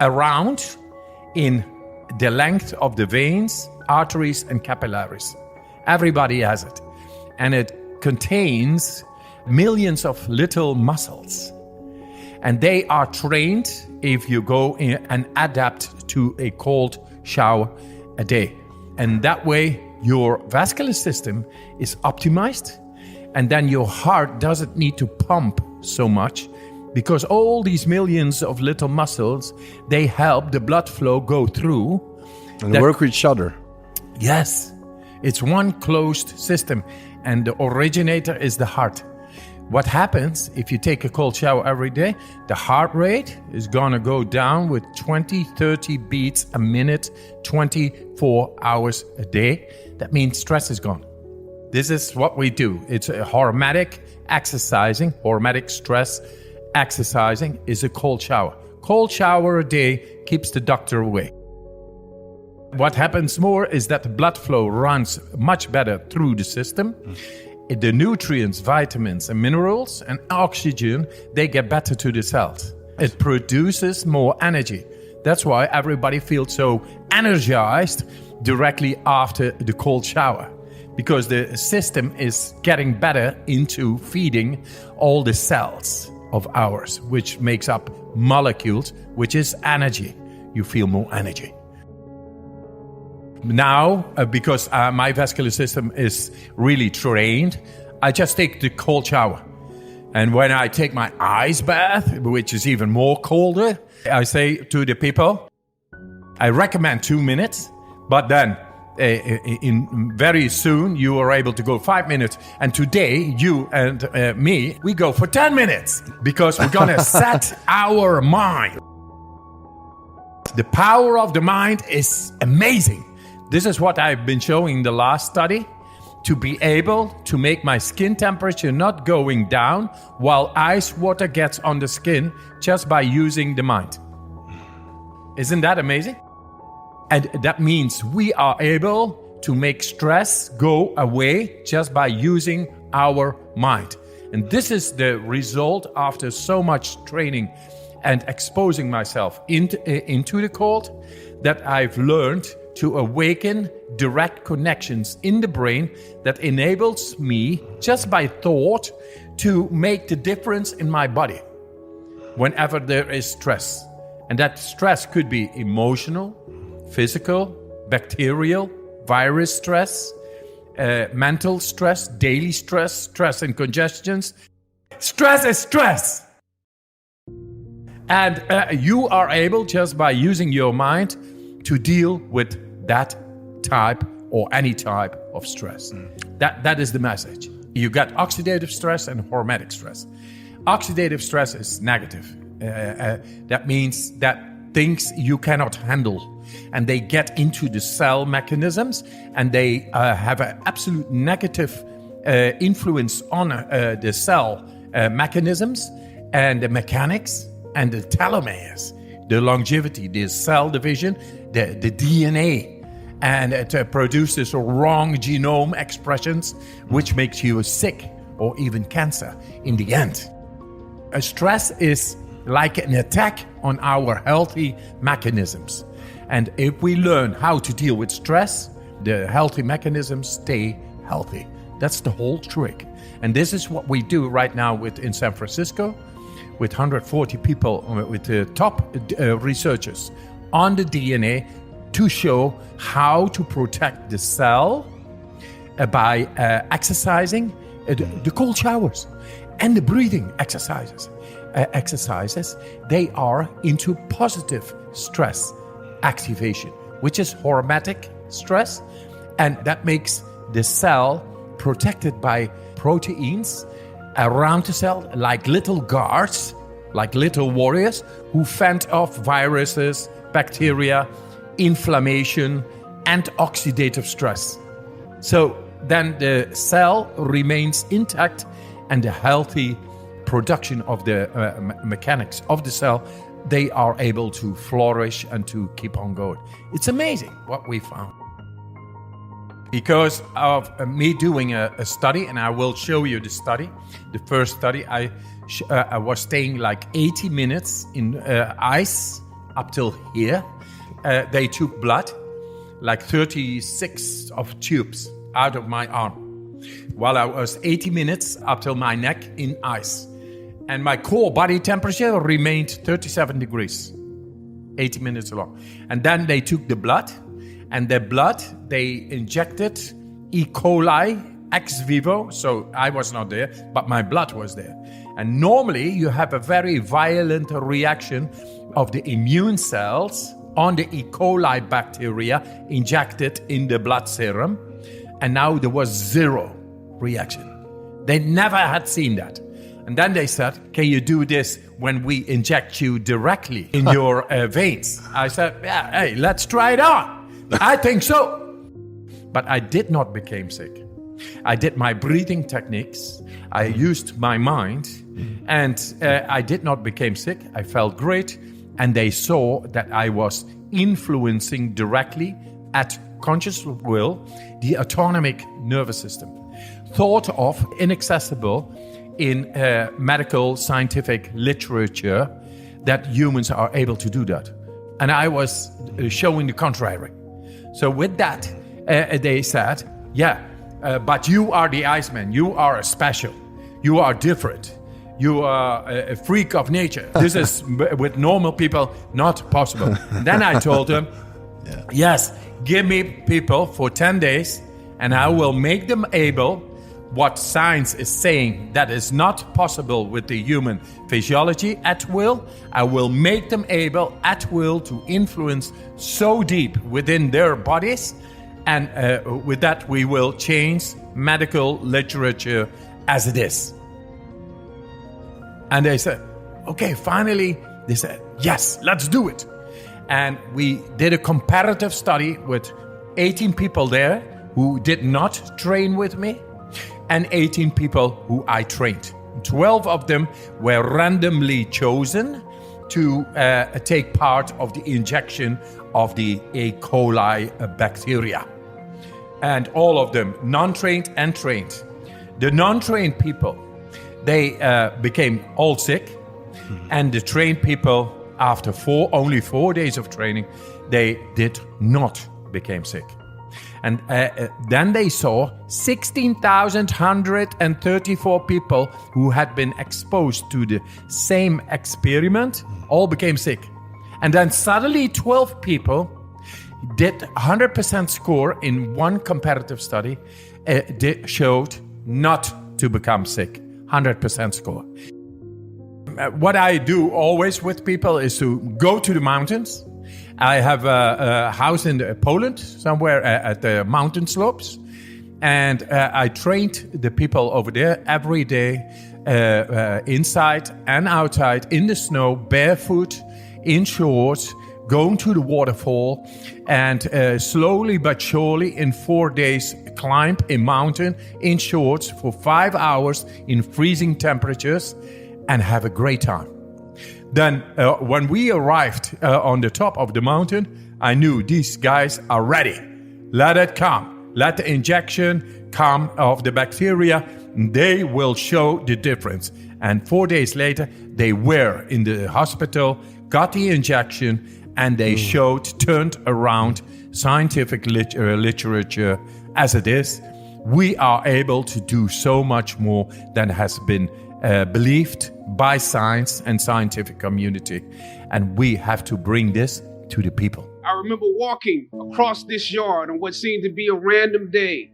around in the length of the veins, arteries, and capillaries. Everybody has it. And it contains millions of little muscles. And they are trained if you go in and adapt to a cold shower a day. And that way, your vascular system is optimized. And then your heart doesn't need to pump so much, because all these millions of little muscles, they help the blood flow go through. And work with each other. Yes. It's one closed system. And the originator is the heart. What happens if you take a cold shower every day? The heart rate is going to go down with 20-30 beats a minute, 24 hours a day. That means stress is gone. This is what we do. It's a hormetic exercising, hormetic stress exercising is a cold shower. Cold shower a day keeps the doctor away. What happens more is that the blood flow runs much better through the system. The nutrients, vitamins and minerals and oxygen, they get better to the cells. It produces more energy. That's why everybody feels so energized directly after the cold shower, because the system is getting better into feeding all the cells of ours, which makes up molecules, which is energy. You feel more energy. Now, because my vascular system is really trained, I just take the cold shower. And when I take my ice bath, which is even more colder, I say to the people, I recommend 2 minutes, but then very soon you are able to go 5 minutes. And today, you and me, we go for 10 minutes because we're going to set our mind. The power of the mind is amazing. This is what I've been showing in the last study. To be able to make my skin temperature not going down while ice water gets on the skin just by using the mind. Isn't that amazing? And that means we are able to make stress go away just by using our mind. And this is the result after so much training and exposing myself into the cold, that I've learned to awaken direct connections in the brain that enables me, just by thought, to make the difference in my body whenever there is stress. And that stress could be emotional, physical, bacterial, virus stress, mental stress, daily stress, stress and congestions. Stress is stress. And you are able, just by using your mind, to deal with that type or any type of stress. That is the message. You got oxidative stress and hormetic stress. Oxidative stress is negative. That means that things you cannot handle, and they get into the cell mechanisms, and they have an absolute negative influence on the cell mechanisms and the mechanics and the telomeres, the longevity, the cell division, the DNA. And it produces wrong genome expressions, which makes you sick or even cancer in the end. Stress is like an attack on our healthy mechanisms. And if we learn how to deal with stress, the healthy mechanisms stay healthy. That's the whole trick. And this is what we do right now in San Francisco with 140 people, with the top researchers on the DNA, to show how to protect the cell by exercising, the cold showers and the breathing exercises. They are into positive stress activation, which is hormetic stress, and that makes the cell protected by proteins around the cell, like little guards, like little warriors who fend off viruses, bacteria, inflammation, and oxidative stress. So then the cell remains intact, and the healthy production of the mechanics of the cell, they are able to flourish and to keep on going. It's amazing what we found. Because of me doing a study, and I will show you the study. The first study, I was staying like 80 minutes in ice up till here. They took blood, like 36 of tubes out of my arm, while I was 80 minutes up till my neck in ice. And my core body temperature remained 37 degrees, 80 minutes long. And then they took the blood, and the blood, they injected E. coli ex vivo. So I was not there, but my blood was there. And normally you have a very violent reaction of the immune cells on the E. coli bacteria injected in the blood serum. And now there was zero reaction. They never had seen that. And then they said, can you do this when we inject you directly in your veins? I said, yeah, hey, let's try it on. I think so. But I did not become sick. I did my breathing techniques. I used my mind, and I did not become sick. I felt great. And they saw that I was influencing directly at conscious will the autonomic nervous system, thought of inaccessible in medical scientific literature, that humans are able to do that. And I was showing the contrary. So with that, they said, yeah, but you are the Iceman. You are special. You are different. You are a freak of nature. This is, with normal people, not possible. Then I told them, yes, give me people for 10 days, and I will make them able, what science is saying that is not possible with the human physiology at will. I will make them able at will to influence so deep within their bodies, and with that we will change medical literature as it is. And they said, okay, finally, they said, yes, let's do it. And we did a comparative study with 18 people there who did not train with me and 18 people who I trained. 12 of them were randomly chosen to take part of the injection of the E. coli bacteria. And all of them, non-trained and trained. The non-trained people, they became all sick. And the trained people, after only 4 days of training, they did not become sick. And then they saw 16,134 people who had been exposed to the same experiment, all became sick. And then suddenly 12 people did 100% score in one comparative study, showed not to become sick, 100% score. What I do always with people is to go to the mountains. I have a house in Poland, somewhere at the mountain slopes. And I trained the people over there every day, inside and outside, in the snow, barefoot, in shorts, going to the waterfall, and slowly but surely in 4 days climb a mountain in shorts for 5 hours in freezing temperatures and have a great time. Then when we arrived on the top of the mountain, I knew these guys are ready. Let it come. Let the injection come of the bacteria. They will show the difference. And 4 days later, they were in the hospital, got the injection, and they turned around scientific literature as it is. We are able to do so much more than has been believed by science and scientific community. And we have to bring this to the people. I remember walking across this yard on what seemed to be a random day,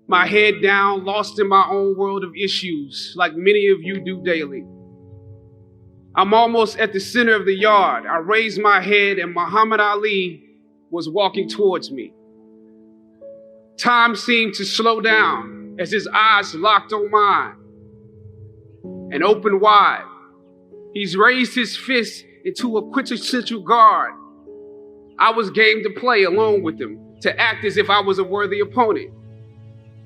my head down, lost in my own world of issues, like many of you do daily. I'm almost at the center of the yard. I raised my head and Muhammad Ali was walking towards me. Time seemed to slow down as his eyes locked on mine and opened wide. He's raised his fist into a quintessential guard. I was game to play along with him, to act as if I was a worthy opponent.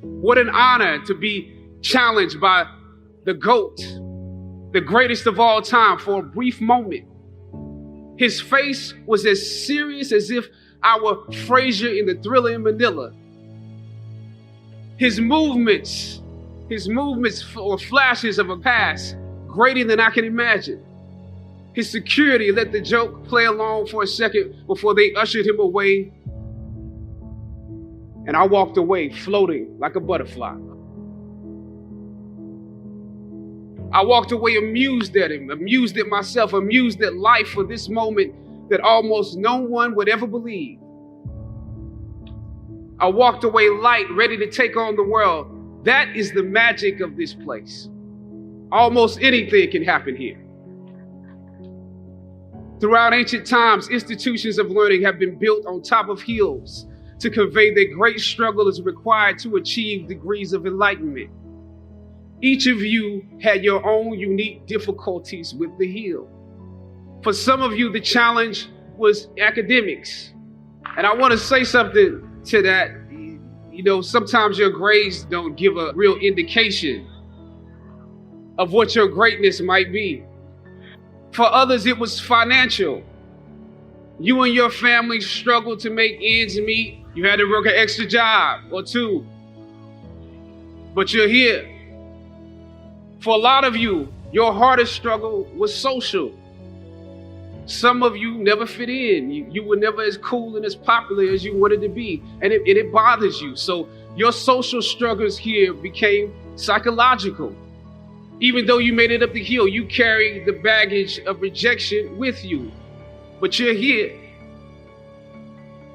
What an honor to be challenged by the GOAT, the greatest of all time, for a brief moment. His face was as serious as if I were Frazier in the Thriller in Manila. His movements were flashes of a past greater than I can imagine. His security let the joke play along for a second before they ushered him away. And I walked away floating like a butterfly. I walked away amused at him, amused at myself, amused at life for this moment that almost no one would ever believe. I walked away light, ready to take on the world. That is the magic of this place. Almost anything can happen here. Throughout ancient times, institutions of learning have been built on top of hills to convey that great struggle is required to achieve degrees of enlightenment. Each of you had your own unique difficulties with the hill. For some of you, the challenge was academics. And I want to say something to that. You know, sometimes your grades don't give a real indication of what your greatness might be. For others, it was financial. You and your family struggled to make ends meet. You had to work an extra job or two. But you're here. For a lot of you, your hardest struggle was social. Some of you never fit in. You were never as cool and as popular as you wanted to be. And it bothers you. So your social struggles here became psychological. Even though you made it up the hill, you carry the baggage of rejection with you. But you're here.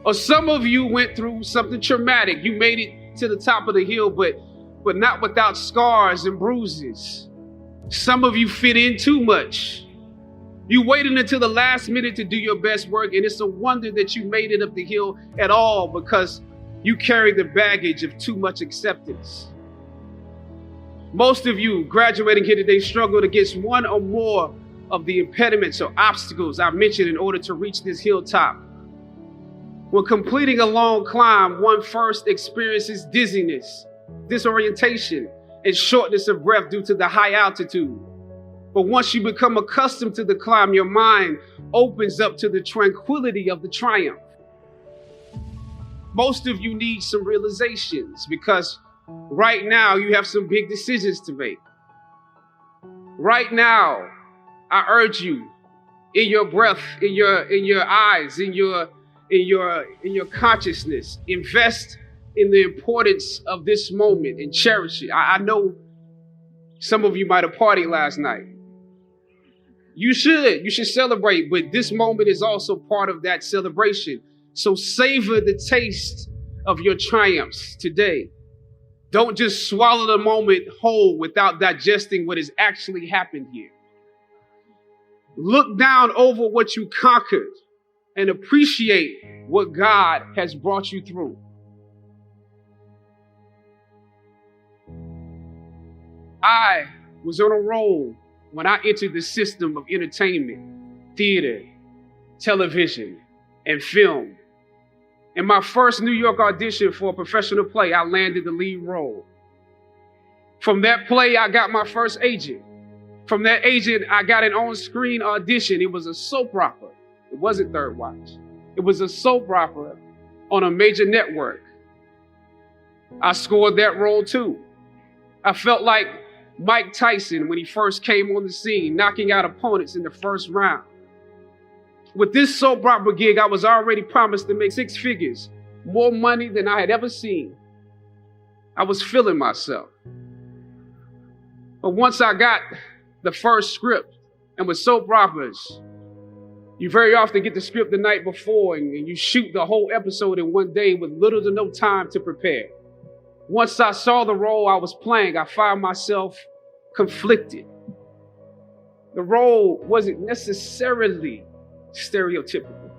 Or some of you went through something traumatic. You made it to the top of the hill, but not without scars and bruises. Some of you fit in too much. You waited until the last minute to do your best work, and it's a wonder that you made it up the hill at all because you carry the baggage of too much acceptance. Most of you graduating here today struggled against one or more of the impediments or obstacles I mentioned in order to reach this hilltop. When completing a long climb, one first experiences dizziness, disorientation, and shortness of breath due to the high altitude. But once you become accustomed to the climb, your mind opens up to the tranquility of the triumph. Most of you need some realizations because right now you have some big decisions to make. Right now, I urge you, in your breath, in your eyes, in your consciousness, invest in the importance of this moment and cherish it. I know some of you might have partied last night. You should celebrate, but this moment is also part of that celebration. So savor the taste of your triumphs today. Don't just swallow the moment whole without digesting what has actually happened here. Look down over what you conquered and appreciate what God has brought you through. I was on a roll when I entered the system of entertainment, theater, television, and film. In my first New York audition for a professional play, I landed the lead role. From that play, I got my first agent. From that agent, I got an on-screen audition. It was a soap opera. It wasn't Third Watch. It was a soap opera on a major network. I scored that role too. I felt like Mike Tyson when he first came on the scene, knocking out opponents in the first round. With this soap opera gig, I was already promised to make 6 figures, more money than I had ever seen. I was feeling myself. But once I got the first script, and with soap operas, you very often get the script the night before and you shoot the whole episode in one day with little to no time to prepare. Once I saw the role I was playing, I found myself conflicted. The role wasn't necessarily stereotypical.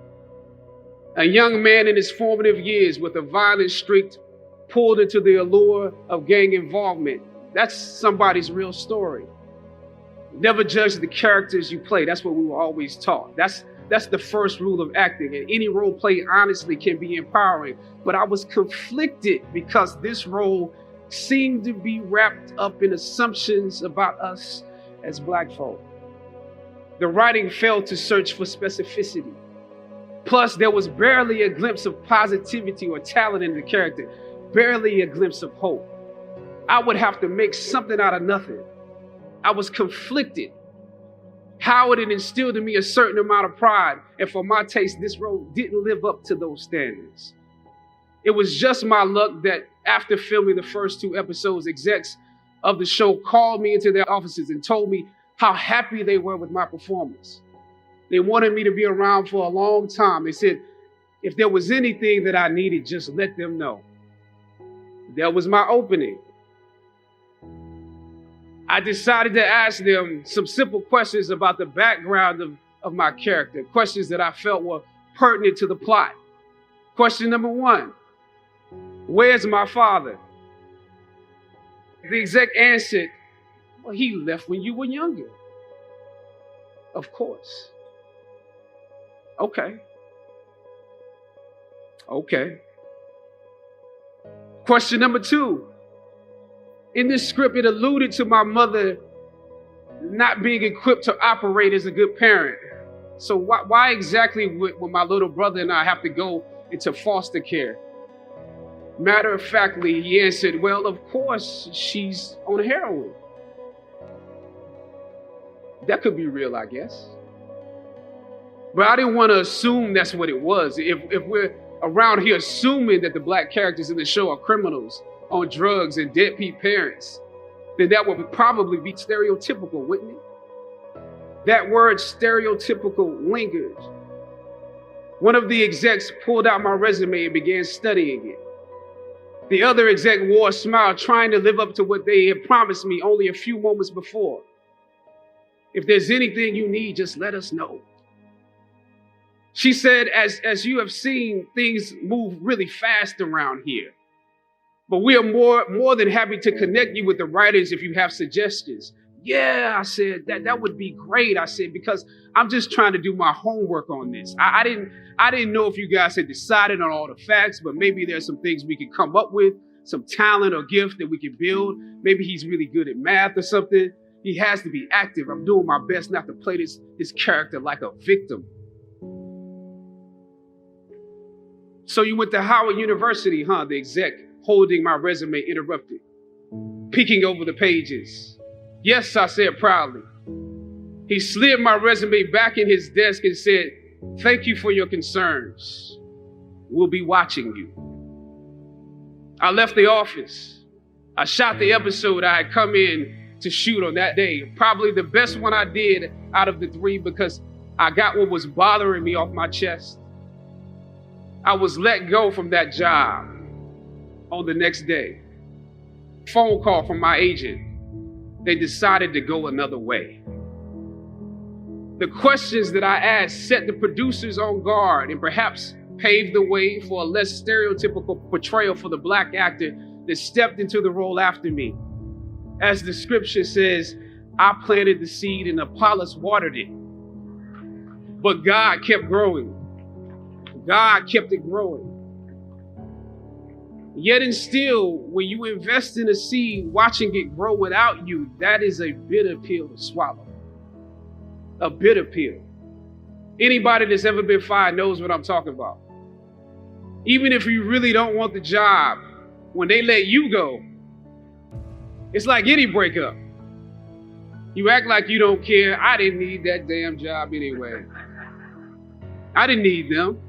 A young man in his formative years with a violent streak pulled into the allure of gang involvement. That's somebody's real story. Never judge the characters you play. That's what we were always taught. That's the first rule of acting. And any role played honestly can be empowering. But I was conflicted because this role seemed to be wrapped up in assumptions about us as Black folk. The writing failed to search for specificity. Plus, there was barely a glimpse of positivity or talent in the character, barely a glimpse of hope. I would have to make something out of nothing. I was conflicted. Howard had instilled in me a certain amount of pride, and for my taste, this role didn't live up to those standards. It was just my luck that after filming the first 2 episodes, execs of the show called me into their offices and told me how happy they were with my performance. They wanted me to be around for a long time. They said, if there was anything that I needed, just let them know. That was my opening. I decided to ask them some simple questions about the background of my character, questions that I felt were pertinent to the plot. Question number 1, where's my father? The exec answered, well, he left when you were younger. Of course. Okay. Question number 2. In this script, it alluded to my mother not being equipped to operate as a good parent. So why exactly would my little brother and I have to go into foster care? Matter of factly, he answered, well, of course, she's on heroin. That could be real, I guess. But I didn't want to assume that's what it was. If we're around here assuming that the Black characters in the show are criminals on drugs and deadbeat parents, then that would probably be stereotypical, wouldn't it? That word stereotypical lingered. One of the execs pulled out my resume and began studying it. The other exec wore a smile, trying to live up to what they had promised me only a few moments before. If there's anything you need, just let us know. She said, as you have seen, things move really fast around here. But we are more than happy to connect you with the writers if you have suggestions. Yeah, I said, that would be great. I said, because I'm just trying to do my homework on this. I didn't know if you guys had decided on all the facts, but maybe there's some things we could come up with, some talent or gift that we can build. Maybe he's really good at math or something. He has to be active. I'm doing my best not to play this character like a victim. So you went to Howard University, huh? The exec holding my resume interrupted, peeking over the pages. Yes, I said proudly. He slid my resume back in his desk and said, thank you for your concerns. We'll be watching you. I left the office. I shot the episode I had come in to shoot on that day. Probably the best one I did out of the 3 because I got what was bothering me off my chest. I was let go from that job on the next day. Phone call from my agent. They decided to go another way. The questions that I asked set the producers on guard and perhaps paved the way for a less stereotypical portrayal for the Black actor that stepped into the role after me. As the scripture says, I planted the seed and Apollos watered it. But God kept growing. God kept it growing. Yet and still, when you invest in a seed, watching it grow without you, that is a bitter pill to swallow. A bitter pill. Anybody that's ever been fired knows what I'm talking about. Even if you really don't want the job, when they let you go, it's like any breakup. You act like you don't care. I didn't need that damn job anyway. I didn't need them.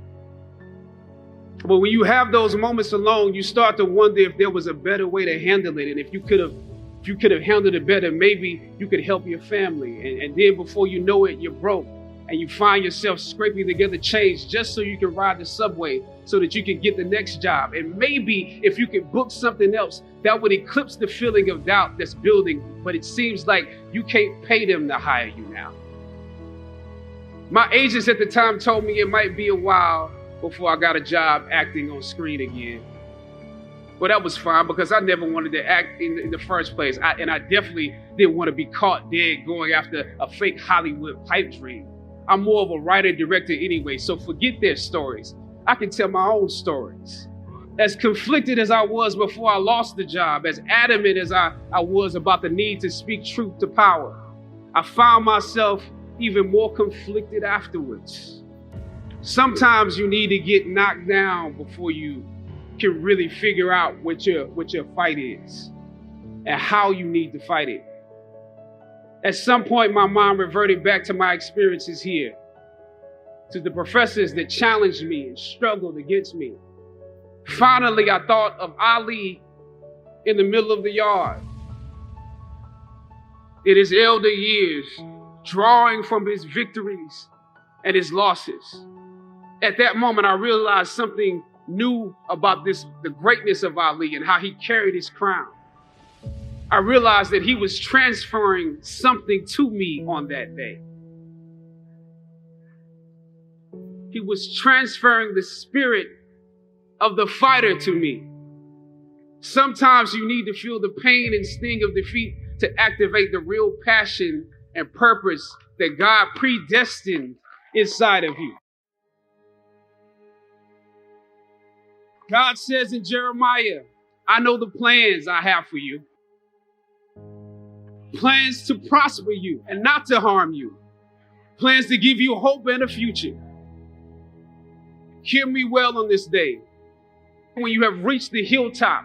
But when you have those moments alone, you start to wonder if there was a better way to handle it. And if you could have handled it better, maybe you could help your family. And then before you know it, you're broke. And you find yourself scraping together change just so you can ride the subway so that you can get the next job. And maybe if you could book something else, that would eclipse the feeling of doubt that's building. But it seems like you can't pay them to hire you now. My agents at the time told me it might be a while before I got a job acting on screen again. Well, that was fine because I never wanted to act in the first place. And I definitely didn't want to be caught dead going after a fake Hollywood pipe dream. I'm more of a writer-director anyway, so forget their stories. I can tell my own stories. As conflicted as I was before I lost the job, as adamant as I was about the need to speak truth to power, I found myself even more conflicted afterwards. Sometimes you need to get knocked down before you can really figure out what your fight is and how you need to fight it. At some point, my mind reverted back to my experiences here, to the professors that challenged me and struggled against me. Finally, I thought of Ali in the middle of the yard, in his elder years, drawing from his victories and his losses. At that moment, I realized something new about the greatness of Ali and how he carried his crown. I realized that he was transferring something to me on that day. He was transferring the spirit of the fighter to me. Sometimes you need to feel the pain and sting of defeat to activate the real passion and purpose that God predestined inside of you. God says in Jeremiah, I know the plans I have for you. Plans to prosper you and not to harm you. Plans to give you hope and a future. Hear me well on this day. When you have reached the hilltop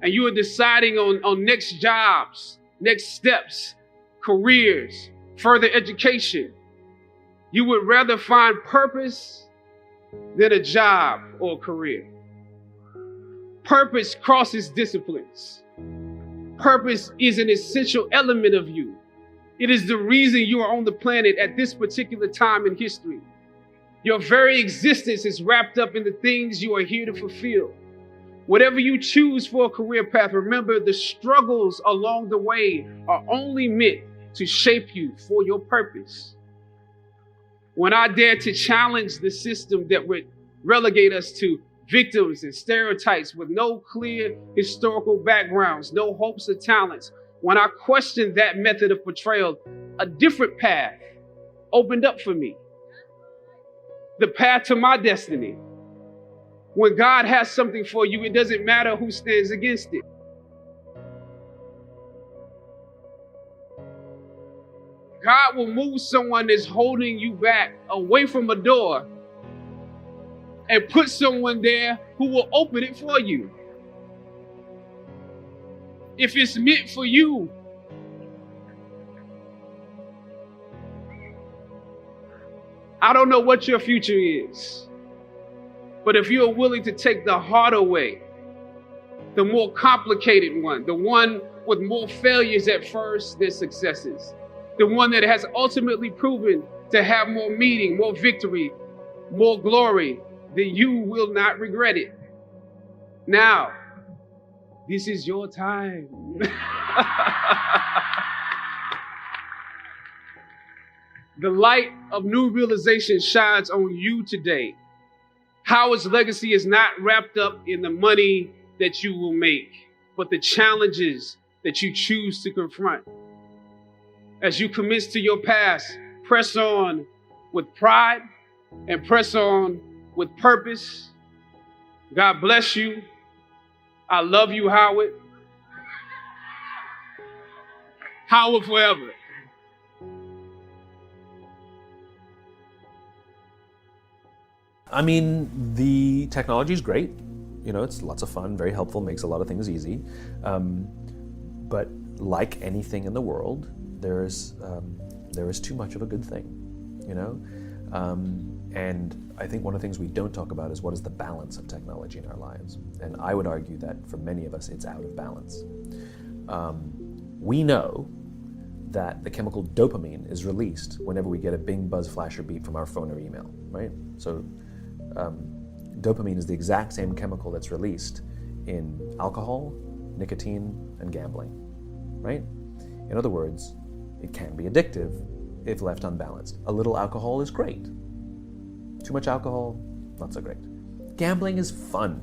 and you are deciding on next jobs, next steps, careers, further education, you would rather find purpose than a job or a career. Purpose crosses disciplines. Purpose is an essential element of you. It is the reason you are on the planet at this particular time in history. Your very existence is wrapped up in the things you are here to fulfill. Whatever you choose for a career path, remember the struggles along the way are only meant to shape you for your purpose. When I dare to challenge the system that would relegate us to victims and stereotypes with no clear historical backgrounds, no hopes or talents, When I questioned that method of portrayal, a different path opened up for me. The path to my destiny. When God has something for you, it doesn't matter who stands against it. God will move someone that's holding you back away from a door and put someone there who will open it for you. If it's meant for you, I don't know what your future is, but if you're willing to take the harder way, the more complicated one, the one with more failures at first than successes, the one that has ultimately proven to have more meaning, more victory, more glory, then you will not regret it. Now, this is your time. The light of new realization shines on you today. Howard's legacy is not wrapped up in the money that you will make, but the challenges that you choose to confront. As you commit to your past, press on with pride and press on with purpose. God bless you. I love you, Howard. Howard forever. I mean, the technology is great. You know, it's lots of fun, very helpful, makes a lot of things easy. But like anything in the world, there is too much of a good thing, you know? And I think one of the things we don't talk about is what is the balance of technology in our lives. And I would argue that for many of us, it's out of balance. We know that the chemical dopamine is released whenever we get a bing, buzz, flash, or beep from our phone or email, right? So dopamine is the exact same chemical that's released in alcohol, nicotine, and gambling, right? In other words, it can be addictive if left unbalanced. A little alcohol is great. Too much alcohol, not so great. Gambling is fun.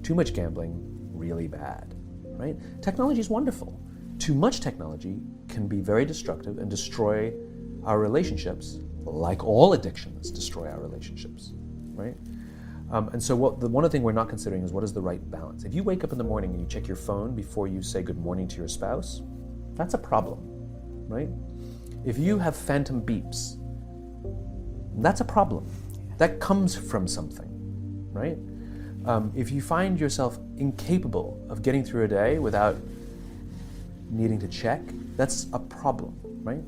Too much gambling, really bad, right? Technology is wonderful. Too much technology can be very destructive and destroy our relationships, like all addictions destroy our relationships, right? And so one of the things we're not considering is what is the right balance. If you wake up in the morning and you check your phone before you say good morning to your spouse, that's a problem, right? If you have phantom beeps, that's a problem. That comes from something, right? If you find yourself incapable of getting through a day without needing to check, that's a problem, right?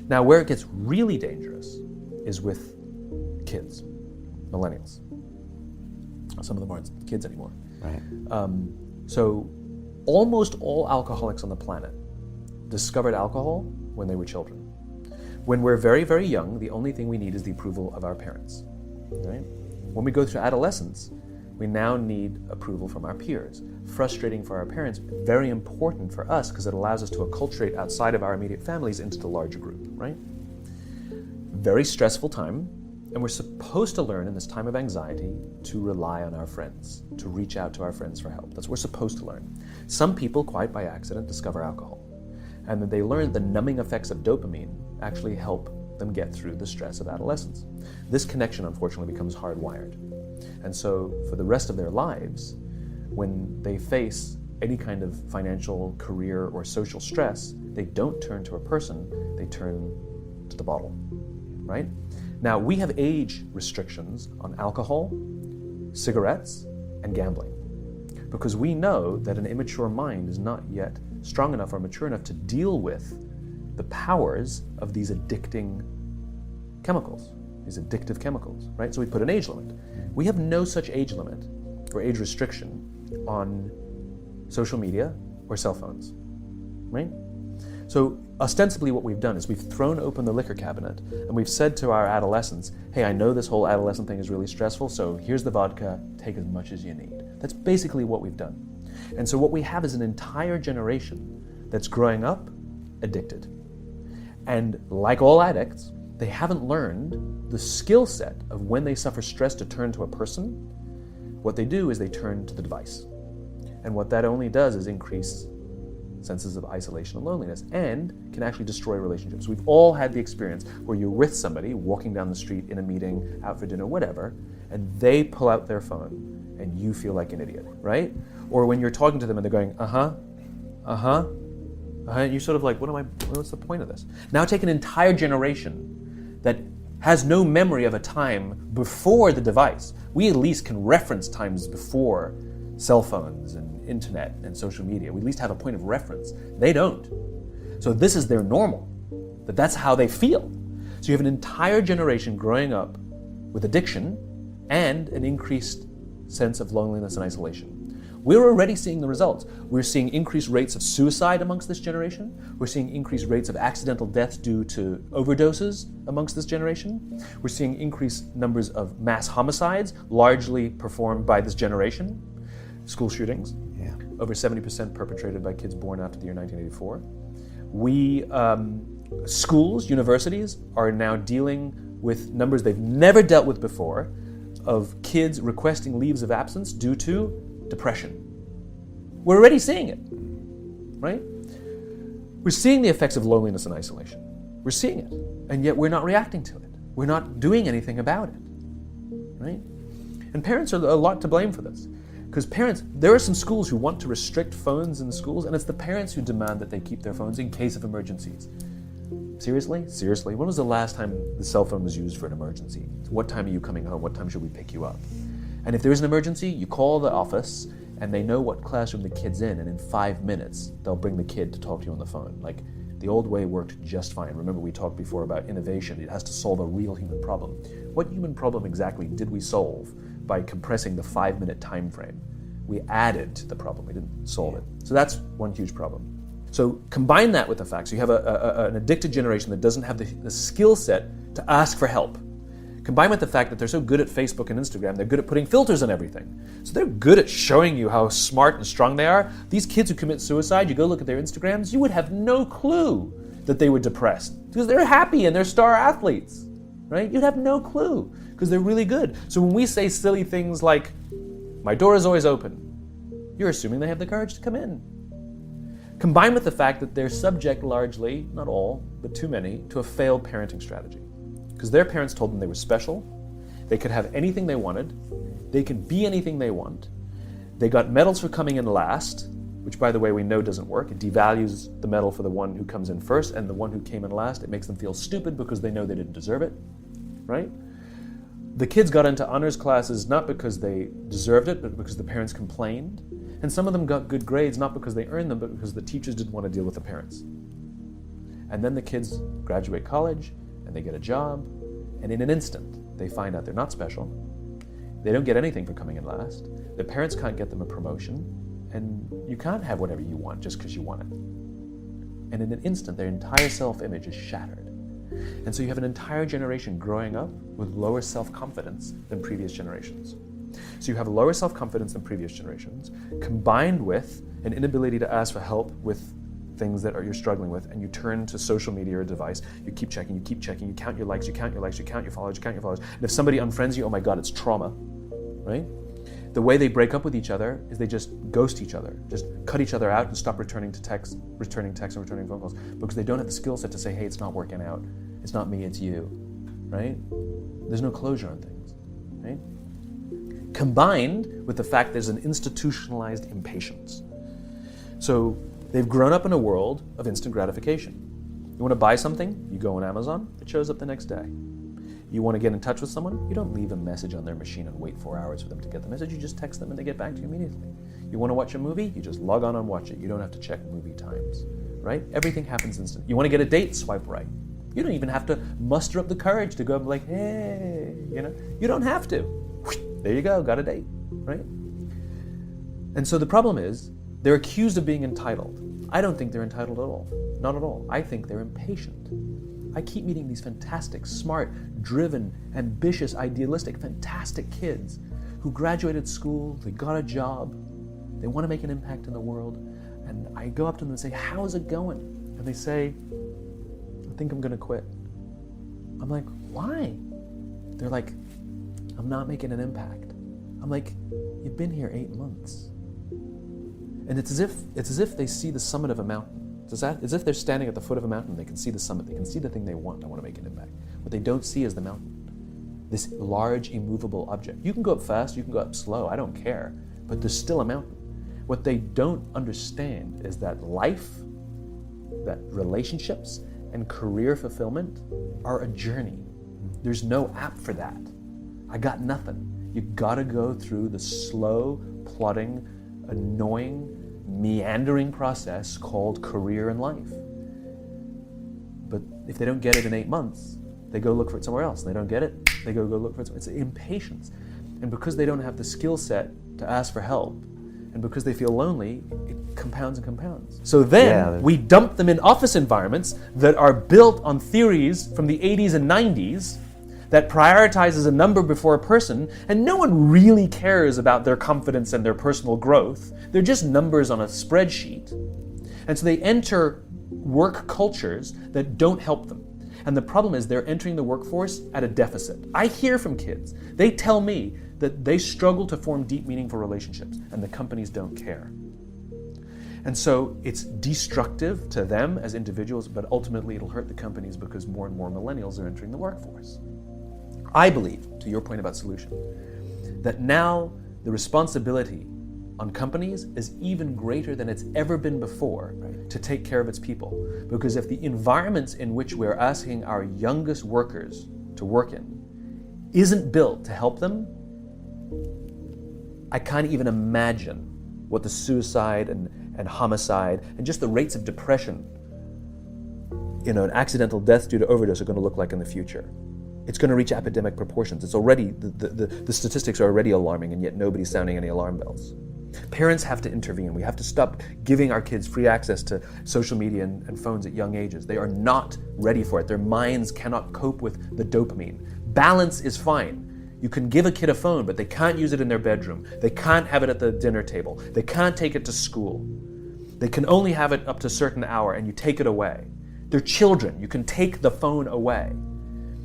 Now, where it gets really dangerous is with kids, millennials. Some of them aren't kids anymore. Right. So almost all alcoholics on the planet discovered alcohol when they were children. When we're very, very young, the only thing we need is the approval of our parents, right? When we go through adolescence, we now need approval from our peers. Frustrating for our parents, very important for us because it allows us to acculturate outside of our immediate families into the larger group, right? Very stressful time, and we're supposed to learn in this time of anxiety to rely on our friends, to reach out to our friends for help. That's what we're supposed to learn. Some people, quite by accident, discover alcohol. And then they learn the numbing effects of dopamine actually help them get through the stress of adolescence. This connection, unfortunately, becomes hardwired. And so for the rest of their lives, when they face any kind of financial, career, or social stress, they don't turn to a person, they turn to the bottle, right? Now, we have age restrictions on alcohol, cigarettes, and gambling, because we know that an immature mind is not yet strong enough or mature enough to deal with the powers of these addicting chemicals, these addictive chemicals, right? So we put an age limit. We have no such age limit or age restriction on social media or cell phones, right? So ostensibly what we've done is we've thrown open the liquor cabinet and we've said to our adolescents, hey, I know this whole adolescent thing is really stressful, so here's the vodka, take as much as you need. That's basically what we've done. And so what we have is an entire generation that's growing up addicted. And like all addicts, they haven't learned the skill set of when they suffer stress to turn to a person. What they do is they turn to the device. And what that only does is increase senses of isolation and loneliness, and can actually destroy relationships. We've all had the experience where you're with somebody, walking down the street, in a meeting, out for dinner, whatever, and they pull out their phone and you feel like an idiot, right? Or when you're talking to them and they're going, and you're sort of like, what's the point of this? Now take an entire generation that has no memory of a time before the device. We at least can reference times before cell phones and internet and social media. We at least have a point of reference. They don't. So this is their normal, that's how they feel. So you have an entire generation growing up with addiction and an increased sense of loneliness and isolation. We're already seeing the results. We're seeing increased rates of suicide amongst this generation. We're seeing increased rates of accidental deaths due to overdoses amongst this generation. We're seeing increased numbers of mass homicides, largely performed by this generation. School shootings, over 70% perpetrated by kids born after the year 1984. Schools, universities are now dealing with numbers they've never dealt with before of kids requesting leaves of absence due to depression. We're already seeing it, right? We're seeing the effects of loneliness and isolation. We're seeing it, and yet we're not reacting to it. We're not doing anything about it, right? And parents are a lot to blame for this. Because parents, there are some schools who want to restrict phones in the schools, and it's the parents who demand that they keep their phones in case of emergencies. Seriously? Seriously? When was the last time the cell phone was used for an emergency? What time are you coming home? What time should we pick you up? And if there is an emergency, you call the office, and they know what classroom the kid's in, and in 5 minutes, they'll bring the kid to talk to you on the phone. Like, the old way worked just fine. Remember, we talked before about innovation. It has to solve a real human problem. What human problem exactly did we solve by compressing the 5-minute time frame? We added to the problem. We didn't solve it. So that's one huge problem. So combine that with the fact, so you have an addicted generation that doesn't have the skill set to ask for help. Combined with the fact that they're so good at Facebook and Instagram, they're good at putting filters on everything. So they're good at showing you how smart and strong they are. These kids who commit suicide, you go look at their Instagrams, you would have no clue that they were depressed because they're happy and they're star athletes, right? You'd have no clue because they're really good. So when we say silly things like, my door is always open, you're assuming they have the courage to come in. Combined with the fact that they're subject largely, not all, but too many, to a failed parenting strategy. Because their parents told them they were special, they could have anything they wanted, they could be anything they want, they got medals for coming in last, which by the way we know doesn't work. It devalues the medal for the one who comes in first, and the one who came in last, it makes them feel stupid because they know they didn't deserve it, right? The kids got into honors classes not because they deserved it, but because the parents complained. And some of them got good grades not because they earned them, but because the teachers didn't want to deal with the parents. And then the kids graduate college, and they get a job, and in an instant, they find out they're not special. They don't get anything for coming in last. Their parents can't get them a promotion, and you can't have whatever you want just because you want it. And in an instant, their entire self-image is shattered. And so you have an entire generation growing up with lower self-confidence than previous generations. So you have lower self-confidence than previous generations, combined with an inability to ask for help with things that you're struggling with, and you turn to social media or a device, you keep checking, you count your likes, you count your likes, you count your followers, and if somebody unfriends you, oh my God, it's trauma, right? The way they break up with each other is they just ghost each other, just cut each other out and stop returning texts and returning phone calls because they don't have the skill set to say, hey, it's not working out. It's not me, it's you, right? There's no closure on things, right? Combined with the fact there's an institutionalized impatience. So they've grown up in a world of instant gratification. You want to buy something, you go on Amazon, it shows up the next day. You want to get in touch with someone, you don't leave a message on their machine and wait 4 hours for them to get the message, you just text them and they get back to you immediately. You want to watch a movie, you just log on and watch it. You don't have to check movie times, right? Everything happens instant. You want to get a date, swipe right. You don't even have to muster up the courage to go up like, hey, you don't have to. There you go, got a date, right? And so the problem is, they're accused of being entitled. I don't think they're entitled at all. Not at all. I think they're impatient. I keep meeting these fantastic, smart, driven, ambitious, idealistic, fantastic kids who graduated school, they got a job, they want to make an impact in the world, and I go up to them and say, how's it going? And they say, I think I'm going to quit. I'm like, why? They're like, I'm not making an impact. I'm like, you've been here 8 months. And it's as if they see the summit of a mountain. It's as if they're standing at the foot of a mountain. They can see the summit. They can see the thing they want. I want to make an impact. What they don't see is the mountain. This large, immovable object. You can go up fast, you can go up slow, I don't care. But there's still a mountain. What they don't understand is that life, that relationships, and career fulfillment are a journey. There's no app for that. I got nothing. You gotta go through the slow, plodding, annoying, meandering process called career and life. But if they don't get it in 8 months, they go look for it somewhere else. They don't get it, they go look for it somewhere. It's impatience. And because they don't have the skill set to ask for help, and because they feel lonely, it compounds and compounds. So then we dump them in office environments that are built on theories from the 80s and 90s that prioritizes a number before a person, and no one really cares about their confidence and their personal growth. They're just numbers on a spreadsheet. And so they enter work cultures that don't help them. And the problem is they're entering the workforce at a deficit. I hear from kids. They tell me that they struggle to form deep, meaningful relationships, and the companies don't care. And so it's destructive to them as individuals, but ultimately it'll hurt the companies because more and more millennials are entering the workforce. I believe, to your point about solution, that now the responsibility on companies is even greater than it's ever been before to take care of its people. Because if the environments in which we're asking our youngest workers to work in isn't built to help them, I can't even imagine what the suicide and homicide and just the rates of depression, an accidental death due to overdose are going to look like in the future. It's going to reach epidemic proportions. It's already, the statistics are already alarming, and yet nobody's sounding any alarm bells. Parents have to intervene. We have to stop giving our kids free access to social media and phones at young ages. They are not ready for it. Their minds cannot cope with the dopamine. Balance is fine. You can give a kid a phone, but they can't use it in their bedroom. They can't have it at the dinner table. They can't take it to school. They can only have it up to a certain hour, and you take it away. They're children. You can take the phone away.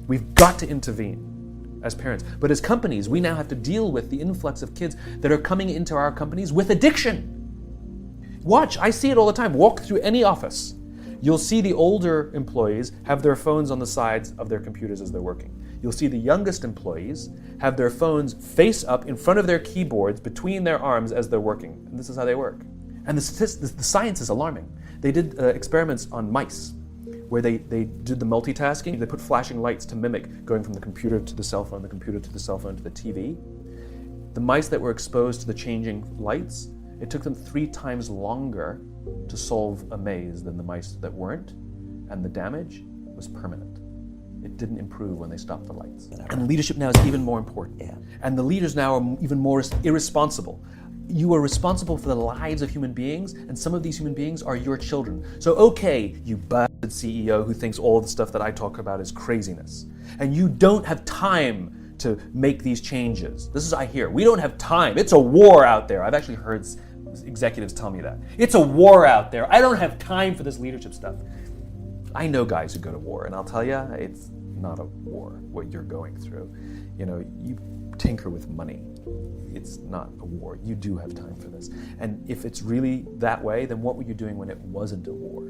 We've got to intervene as parents. But as companies, we now have to deal with the influx of kids that are coming into our companies with addiction. Watch, I see it all the time. Walk through any office. You'll see the older employees have their phones on the sides of their computers as they're working. You'll see the youngest employees have their phones face up in front of their keyboards between their arms as they're working. And this is how they work. And the science is alarming. They did experiments on mice where they did the multitasking. They put flashing lights to mimic going from the computer to the cell phone, the computer to the cell phone to the TV. The mice that were exposed to the changing lights, it took them 3 times longer to solve a maze than the mice that weren't, and the damage was permanent. It didn't improve when they stopped the lights. And leadership now is even more important. And the leaders now are even more irresponsible. You are responsible for the lives of human beings, and some of these human beings are your children. So okay, you bastard CEO who thinks all the stuff that I talk about is craziness, and you don't have time to make these changes. This is I hear. We don't have time. It's a war out there. I've actually heard executives tell me that. It's a war out there. I don't have time for this leadership stuff. I know guys who go to war, and I'll tell you, it's not a war, what you're going through. You tinker with money. It's not a war. You do have time for this. And if it's really that way, then what were you doing when it wasn't a war?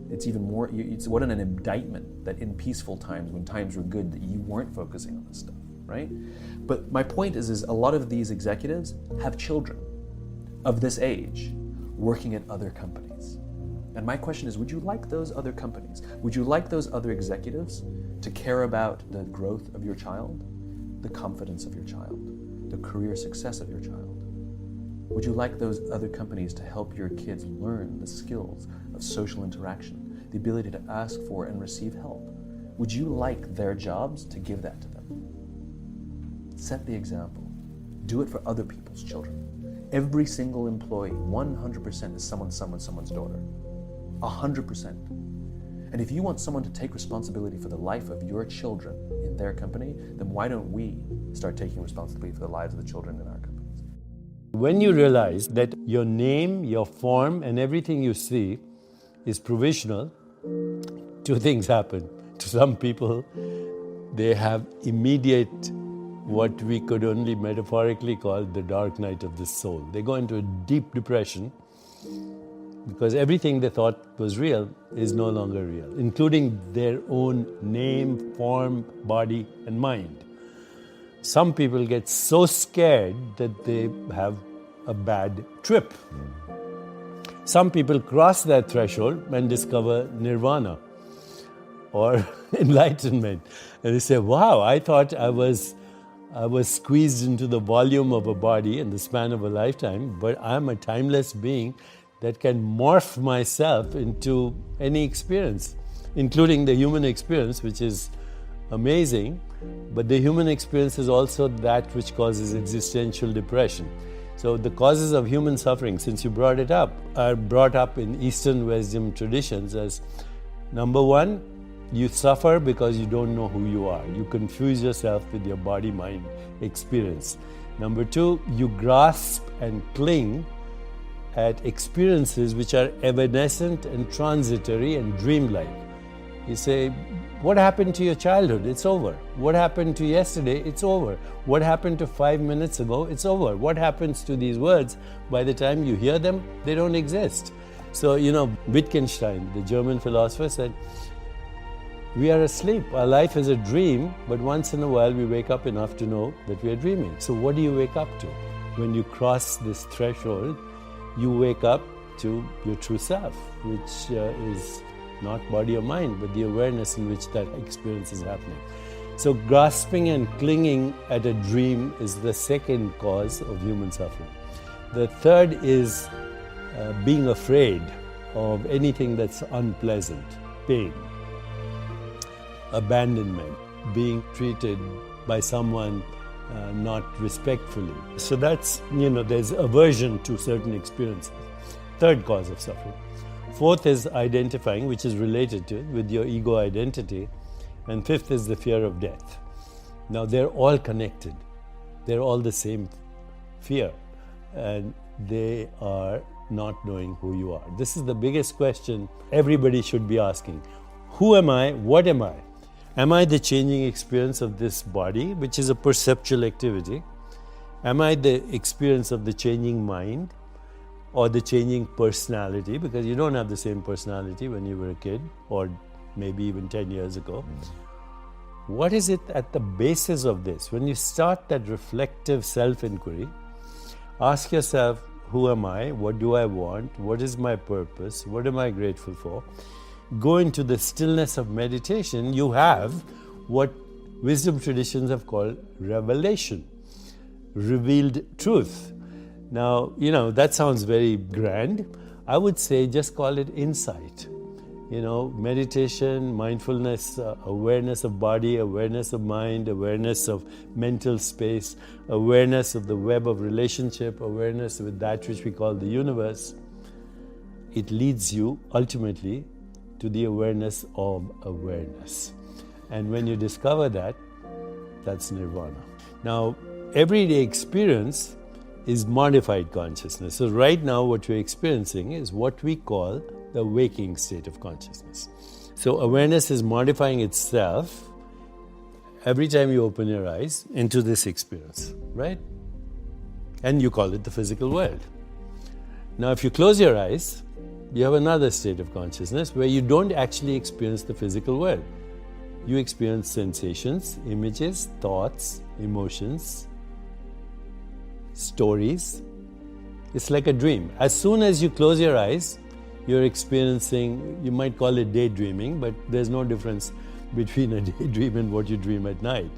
It's even more, it's what an indictment that in peaceful times, when times were good, that you weren't focusing on this stuff, right? But my point is a lot of these executives have children of this age working at other companies. And my question is, would you like those other companies? Would you like those other executives to care about the growth of your child, the confidence of your child, the career success of your child? Would you like those other companies to help your kids learn the skills of social interaction, the ability to ask for and receive help? Would you like their jobs to give that to them? Set the example. Do it for other people's children. Every single employee, 100% is someone's daughter. 100%. And if you want someone to take responsibility for the life of your children in their company, then why don't we start taking responsibility for the lives of the children in our companies? When you realize that your name, your form, and everything you see is provisional, 2 things happen. To some people, they have immediate, what we could only metaphorically call the dark night of the soul. They go into a deep depression, Because everything they thought was real is no longer real, including their own name, form, body, and mind. Some people get so scared that they have a bad trip. Some people cross that threshold and discover nirvana or enlightenment. And they say, wow, I thought I was squeezed into the volume of a body in the span of a lifetime, but I'm a timeless being that can morph myself into any experience, including the human experience, which is amazing. But the human experience is also that which causes existential depression. So the causes of human suffering, since you brought it up, are brought up in Eastern wisdom traditions as, number one, you suffer because you don't know who you are. You confuse yourself with your body-mind experience. Number two, you grasp and cling at experiences which are evanescent and transitory and dreamlike. You say, what happened to your childhood? It's over. What happened to yesterday? It's over. What happened to 5 minutes ago? It's over. What happens to these words? By the time you hear them, they don't exist. So, Wittgenstein, the German philosopher, said, we are asleep. Our life is a dream, but once in a while we wake up enough to know that we are dreaming. So what do you wake up to? When you cross this threshold, you wake up to your true self, which is not body or mind, but the awareness in which that experience is happening. So grasping and clinging at a dream is the second cause of human suffering. The third is being afraid of anything that's unpleasant, pain, abandonment, being treated by someone not respectfully. So that's, there's aversion to certain experiences. Third cause of suffering. Fourth is identifying, which is related to it, with your ego identity. And fifth is the fear of death. Now they're all connected. They're all the same fear. And they are not knowing who you are. This is the biggest question everybody should be asking. Who am I? What am I? Am I the changing experience of this body, which is a perceptual activity? Am I the experience of the changing mind or the changing personality? Because you don't have the same personality when you were a kid or maybe even 10 years ago. What is it at the basis of this? When you start that reflective self-inquiry, ask yourself, who am I? What do I want? What is my purpose? What am I grateful for? Go into the stillness of meditation, you have what wisdom traditions have called revelation, revealed truth. Now, that sounds very grand. I would say just call it insight. Meditation, mindfulness, awareness of body, awareness of mind, awareness of mental space, awareness of the web of relationship, awareness with that which we call the universe. It leads you ultimately to the awareness of awareness. And when you discover that, that's nirvana. Now, everyday experience is modified consciousness. So right now what we're experiencing is what we call the waking state of consciousness. So awareness is modifying itself every time you open your eyes into this experience, right? And you call it the physical world. Now, if you close your eyes, you have another state of consciousness where you don't actually experience the physical world. You experience sensations, images, thoughts, emotions, stories. It's like a dream. As soon as you close your eyes, you're experiencing, you might call it daydreaming, but there's no difference between a daydream and what you dream at night.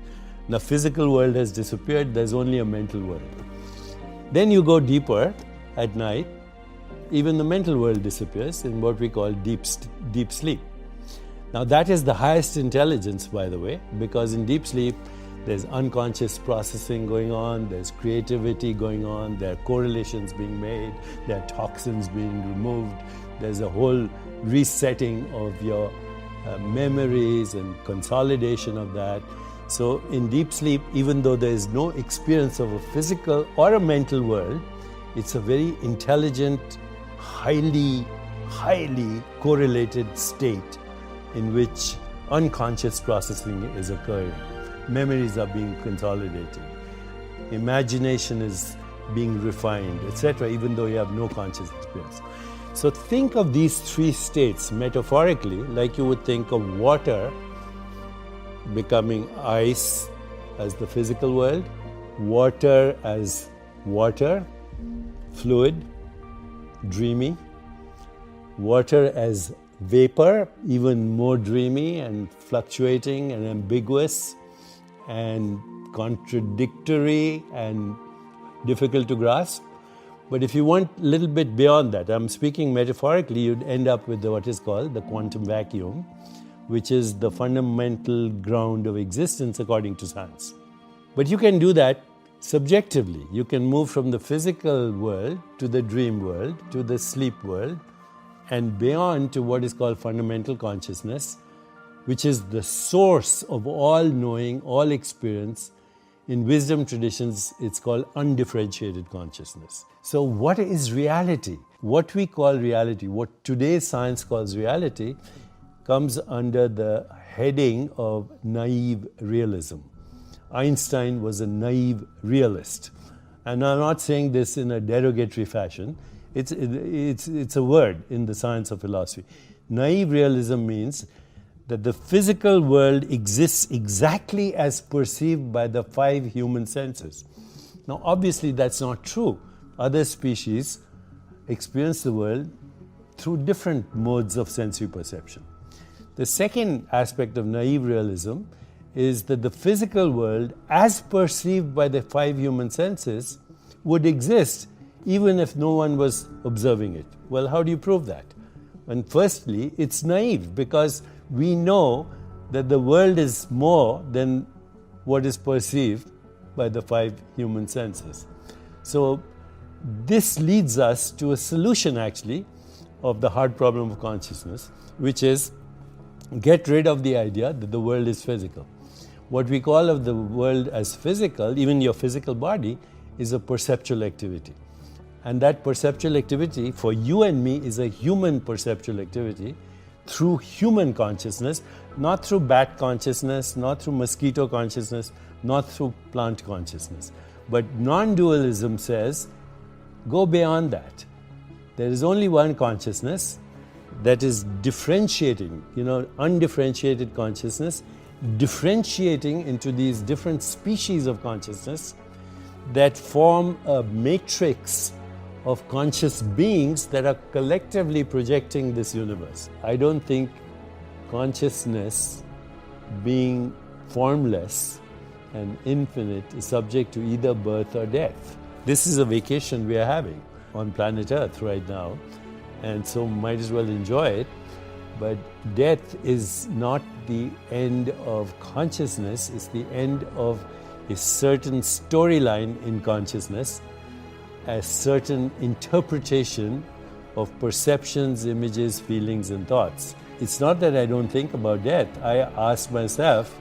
Now, physical world has disappeared, there's only a mental world. Then you go deeper at night, even the mental world disappears in what we call deep sleep. Now that is the highest intelligence, by the way, because in deep sleep, there's unconscious processing going on, there's creativity going on, there are correlations being made, there are toxins being removed, there's a whole resetting of your memories and consolidation of that. So in deep sleep, even though there is no experience of a physical or a mental world, it's a very intelligent, highly correlated state in which unconscious processing is occurring. Memories are being consolidated. Imagination is being refined, etc., even though you have no conscious experience. So think of these three states metaphorically, like you would think of water becoming ice as the physical world, water as water, fluid, dreamy, water as vapor, even more dreamy and fluctuating and ambiguous and contradictory and difficult to grasp. But if you want a little bit beyond that, I'm speaking metaphorically, you'd end up with what is called the quantum vacuum, which is the fundamental ground of existence according to science. But you can do that subjectively. You can move from the physical world to the dream world, to the sleep world, and beyond to what is called fundamental consciousness, which is the source of all knowing, all experience. In wisdom traditions, it's called undifferentiated consciousness. So what is reality? What we call reality, what today's science calls reality, comes under the heading of naive realism. Einstein was a naive realist. And I'm not saying this in a derogatory fashion. It's a word in the science of philosophy. Naive realism means that the physical world exists exactly as perceived by the 5 human senses. Now, obviously, that's not true. Other species experience the world through different modes of sensory perception. The second aspect of naive realism is that the physical world, as perceived by the 5 human senses, would exist even if no one was observing it. Well, how do you prove that? And firstly, it's naive because we know that the world is more than what is perceived by the 5 human senses. So this leads us to a solution actually of the hard problem of consciousness, which is get rid of the idea that the world is physical. What we call of the world as physical, even your physical body, is a perceptual activity. And that perceptual activity for you and me is a human perceptual activity through human consciousness, not through bat consciousness, not through mosquito consciousness, not through plant consciousness. But non-dualism says, go beyond that. There is only one consciousness that is differentiating, undifferentiated consciousness, differentiating into these different species of consciousness that form a matrix of conscious beings that are collectively projecting this universe. I don't think consciousness, being formless and infinite, is subject to either birth or death. This is a vacation we are having on planet Earth right now, and so might as well enjoy it. But death is not the end of consciousness, it's the end of a certain storyline in consciousness, a certain interpretation of perceptions, images, feelings, and thoughts. It's not that I don't think about death. I ask myself,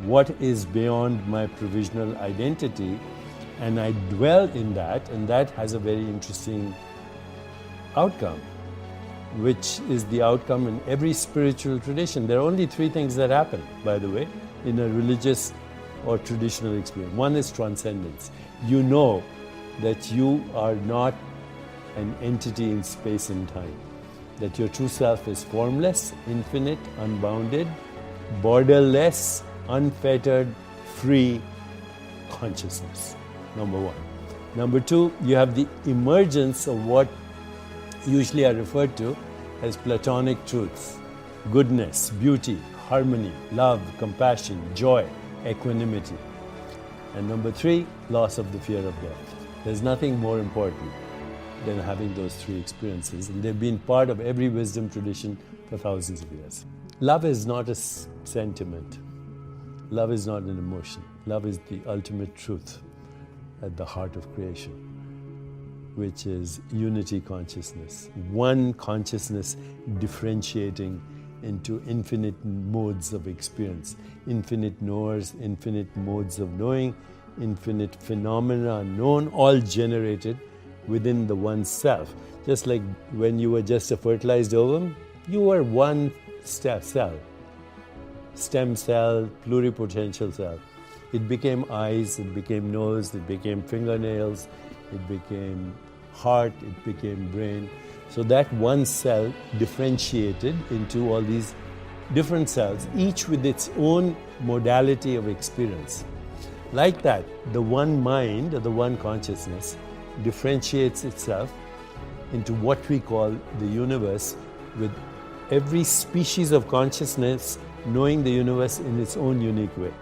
what is beyond my provisional identity? And I dwell in that, and that has a very interesting outcome, which is the outcome in every spiritual tradition. There are only 3 things that happen, by the way, in a religious or traditional experience. One is transcendence. You know that you are not an entity in space and time, that your true self is formless, infinite, unbounded, borderless, unfettered, free consciousness, number 1. Number 2, you have the emergence of what usually are referred to as Platonic truths: goodness, beauty, harmony, love, compassion, joy, equanimity. And number 3, loss of the fear of death. There's nothing more important than having those 3 experiences, and they've been part of every wisdom tradition for thousands of years. Love is not a sentiment. Love is not an emotion. Love is the ultimate truth at the heart of creation, which is unity consciousness. One consciousness differentiating into infinite modes of experience, infinite knowers, infinite modes of knowing, infinite phenomena known, all generated within the one self. Just like when you were just a fertilized ovum, you were one cell, stem cell, pluripotential cell. It became eyes, it became nose, it became fingernails, it became heart, it became brain. So that one cell differentiated into all these different cells, each with its own modality of experience. Like that, the one mind or the one consciousness differentiates itself into what we call the universe, with every species of consciousness knowing the universe in its own unique way.